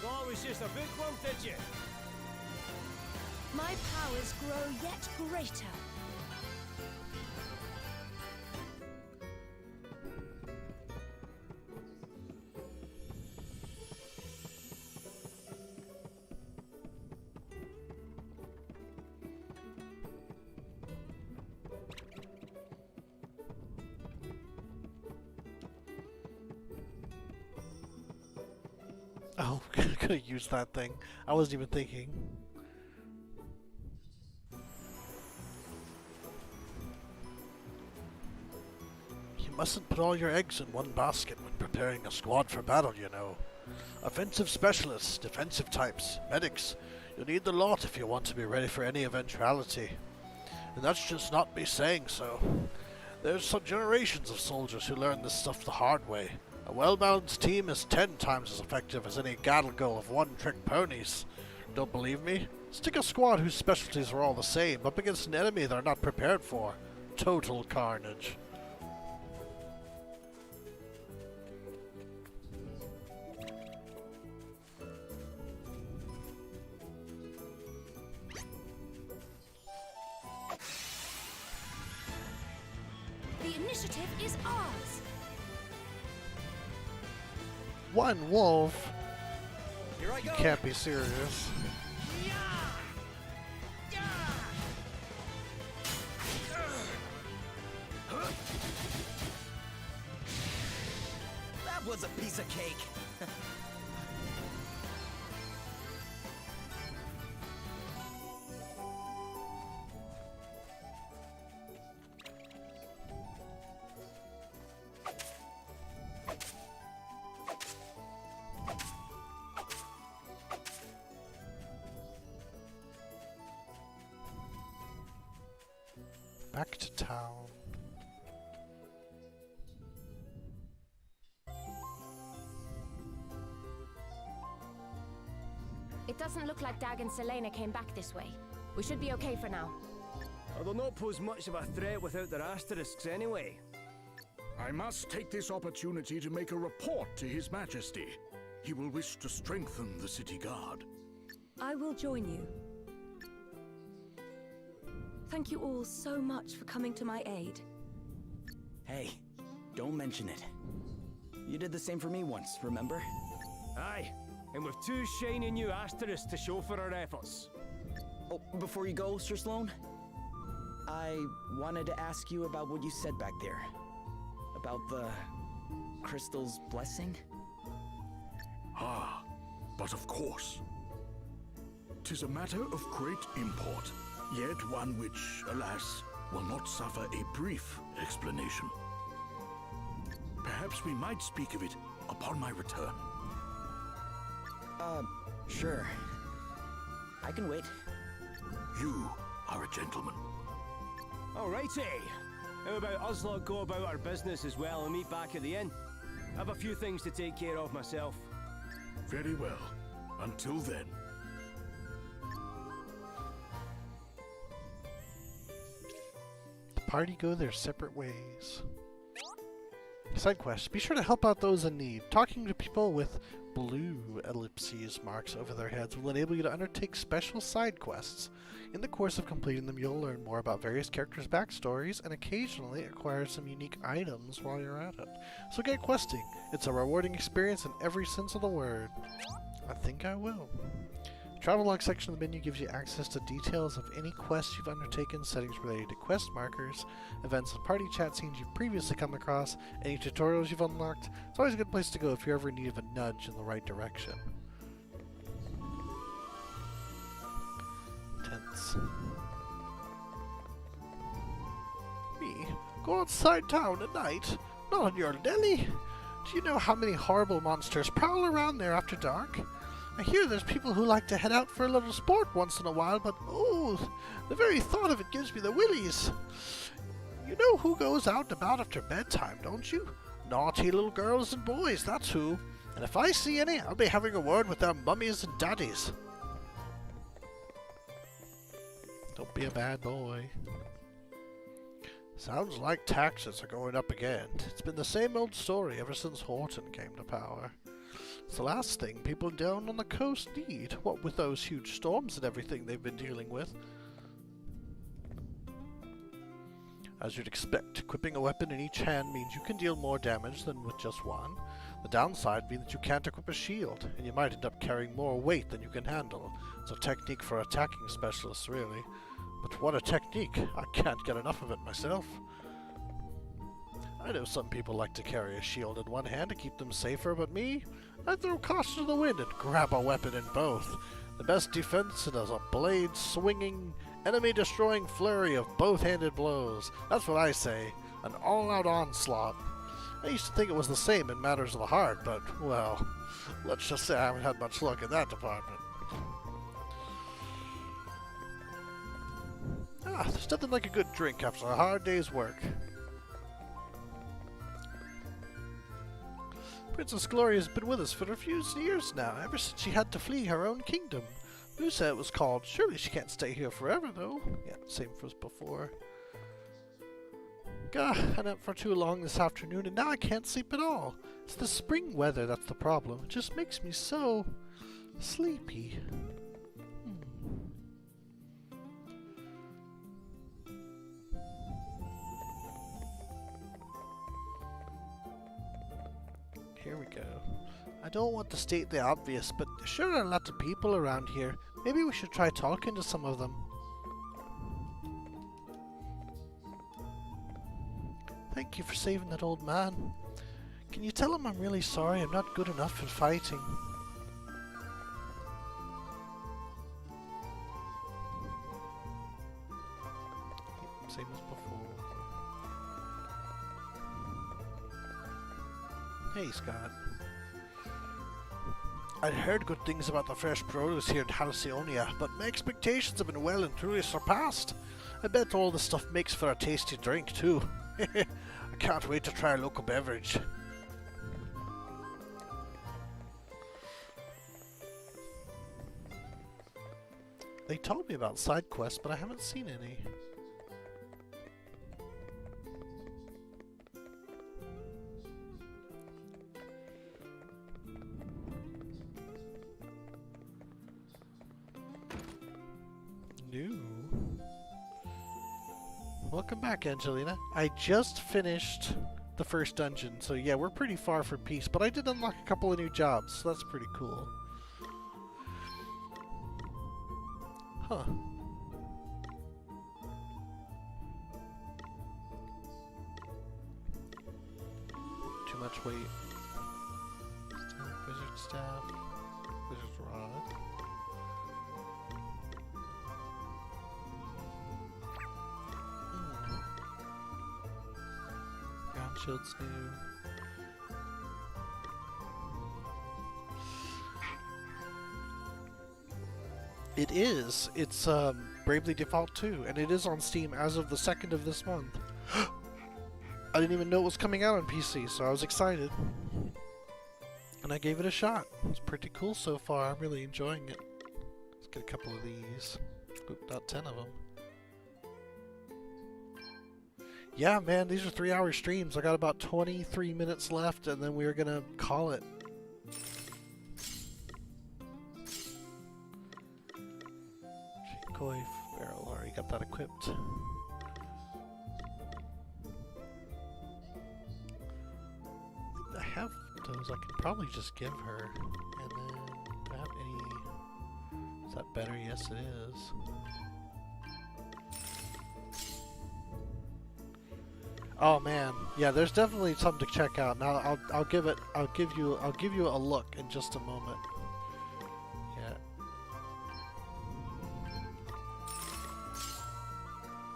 Thought it was just a bookworm, did you? My powers grow yet greater. Oh, could have used that thing. I wasn't even thinking. You mustn't put all your eggs in one basket when preparing a squad for battle, you know. Offensive specialists, defensive types, medics. You'll need the lot if you want to be ready for any eventuality. And that's just not me saying so. There's some generations of soldiers who learn this stuff the hard way. A well-balanced team is 10 times as effective as any gattle of one-trick ponies. Don't believe me? Stick a squad whose specialties are all the same up against an enemy they're not prepared for. Total carnage. The initiative is ours. One wolf? Here I You go. can't be serious. That was a piece of cake. Back to town. It doesn't look like Dag and Selena came back this way. We should be okay for now. They'll not pose much of a threat without their asterisks anyway. I must take this opportunity to make a report to His Majesty. He will wish to strengthen the city guard. I will join you. Thank you all so much for coming to my aid. Hey, don't mention it. You did the same for me once, remember? Aye, and with 2 shiny new asterisks to show for our efforts. Oh, before you go, Sir Sloan, I wanted to ask you about what you said back there. About the crystal's blessing? Ah, but of course. 'Tis a matter of great import, yet one which, alas, will not suffer a brief explanation. Perhaps we might speak of it upon my return. Sure. I can wait. You are a gentleman. Alrighty. How about us lot go about our business as well and meet back at the inn? I have a few things to take care of myself. Very well. Until then. The party go their separate ways. Side quest. Be sure to help out those in need. Talking to people with blue ellipses marks over their heads will enable you to undertake special side quests. In the course of completing them, you'll learn more about various characters' backstories and occasionally acquire some unique items while you're at it. So get questing. It's a rewarding experience in every sense of the word. I think I will. The travel log section of the menu gives you access to details of any quests you've undertaken, settings related to quest markers, events and party chat scenes you've previously come across, any tutorials you've unlocked. It's always a good place to go if you're ever in need of a nudge in the right direction. Tense. Me? Go outside town at night? Not on your Lily? Do you know how many horrible monsters prowl around there after dark? I hear there's people who like to head out for a little sport once in a while, but oh, the very thought of it gives me the willies. You know who goes out and about after bedtime, don't you? Naughty little girls and boys, that's who. And if I see any, I'll be having a word with their mummies and daddies. Don't be a bad boy. Sounds like taxes are going up again. It's been the same old story ever since Horton came to power. It's the last thing people down on the coast need, what with those huge storms and everything they've been dealing with. As you'd expect, equipping a weapon in each hand means you can deal more damage than with just one. The downside being that you can't equip a shield, and you might end up carrying more weight than you can handle. It's a technique for attacking specialists, really. But what a technique! I can't get enough of it myself. I know some people like to carry a shield in one hand to keep them safer, but me? I throw caution to the wind and grab a weapon in both. The best defense is a blade-swinging, enemy-destroying flurry of both-handed blows. That's what I say. An all-out onslaught. I used to think it was the same in matters of the heart, but, well, let's just say I haven't had much luck in that department. There's nothing like a good drink after a hard day's work. Princess Gloria's been with us for a few years now, ever since she had to flee her own kingdom. Musa it was called. Surely she can't stay here forever, though. Yeah, same as before. Gah, I went for too long this afternoon, and now I can't sleep at all. It's the spring weather that's the problem. It just makes me so sleepy. Here we go. I don't want to state the obvious, but there sure are a lot of people around here. Maybe we should try talking to some of them. Thank you for saving that old man. Can you tell him I'm really sorry I'm not good enough at fighting? Same as before. Hey, Scott. I'd heard good things about the fresh produce here in Halcyonia, but my expectations have been well and truly surpassed. I bet all this stuff makes for a tasty drink, too. I can't wait to try a local beverage. They told me about side quests, but I haven't seen any. New. Welcome back, Angelina. I just finished the first dungeon, so yeah, we're pretty far from peace, but I did unlock a couple of new jobs, so that's pretty cool. Huh. much weight. Wizard staff, wizard's rod. Ground shield's new. It is. It's Bravely Default 2, and it is on Steam as of the 2nd of this month. I didn't even know it was coming out on PC, so I was excited. And I gave it a shot. It's pretty cool so far. I'm really enjoying it. Let's get a couple of these. Oop, not 10 of them. Yeah, man, these are 3-hour streams. I got about 23 minutes left, and then we're gonna call it. Coif barrel, already got that equipped. I have those I can probably just give her. And then, do I have any... Is that better? Yes, it is. Oh man, yeah, there's definitely something to check out. Now I'll give you a look in just a moment. Yeah.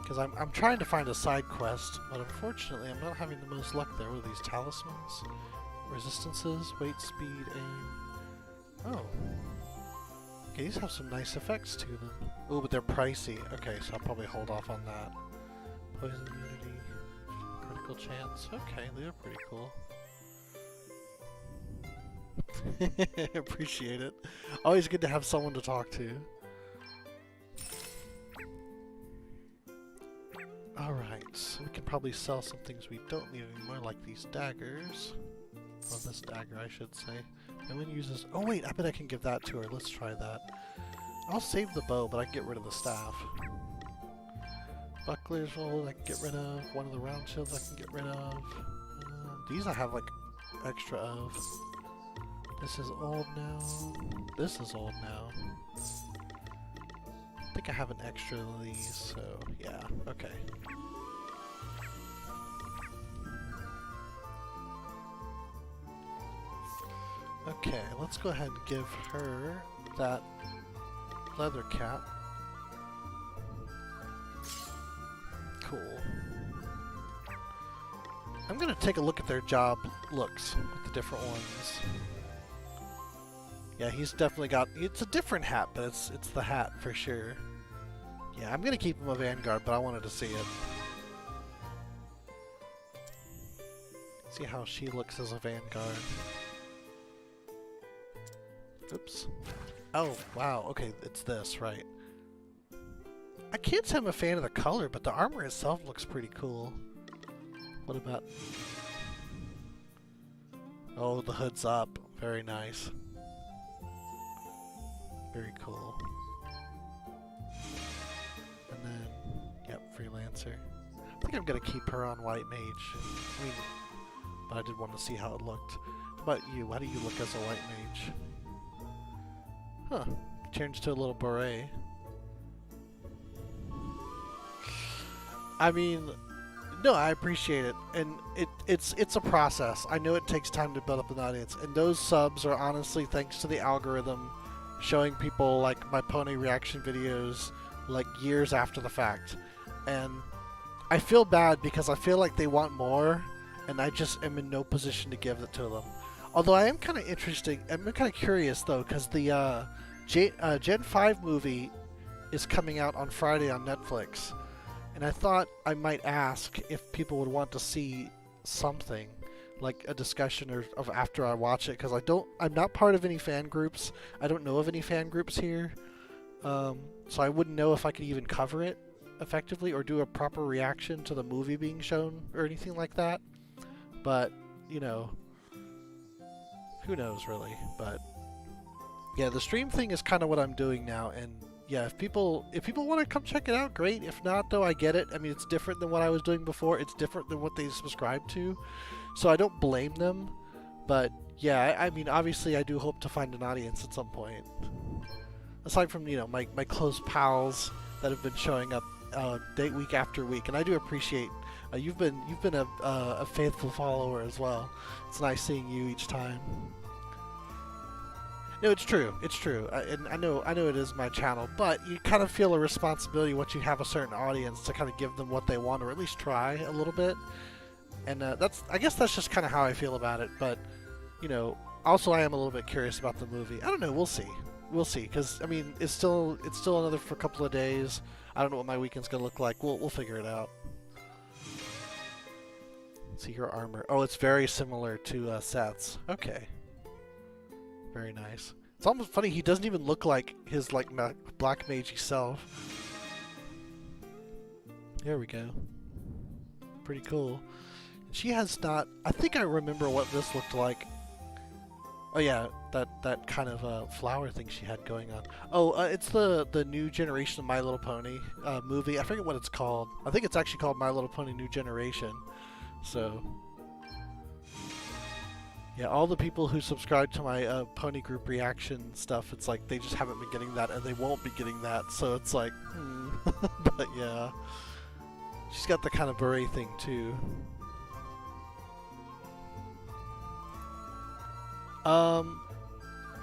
Because I'm trying to find a side quest, but unfortunately I'm not having the most luck there. What are these talismans? Resistances, weight, speed, aim. Oh. Okay, these have some nice effects to them. Oh, but they're pricey. Okay, so I'll probably hold off on that. Poison immunity, critical chance. Okay, they're pretty cool. Appreciate it. Always good to have someone to talk to. Alright, so we can probably sell some things we don't need anymore, like these daggers. Well, this dagger, I should say. No one uses... Oh wait, I bet I can give that to her. Let's try that. I'll save the bow, but I can get rid of the staff. Bucklers, well, I can get rid of. One of the round shields I can get rid of. These I have, like, extra of. This is old now. This is old now. I think I have an extra of these, so yeah, okay. Okay, let's go ahead and give her that leather cap. Cool. I'm gonna take a look at their job looks with the different ones. Yeah, he's definitely got... It's a different hat, but it's the hat for sure. Yeah, I'm gonna keep him a Vanguard, but I wanted to see it. See how she looks as a Vanguard. Oops. Oh, wow. Okay, it's this, right. I can't say I'm a fan of the color, but the armor itself looks pretty cool. What about... Oh, the hood's up. Very nice. Very cool. And then, yep, Freelancer. I think I'm gonna keep her on White Mage. I mean, but I did want to see how it looked. How about you? How do you look as a White Mage? Huh. Changed to a little beret. I mean, no, I appreciate it, and it's a process. I know it takes time to build up an audience, and those subs are honestly thanks to the algorithm showing people like my pony reaction videos like years after the fact. And I feel bad because I feel like they want more, and I just am in no position to give it to them. Although I am kind of interesting, I'm kind of curious though, because the Gen 5 movie is coming out on Friday on Netflix. And I thought I might ask if people would want to see something, like a discussion of after I watch it, because I'm not part of any fan groups. I don't know of any fan groups here, so I wouldn't know if I could even cover it effectively or do a proper reaction to the movie being shown or anything like that. But you know, who knows really? But yeah, the stream thing is kind of what I'm doing now, and yeah, if people want to come check it out, great. If not, though, I get it. I mean, it's different than what I was doing before. It's different than what they subscribe to, so I don't blame them. But yeah, I mean, obviously, I do hope to find an audience at some point. Aside from, you know, my close pals that have been showing up week after week, and I do appreciate You've been a faithful follower as well. It's nice seeing you each time. No, it's true. It's true. And I know it is my channel, but you kind of feel a responsibility once you have a certain audience to kind of give them what they want, or at least try a little bit. And I guess that's just kind of how I feel about it. But you know, also I am a little bit curious about the movie. I don't know. We'll see. We'll see. Because I mean, it's still another for a couple of days. I don't know what my weekend's gonna look like. We'll figure it out. Let's see your armor. Oh, it's very similar to Seth's. Okay. Very nice. It's almost funny, he doesn't even look like his like black magey self. There we go. Pretty cool. She has not... I think I remember what this looked like. Oh yeah, that kind of flower thing she had going on. Oh, it's the new generation of My Little Pony movie. I forget what it's called. I think it's actually called My Little Pony New Generation. So... yeah, all the people who subscribe to my Pony Group reaction stuff, it's like they just haven't been getting that, and they won't be getting that, so it's like, But yeah. She's got the kind of beret thing, too.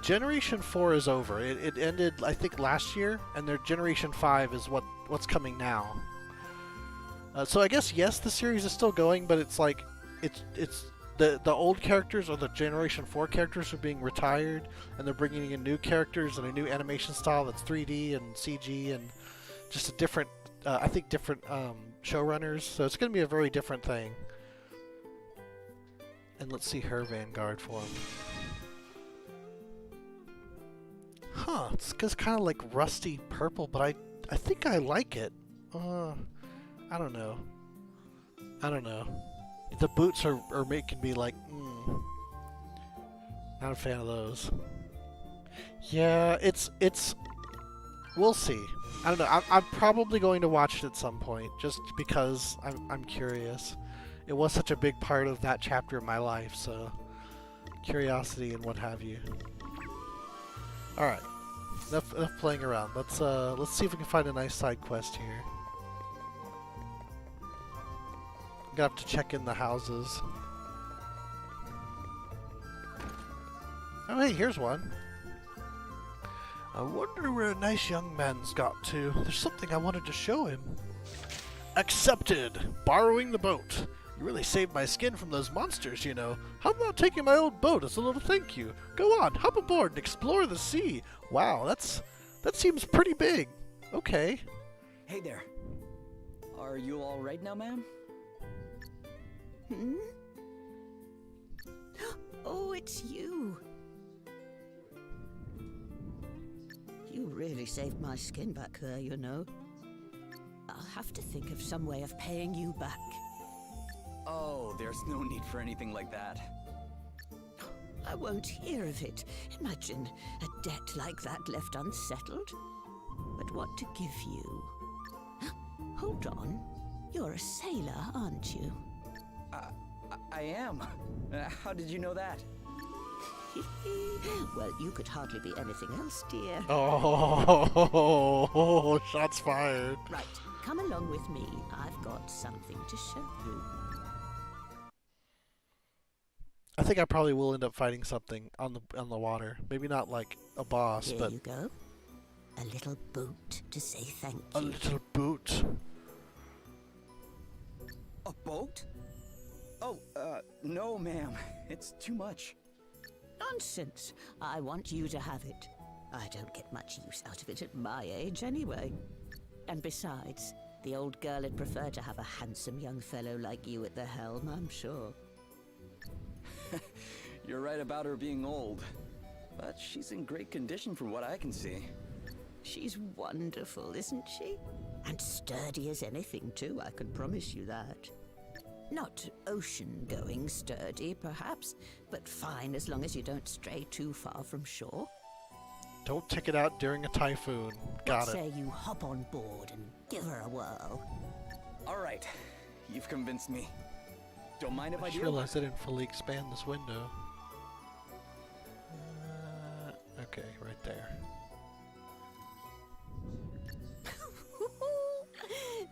Generation 4 is over. It ended, I think, last year, and their Generation 5 is what's coming now. So I guess, yes, the series is still going, but it's like, it's the old characters, or the Generation 4 characters, are being retired, and they're bringing in new characters and a new animation style that's 3D and CG and just a different, I think, different showrunners. So it's going to be a very different thing. And let's see her Vanguard form. Huh, it's kind of like rusty purple, but I think I like it. I don't know. The boots are making me like, not a fan of those. Yeah, it's. We'll see. I don't know. I'm probably going to watch it at some point, just because I'm curious. It was such a big part of that chapter of my life, so curiosity and what have you. All right, enough playing around. Let's see if we can find a nice side quest here. I'm gonna have to check in the houses. Oh hey, here's one. I wonder where a nice young man's got to. There's something I wanted to show him. Accepted! Borrowing the boat. You really saved my skin from those monsters, you know. How about taking my old boat as a little thank you? Go on, hop aboard and explore the sea. Wow, that seems pretty big. Okay. Hey there. Are you all right now, ma'am? Hmm? Oh, it's you. You really saved my skin back there, you know. I'll have to think of some way of paying you back. Oh, there's no need for anything like that. I won't hear of it. Imagine a debt like that left unsettled. But what to give you? Hold on. You're a sailor, aren't you? I am. How did you know that? Well, you could hardly be anything else, dear. Oh, shots fired. Right, come along with me. I've got something to show you. I think I probably will end up fighting something on the water. Maybe not like a boss, but... Here you go. A little boot to say thank you. A little boot. A boat? Oh, no, ma'am. It's too much. Nonsense. I want you to have it. I don't get much use out of it at my age, anyway. And besides, the old girl would prefer to have a handsome young fellow like you at the helm, I'm sure. You're right about her being old. But she's in great condition from what I can see. She's wonderful, isn't she? And sturdy as anything, too, I can promise you that. Not ocean-going sturdy, perhaps, but fine as long as you don't stray too far from shore. Don't take it out during a typhoon. Got What it. say you hop on board and give her a whirl? All right. You've convinced me. Don't mind if I I just do. realized I didn't fully expand this window. Okay, right there.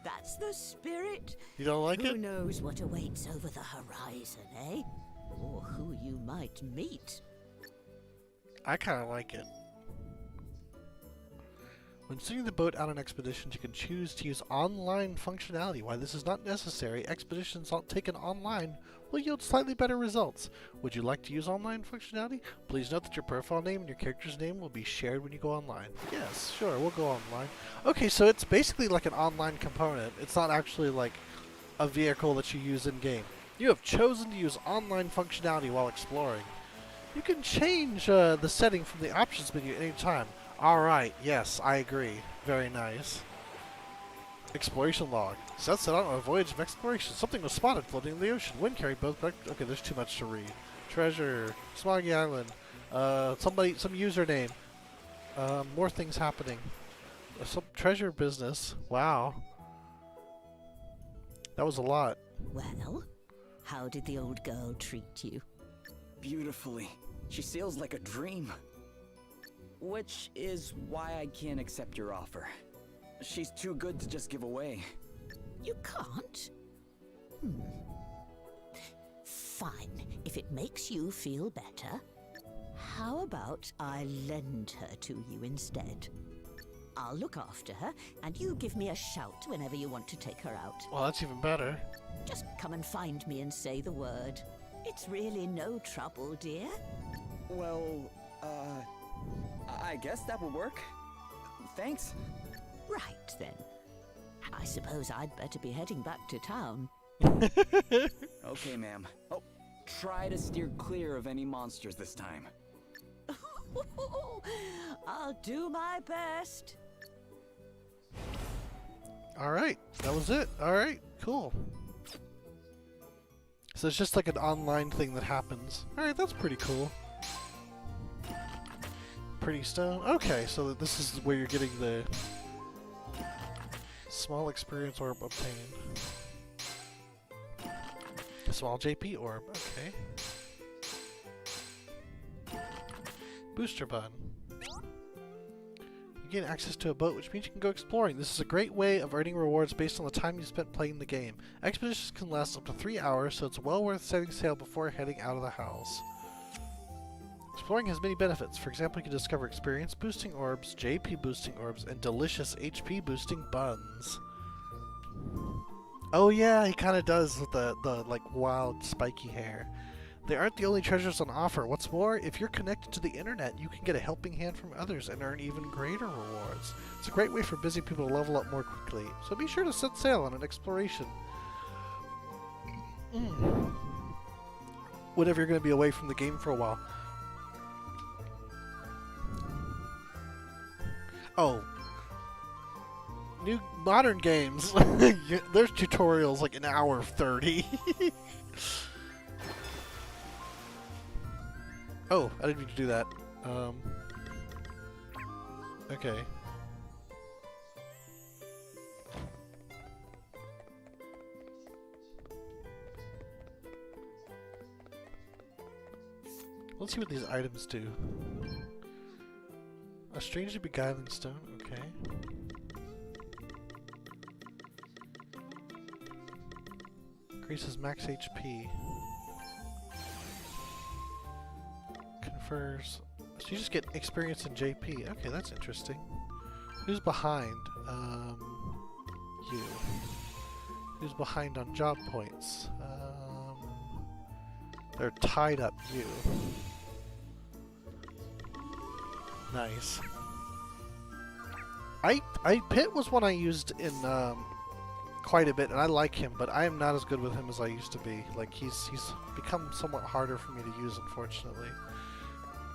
That's the spirit. You don't like Who it? knows what awaits over the horizon, eh? Or who you might meet. I kind of like it. When sending the boat out on expeditions, you can choose to use online functionality. While this is not necessary, expeditions taken online will yield slightly better results. Would you like to use online functionality? Please note that your profile name and your character's name will be shared when you go online. Yes, sure, we'll go online. Okay, so it's basically like an online component. It's not actually like a vehicle that you use in-game. You have chosen to use online functionality while exploring. You can change the setting from the options menu at any time. Alright, yes, I agree. Very nice. Exploration log. Set out on a voyage of exploration. Something was spotted floating in the ocean. Wind carried both back. Okay, there's too much to read. Treasure. Smoggy Island. Some username. More things happening. Some treasure business. Wow. That was a lot. Well, how did the old girl treat you? Beautifully. She sails like a dream. Which is why I can't accept your offer. She's too good to just give away. You can't? Fine. If it makes you feel better, how about I lend her to you instead? I'll look after her, and you give me a shout whenever you want to take her out. Well, that's even better. Just come and find me and say the word. It's really no trouble, dear. Well, I guess that will work. Thanks. Right then. I suppose I'd better be heading back to town. Okay, ma'am. Oh, try to steer clear of any monsters this time. I'll do my best. Alright, that was it. Alright, cool. So it's just like an online thing that happens. Alright, that's pretty cool. Pretty stone. Okay, so this is where you're getting the small experience orb obtained. Small JP orb, okay. Booster button. You gain access to a boat, which means you can go exploring. This is a great way of earning rewards based on the time you spent playing the game. Expeditions can last up to 3 hours, so it's well worth setting sail before heading out of the house. Exploring has many benefits. For example, you can discover experience boosting orbs, JP boosting orbs, and delicious HP boosting buns. Oh yeah, he kind of does with the like wild spiky hair. They aren't the only treasures on offer. What's more, if you're connected to the internet, you can get a helping hand from others and earn even greater rewards. It's a great way for busy people to level up more quickly, so be sure to set sail on an exploration. Whenever you're going to be away from the game for a while. Oh. New modern games. There's tutorials like an hour 30. Oh, I didn't mean to do that. Okay. Let's see what these items do. A strangely beguiling stone, okay. Increases max HP. Confers. So you just get experience in JP. Okay, that's interesting. Who's behind? You. Who's behind on job points? They're tied up. You. Nice. Pitt was one I used in quite a bit, and I like him, but I am not as good with him as I used to be. Like he's become somewhat harder for me to use, unfortunately.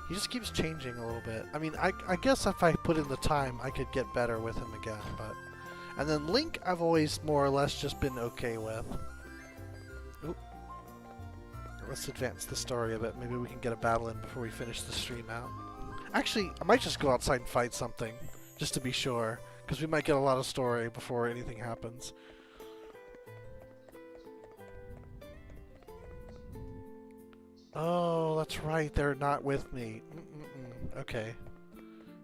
He just keeps changing a little bit. I mean, I guess if I put in the time, I could get better with him again, but... And then Link, I've always more or less just been okay with. Oop. Let's advance the story a bit. Maybe we can get a battle in before we finish the stream out. Actually, I might just go outside and fight something, just to be sure, because we might get a lot of story before anything happens. Oh, that's right, they're not with me. Okay.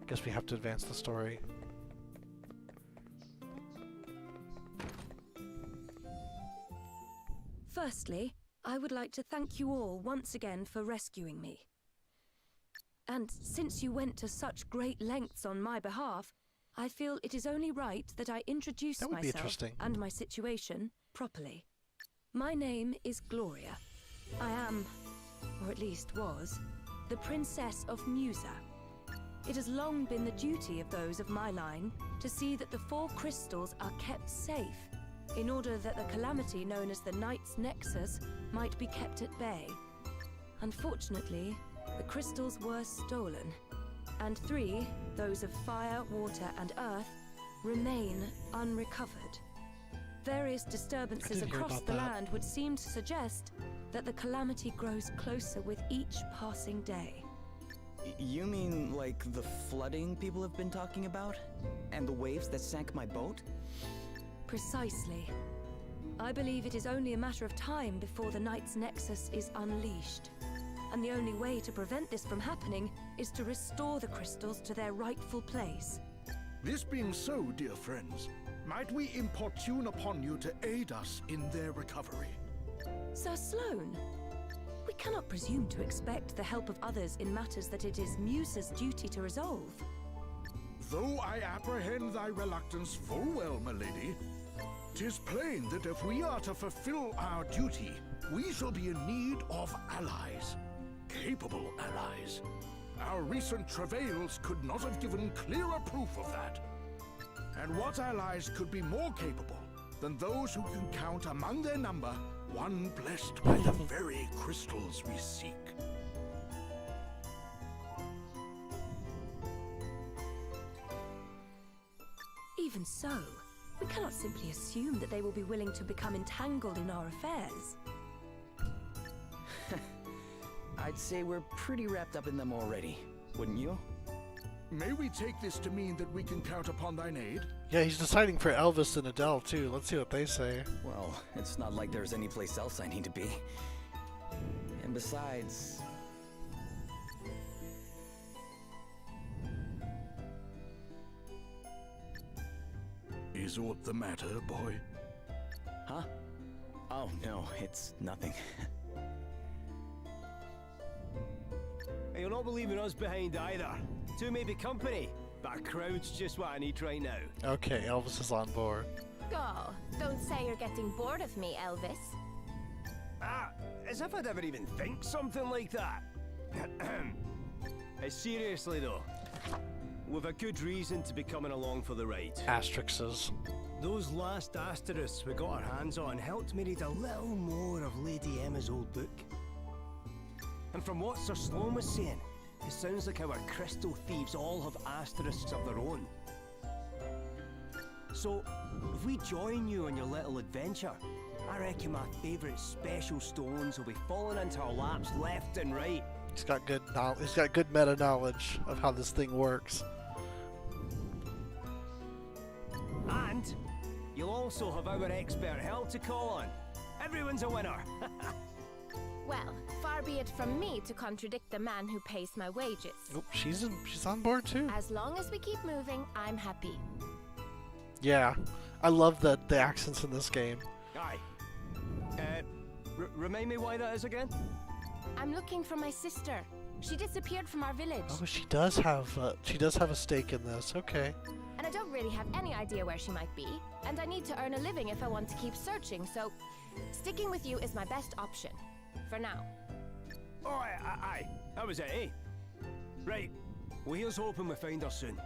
Guess we have to advance the story. Firstly, I would like to thank you all once again for rescuing me. And since you went to such great lengths on my behalf, I feel it is only right that I introduce That would be myself interesting. and my situation properly. My name is Gloria. I am, or at least was, the Princess of Musa. It has long been the duty of those of my line to see that the 4 crystals are kept safe, in order that the calamity known as the Night's Nexus might be kept at bay. Unfortunately, the crystals were stolen, and 3, those of fire, water, and earth, remain unrecovered. Various disturbances didn't hear across about the that. land would seem to suggest that the calamity grows closer with each passing day. You mean like the flooding people have been talking about? And the waves that sank my boat? Precisely. I believe it is only a matter of time before the Night's Nexus is unleashed. And the only way to prevent this from happening is to restore the crystals to their rightful place. This being so, dear friends, might we importune upon you to aid us in their recovery? Sir Sloane, we cannot presume to expect the help of others in matters that it is Musa's duty to resolve. Though I apprehend thy reluctance full well, my lady, 'tis plain that if we are to fulfill our duty, we shall be in need of allies. Capable allies. Our recent travails could not have given clearer proof of that. And what allies could be more capable than those who can count among their number one blessed by the very crystals we seek? Even so, we cannot simply assume that they will be willing to become entangled in our affairs. I'd say we're pretty wrapped up in them already, wouldn't you? May we take this to mean that we can count upon thine aid? Yeah, he's deciding for Elvis and Adele too. Let's see what they say. Well, it's not like there's any place else I need to be. And besides... Is aught the matter, boy? Huh? Oh, no, it's nothing. Hey, you're not leaving us behind either. 2 may be company, but a crowd's just what I need right now. Okay, Elvis is on board. Oh, don't say you're getting bored of me, Elvis. Ah, as if I'd ever even think something like that. Seriously though, we've a good reason to be coming along for the ride. Asterixes. Those last asterisks we got our hands on helped me read a little more of Lady Emma's old book. And from what Sir Sloane was saying, it sounds like our crystal thieves all have asterisks of their own. So, if we join you on your little adventure, I reckon my favourite special stones will be falling into our laps left and right. He's got good meta knowledge of how this thing works. And you'll also have our expert help to call on. Everyone's a winner. Well, far be it from me to contradict the man who pays my wages. Oh, she's on board too. As long as we keep moving, I'm happy. Yeah, I love the accents in this game. Aye. Remind me why that is again? I'm looking for my sister. She disappeared from our village. Oh, she does have a stake in this. Okay. And I don't really have any idea where she might be. And I need to earn a living if I want to keep searching, so sticking with you is my best option. For now. Oh, aye. That was it, eh? Right. Well, here's hoping we find her soon.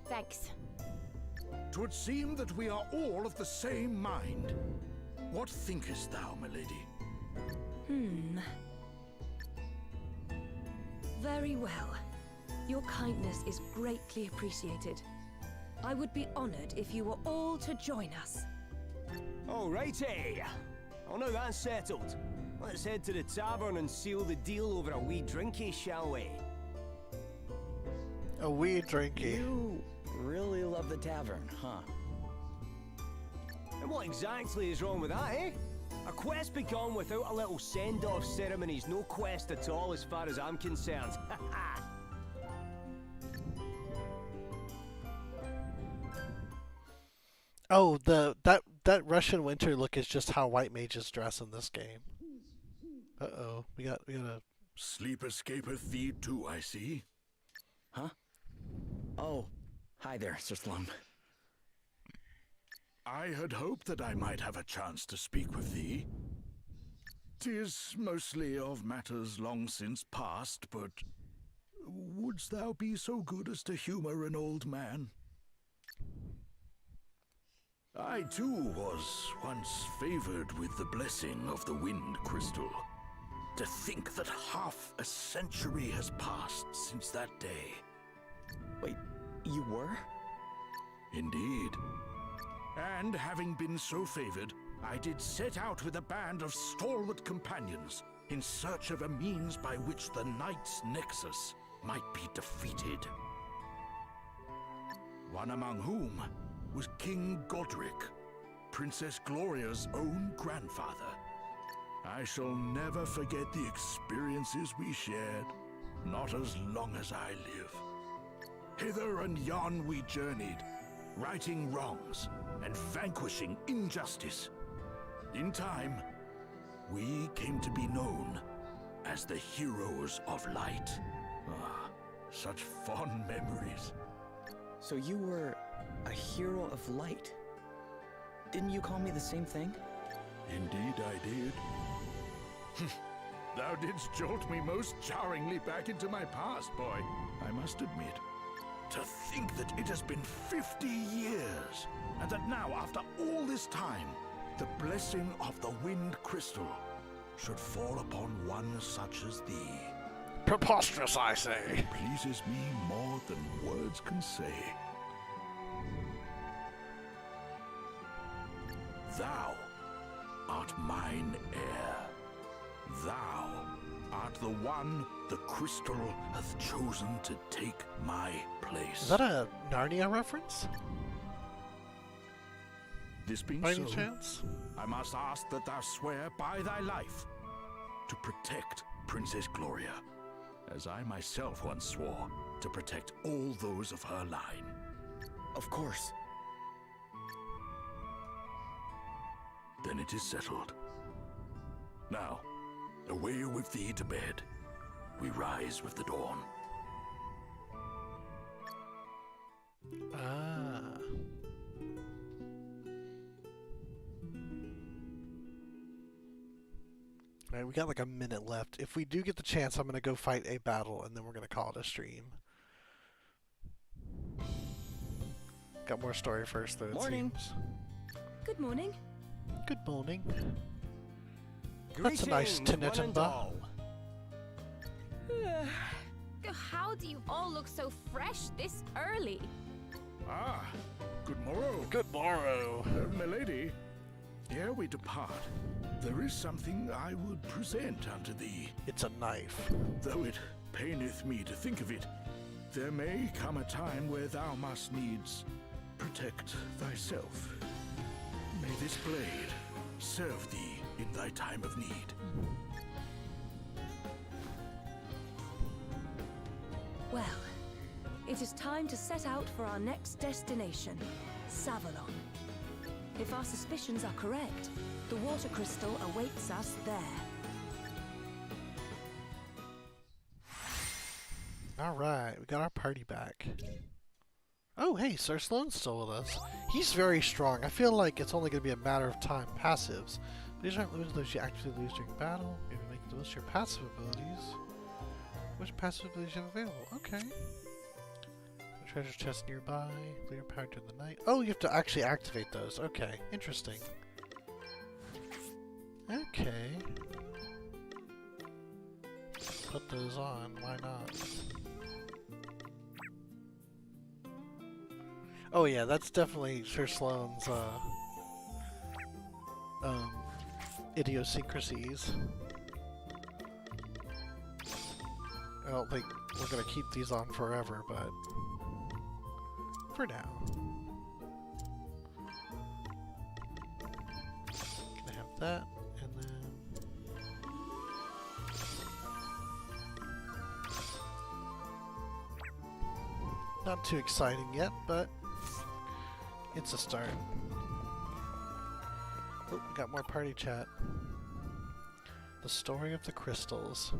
Thanks. 'Twould seem that we are all of the same mind. What thinkest thou, my lady? Very well. Your kindness is greatly appreciated. I would be honored if you were all to join us. Alrighty. Well, now that's settled. Let's head to the tavern and seal the deal over a wee drinky, shall we? A wee drinky. You really love the tavern, huh? And what exactly is wrong with that, eh? A quest begun without a little send-off ceremony's no quest at all as far as I'm concerned. Oh, That Russian winter look is just how white mages dress in this game. Uh-oh. We got a... Sleep escaper thief too, I see. Huh? Oh, hi there, Sir Sloan. I had hoped that I might have a chance to speak with thee. 'Tis mostly of matters long since past, but wouldst thou be so good as to humor an old man? I too was once favored with the blessing of the Wind Crystal. To think that half a century has passed since that day. Wait, you were? Indeed. And having been so favored, I did set out with a band of stalwart companions in search of a means by which the Knight's Nexus might be defeated. One among whom was King Godric, Princess Gloria's own grandfather. I shall never forget the experiences we shared, not as long as I live. Hither and yon we journeyed, righting wrongs and vanquishing injustice. In time, we came to be known as the Heroes of Light. Ah, such fond memories. So you were a hero of light. Didn't you call me the same thing? Indeed I did. Thou didst jolt me most jarringly back into my past, boy, I must admit. To think that it has been 50 years, and that now, after all this time, the blessing of the Wind Crystal should fall upon one such as thee. Preposterous, I say. It pleases me more than words can say. Thou art mine heir. Thou art the one the crystal hath chosen to take my place. Is that a Narnia reference? This being By any so, chance? I must ask that thou swear by thy life to protect Princess Gloria, as I myself once swore to protect all those of her line. Of course. Then it is settled. Now, away with thee to bed. We rise with the dawn. Ah. Alright, we got like a minute left. If we do get the chance, I'm going to go fight a battle, and then we're going to call it a stream. Got more story first, though, it Morning. seems. Good morning. Good morning. That's a nice Greetings, one and Tinnitumba. all. How do you all look so fresh this early? Ah, good morrow. Good morrow. Milady, ere we depart, there is something I would present unto thee. It's a knife. Though it paineth me to think of it, there may come a time where thou must needs protect thyself. May this blade serve thee in thy time of need. Well, it is time to set out for our next destination, Savalon. If our suspicions are correct, the water crystal awaits us there. Alright, we got our party back. Oh, hey, Sir Sloan's still with us. He's very strong. I feel like it's only going to be a matter of time. Passives. These aren't limited to those you actually lose during battle. Maybe make the list of your passive abilities. Which passive abilities you have available? Okay. Treasure chest nearby. Clear power during the night. Oh, you have to actually activate those. Okay, interesting. Okay. Put those on. Why not? Oh yeah, that's definitely Sir Sloan's idiosyncrasies. I don't think we're gonna keep these on forever, but for now. Gonna have that, and then not too exciting yet, but it's a start. Oh, we got more party chat. The story of the crystals.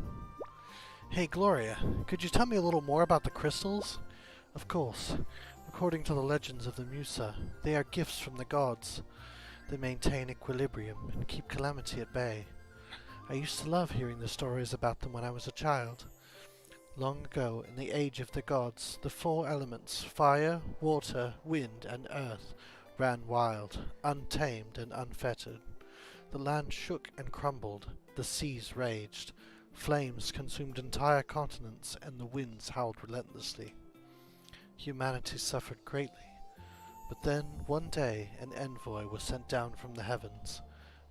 Hey Gloria, could you tell me a little more about the crystals? Of course. According to the legends of the Musa, they are gifts from the gods. They maintain equilibrium and keep calamity at bay. I used to love hearing the stories about them when I was a child. Long ago, in the age of the gods, the four elements, fire, water, wind, and earth, ran wild, untamed and unfettered. The land shook and crumbled, the seas raged, flames consumed entire continents, and the winds howled relentlessly. Humanity suffered greatly, but then, one day, an envoy was sent down from the heavens.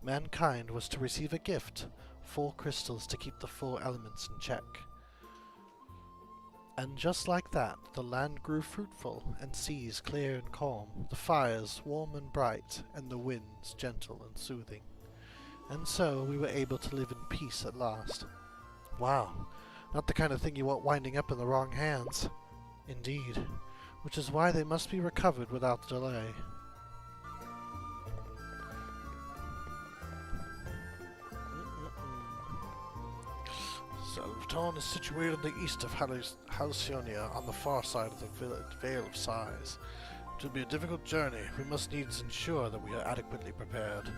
Mankind was to receive a gift, 4 crystals to keep the 4 elements in check. And just like that, the land grew fruitful, and seas clear and calm, the fires warm and bright, and the winds gentle and soothing. And so we were able to live in peace at last. Wow, not the kind of thing you want winding up in the wrong hands. Indeed, which is why they must be recovered without delay. Selvton is situated in the east of Halcyonia, on the far side of the Vale of Sighs. It will be a difficult journey. We must needs ensure that we are adequately prepared.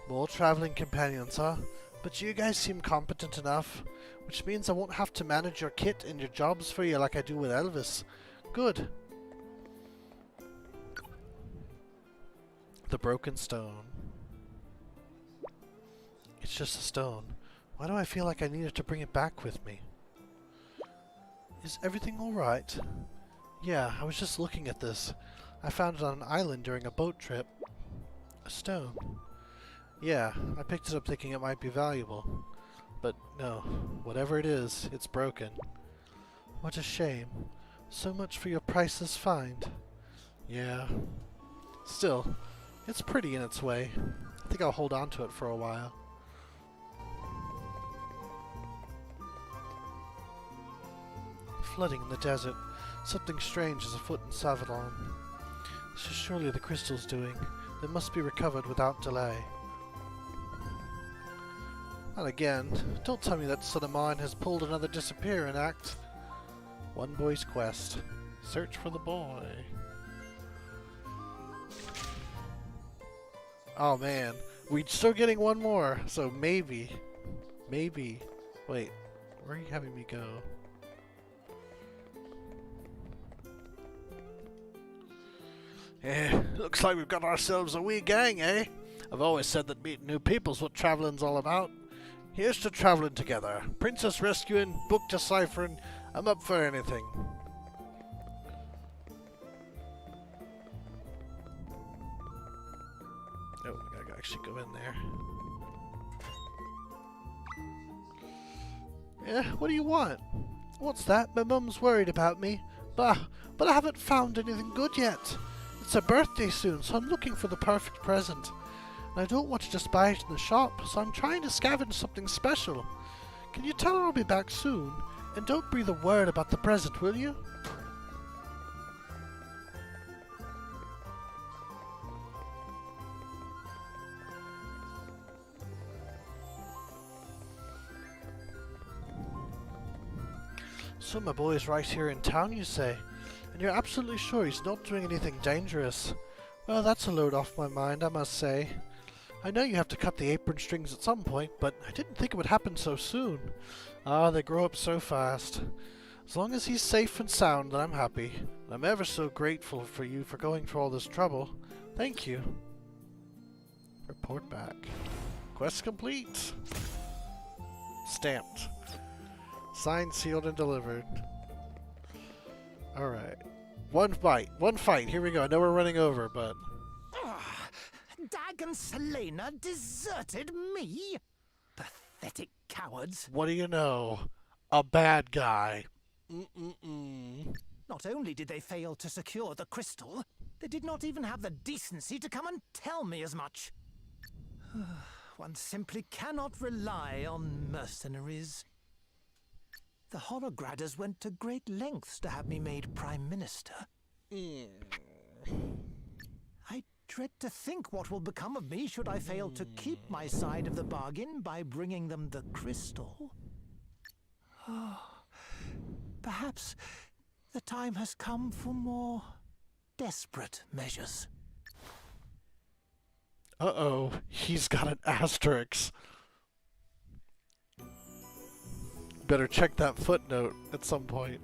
More traveling companions, huh? But you guys seem competent enough, which means I won't have to manage your kit and your jobs for you like I do with Elvis. Good. The broken stone. It's just a stone. Why do I feel like I needed to bring it back with me? Is everything alright? Yeah, I was just looking at this. I found it on an island during a boat trip. A stone. Yeah, I picked it up thinking it might be valuable. But no, whatever it is, it's broken. What a shame. So much for your priceless find. Yeah. Still, it's pretty in its way. I think I'll hold on to it for a while. Flooding in the desert. Something strange is afoot in Savalon. This is surely the crystal's doing. They must be recovered without delay. Not again. Don't tell me that son of mine has pulled another disappearing act. One boy's quest. Search for the boy. Oh man. We're still getting one more, so maybe. Maybe. Wait, where are you having me go? Looks like we've got ourselves a wee gang, eh? I've always said that meeting new people's what travelling's all about. Here's to travelling together. Princess rescuing, book deciphering. I'm up for anything. Oh, I gotta actually go in there. Yeah, what do you want? What's that? My mum's worried about me. But I haven't found anything good yet. It's her birthday soon, so I'm looking for the perfect present. And I don't want to just buy it in the shop, so I'm trying to scavenge something special. Can you tell her I'll be back soon? And don't breathe a word about the present, will you? So my boy's right here in town, you say? And you're absolutely sure he's not doing anything dangerous? Well, that's a load off my mind, I must say. I know you have to cut the apron strings at some point, but I didn't think it would happen so soon. Ah, they grow up so fast. As long as he's safe and sound, then I'm happy. And I'm ever so grateful for you for going through all this trouble. Thank you. Report back. Quest complete. Stamped. Signed, sealed, and delivered. Alright. One fight. Here we go. I know we're running over, but... Dagon Selena deserted me? Pathetic cowards. What do you know? A bad guy. Not only did they fail to secure the crystal, they did not even have the decency to come and tell me as much. One simply cannot rely on mercenaries. The Horogradders went to great lengths to have me made Prime Minister. I dread to think what will become of me should I fail to keep my side of the bargain by bringing them the crystal. Oh, perhaps the time has come for more desperate measures. Uh-oh, he's got an asterisk. Better check that footnote at some point.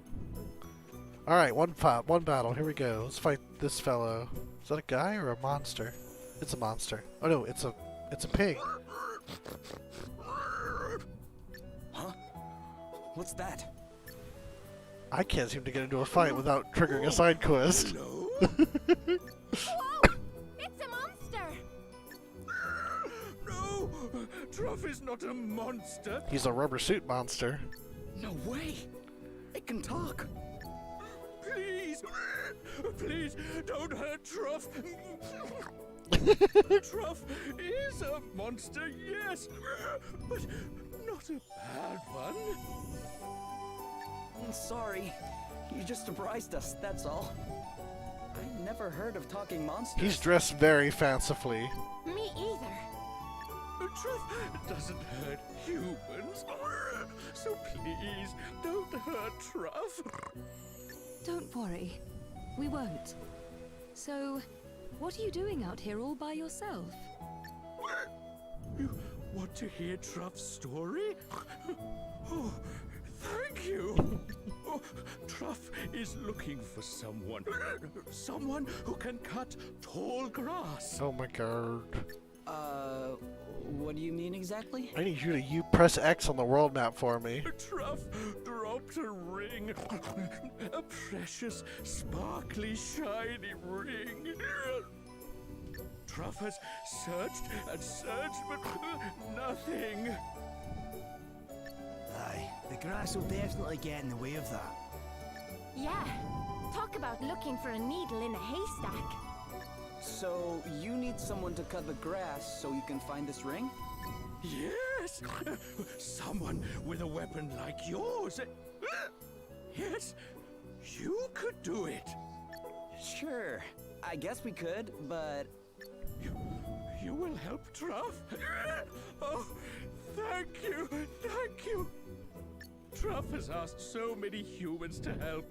Alright, one battle. Here we go. Let's fight this fellow. Is that a guy or a monster? It's a monster. Oh no, it's a pig. Huh? What's that? I can't seem to get into a fight without triggering a side quest. Whoa! It's a monster! No! Truff is not a monster! He's a rubber suit monster. No way! It can talk! Please! Please, don't hurt Truff! Truff is a monster, yes! But not a bad one. I'm sorry. You just surprised us, that's all. I never heard of talking monsters. He's dressed very fancifully. Me either. Truff doesn't hurt humans. So please, don't hurt Truff. Don't worry. We won't. So, what are you doing out here all by yourself? You want to hear Truff's story? Oh, thank you. Oh, Truff is looking for someone. Someone who can cut tall grass. Oh my god. What do you mean exactly? I need you to press X on the world map for me. Truff dropped a ring. A precious, sparkly, shiny ring. Truff has searched and searched, but nothing. Aye, the grass will definitely get in the way of that. Yeah. Talk about looking for a needle in a haystack. So, you need someone to cut the grass so you can find this ring? Yes! Someone with a weapon like yours. Yes, you could do it. Sure, I guess we could, but... You will help Truff? Oh, thank you, thank you. Truff has asked so many humans to help.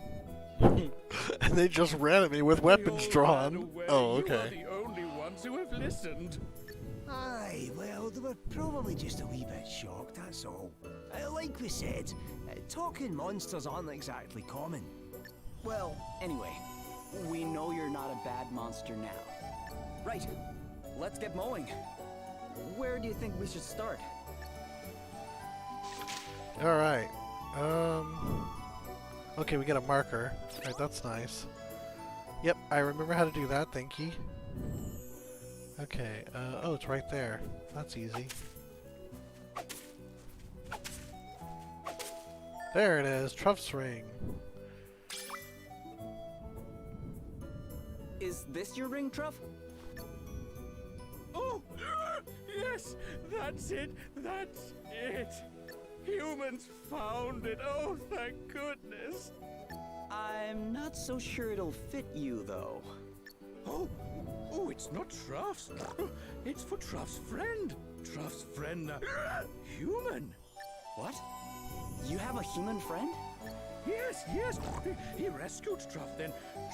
And they just ran at me with weapons drawn. Oh, okay. You are the only ones who have listened. Aye, well, they were probably just a wee bit shocked, that's all. Like we said, talking monsters aren't exactly common. Well, anyway, we know you're not a bad monster now. Right, let's get mowing. Where do you think we should start? Alright. Okay, we get a marker. Alright, that's nice. Yep, I remember how to do that, thank you. Okay, oh, it's right there. That's easy. There it is, Truff's ring. Is this your ring, Truff? Oh, yes, that's it, that's it. Humans found it, oh, thank goodness. I'm not so sure it'll fit you, though. Oh, it's not Truff's. It's for Truff's friend. Truff's friend, human. What? You have a human friend? Yes, yes. He rescued Truff, then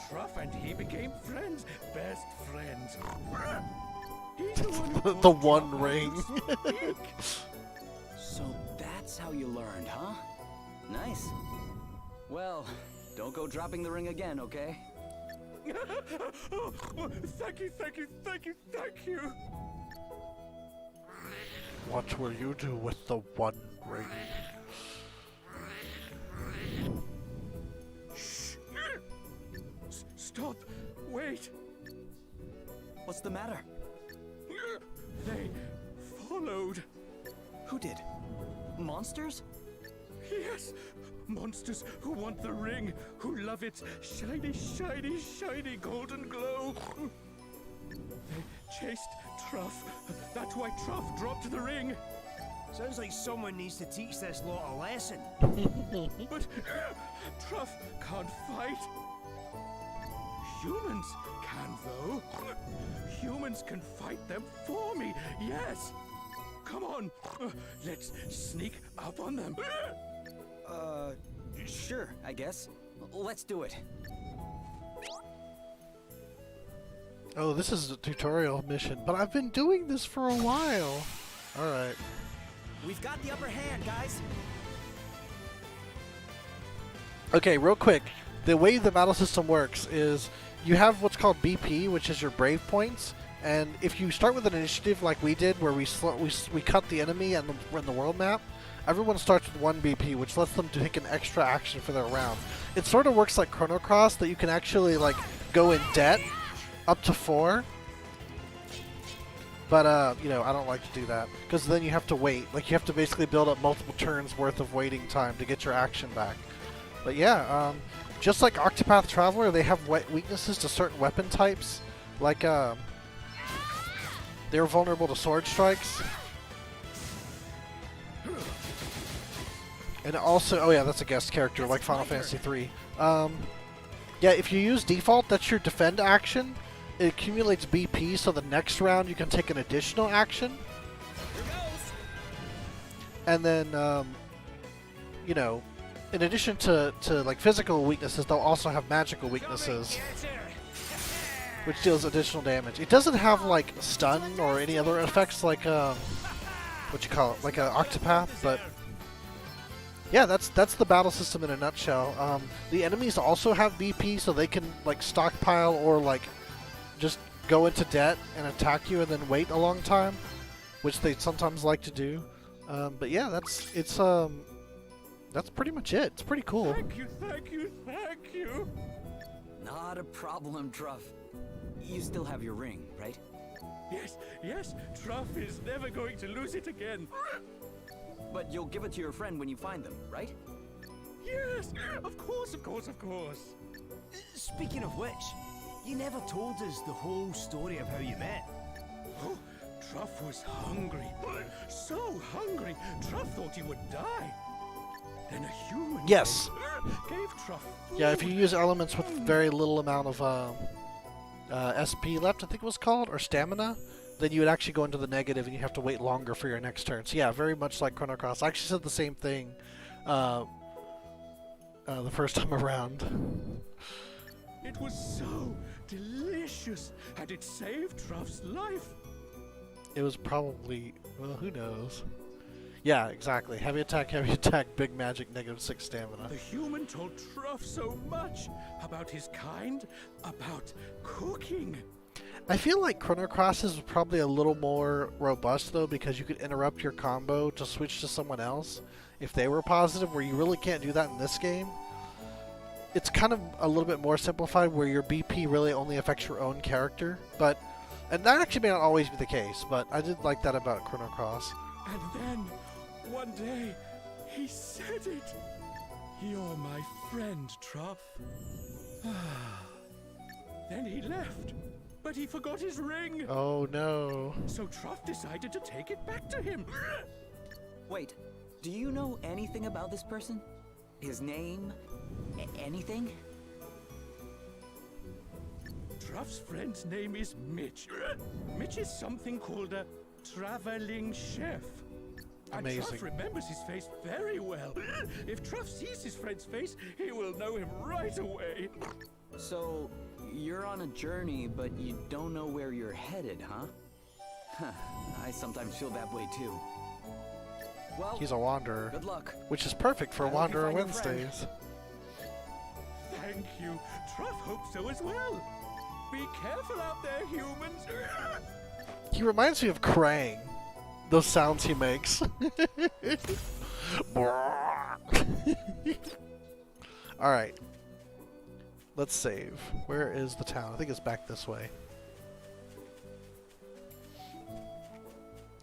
Truff and he became friends. Best friends. He's the one who The one ring. So that's how you learned, huh? Nice. Well, don't go dropping the ring again, okay? Oh, thank you, thank you, thank you, thank you. What will you do with the one ring? Shh. Stop. Wait. What's the matter? They followed. Who did? Monsters? Yes, monsters who want the ring, who love its shiny, shiny, shiny golden glow. They chased Truff. That's why Truff dropped the ring. Sounds like someone needs to teach this lot a lesson. But Truff can't fight. Humans can, though. Humans can fight them for me, yes. Come on, let's sneak up on them. Sure, I guess. Let's do it. Oh, this is a tutorial mission, but I've been doing this for a while. Alright. We've got the upper hand, guys. Okay, real quick. The way the battle system works is you have what's called BP, which is your brave points. And if you start with an initiative like we did, where we cut the enemy and in the world map, everyone starts with 1 BP, which lets them take an extra action for their round. It sort of works like Chrono Cross, that you can actually like go in debt up to 4. But you know, I don't like to do that because then you have to wait. Like you have to basically build up multiple turns worth of waiting time to get your action back. But yeah, just like Octopath Traveler, they have weaknesses to certain weapon types. Like they're vulnerable to sword strikes. And also, oh yeah, that's a guest character like Final Fantasy 3. Yeah, if you use default, that's your defend action. It accumulates BP, so the next round you can take an additional action. And then, you know, in addition to like physical weaknesses, they'll also have magical weaknesses, which deals additional damage. It doesn't have like stun or any other effects like what you call it, like a Octopath, but yeah, that's the battle system in a nutshell. The enemies also have BP, so they can like stockpile or like just go into debt and attack you and then wait a long time, which they sometimes like to do. But yeah, that's pretty much it. It's pretty cool. Thank you, thank you, thank you. Not a problem, Truff. You still have your ring, right? Yes, yes, Truff is never going to lose it again. But you'll give it to your friend when you find them, right? Yes, of course, of course, of course. Speaking of which, you never told us the whole story of how you met. Oh, Truff was hungry. So hungry, Truff thought he would die. Then a human Yes. gave Truff food. Yeah, if you use elements with very little amount of SP left, I think it was called, or stamina, then you would actually go into the negative and you have to wait longer for your next turn. So yeah, very much like Chrono Cross. I actually said the same thing the first time around. It was so delicious, and it saved Truff's life. It was probably, well, who knows? Yeah, exactly. Heavy attack, big magic, -6 stamina. The human told Truff so much about his kind, about cooking. I feel like Chrono Cross is probably a little more robust though, because you could interrupt your combo to switch to someone else if they were positive, where you really can't do that in this game. It's kind of a little bit more simplified, where your BP really only affects your own character, and that actually may not always be the case, but I did like that about Chrono Cross. And then, one day, he said it. You're my friend, Truff. Then he left, but he forgot his ring. Oh no. So Truff decided to take it back to him. Wait, do you know anything about this person? His name? Anything? Truff's friend's name is Mitch. Mitch is something called a traveling chef. Amazing. And Truff remembers his face very well. If Truff sees his friend's face, he will know him right away. So, you're on a journey, but you don't know where you're headed, huh? I sometimes feel that way too. Well, He's a wanderer. Good luck. Which is perfect for I hope you Wanderer find your friend. Wednesdays. Thank you. Truff hopes so as well. Be careful out there, humans. He reminds me of Krang. Those sounds he makes. Alright. Let's save. Where is the town? I think it's back this way.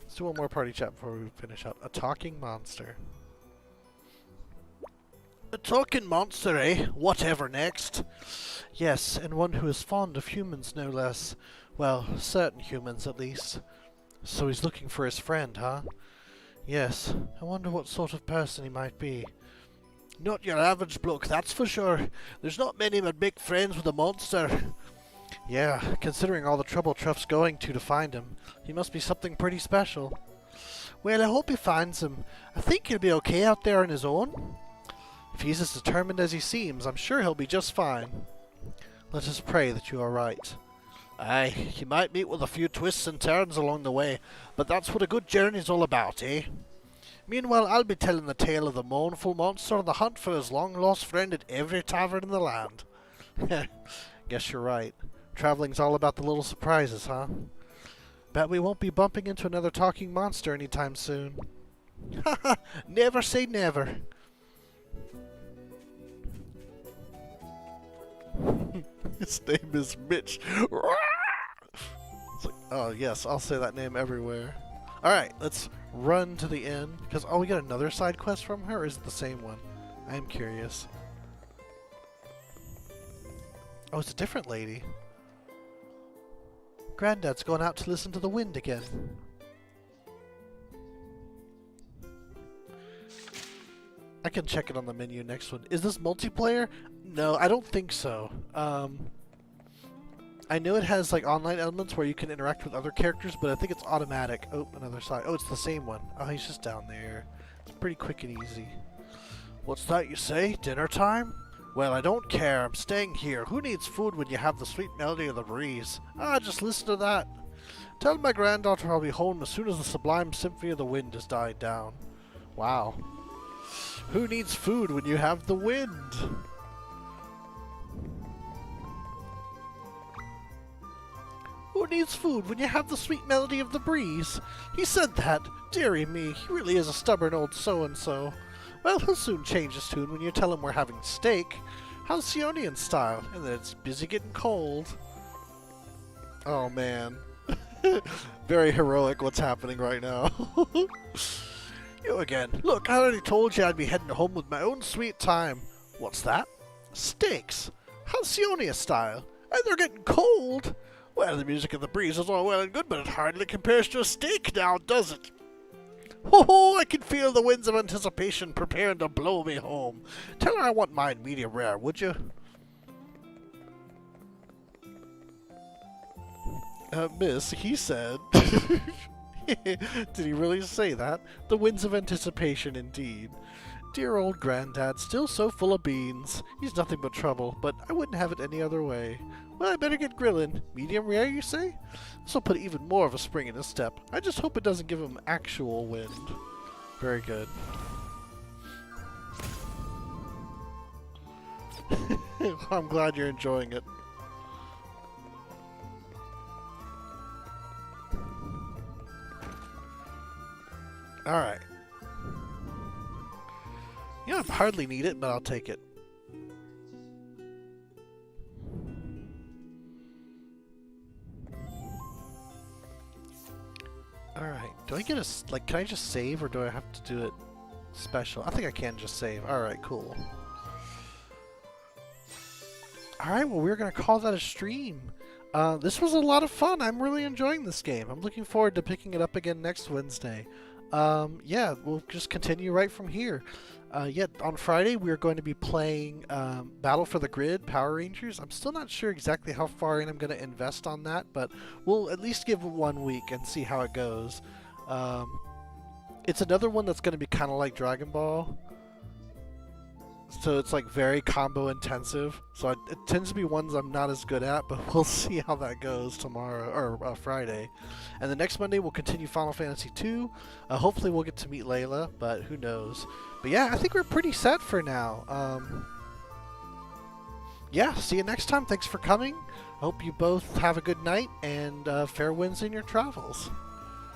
Let's do one more party chat before we finish up. A talking monster. A talking monster, eh? Whatever next? Yes, and one who is fond of humans, no less. Well, certain humans, at least. So he's looking for his friend, huh? Yes. I wonder what sort of person he might be. Not your average bloke, that's for sure. There's not many but big friends with a monster. Yeah, considering all the trouble Truff's going to find him, he must be something pretty special. Well, I hope he finds him. I think he'll be okay out there on his own. If he's as determined as he seems, I'm sure he'll be just fine. Let us pray that you are right. Aye, he might meet with a few twists and turns along the way, but that's what a good journey's all about, eh? Meanwhile, I'll be telling the tale of the mournful monster and the hunt for his long-lost friend at every tavern in the land. Guess you're right. Traveling's all about the little surprises, huh? Bet we won't be bumping into another talking monster anytime soon. Haha, never say never. His name is Mitch. It's like, oh yes, I'll say that name everywhere. Alright, let's run to the inn. Because, oh, we got another side quest from her, or is it the same one? I am curious. Oh, it's a different lady. Granddad's going out to listen to the wind again. I can check it on the menu next one. Is this multiplayer? No, I don't think so. I know it has like online elements where you can interact with other characters, but I think it's automatic. Oh, another side. Oh, it's the same one. Oh, he's just down there. It's pretty quick and easy. What's that you say? Dinner time? Well, I don't care. I'm staying here. Who needs food when you have the sweet melody of the breeze? Ah, just listen to that. Tell my granddaughter I'll be home as soon as the sublime symphony of the wind has died down. Wow. Who needs food when you have the wind? Who needs food when you have the sweet melody of the breeze? He said that. Dearie me, he really is a stubborn old so-and-so. Well, he'll soon change his tune when you tell him we're having steak. Halcyonian style, and that it's busy getting cold. Oh, man. Very heroic what's happening right now. You again. Look, I already told you I'd be heading home with my own sweet time. What's that? Steaks. Halcyonia style. And they're getting cold. Well, the music of the breeze is all well and good, but it hardly compares to a steak now, does it? Ho ho, I can feel the winds of anticipation preparing to blow me home. Tell her I want mine medium rare, would you? Miss, he said. Did he really say that? The winds of anticipation, indeed. Dear old Granddad, still so full of beans. He's nothing but trouble, but I wouldn't have it any other way. Well, I better get grilling. Medium rare, you say? This'll put even more of a spring in his step. I just hope it doesn't give him actual wind. Very good. I'm glad you're enjoying it. Alright. You know, I hardly need it, but I'll take it. Alright, do I get a, like, can I just save, or do I have to do it special? I think I can just save. Alright, cool. Alright, well, we're gonna call that a stream. This was a lot of fun. I'm really enjoying this game. I'm looking forward to picking it up again next Wednesday. Yeah, we'll just continue right from here. Yeah, on Friday we're going to be playing Battle for the Grid, Power Rangers. I'm still not sure exactly how far in I'm going to invest on that, but we'll at least give it 1 week and see how it goes. It's another one that's going to be kind of like Dragon Ball. So it's like very combo intensive. So it tends to be ones I'm not as good at, but we'll see how that goes tomorrow, or Friday. And the next Monday we'll continue Final Fantasy II. Hopefully we'll get to meet Layla, but who knows. But yeah, I think we're pretty set for now. Yeah, see you next time. Thanks for coming. Hope you both have a good night, and fair winds in your travels.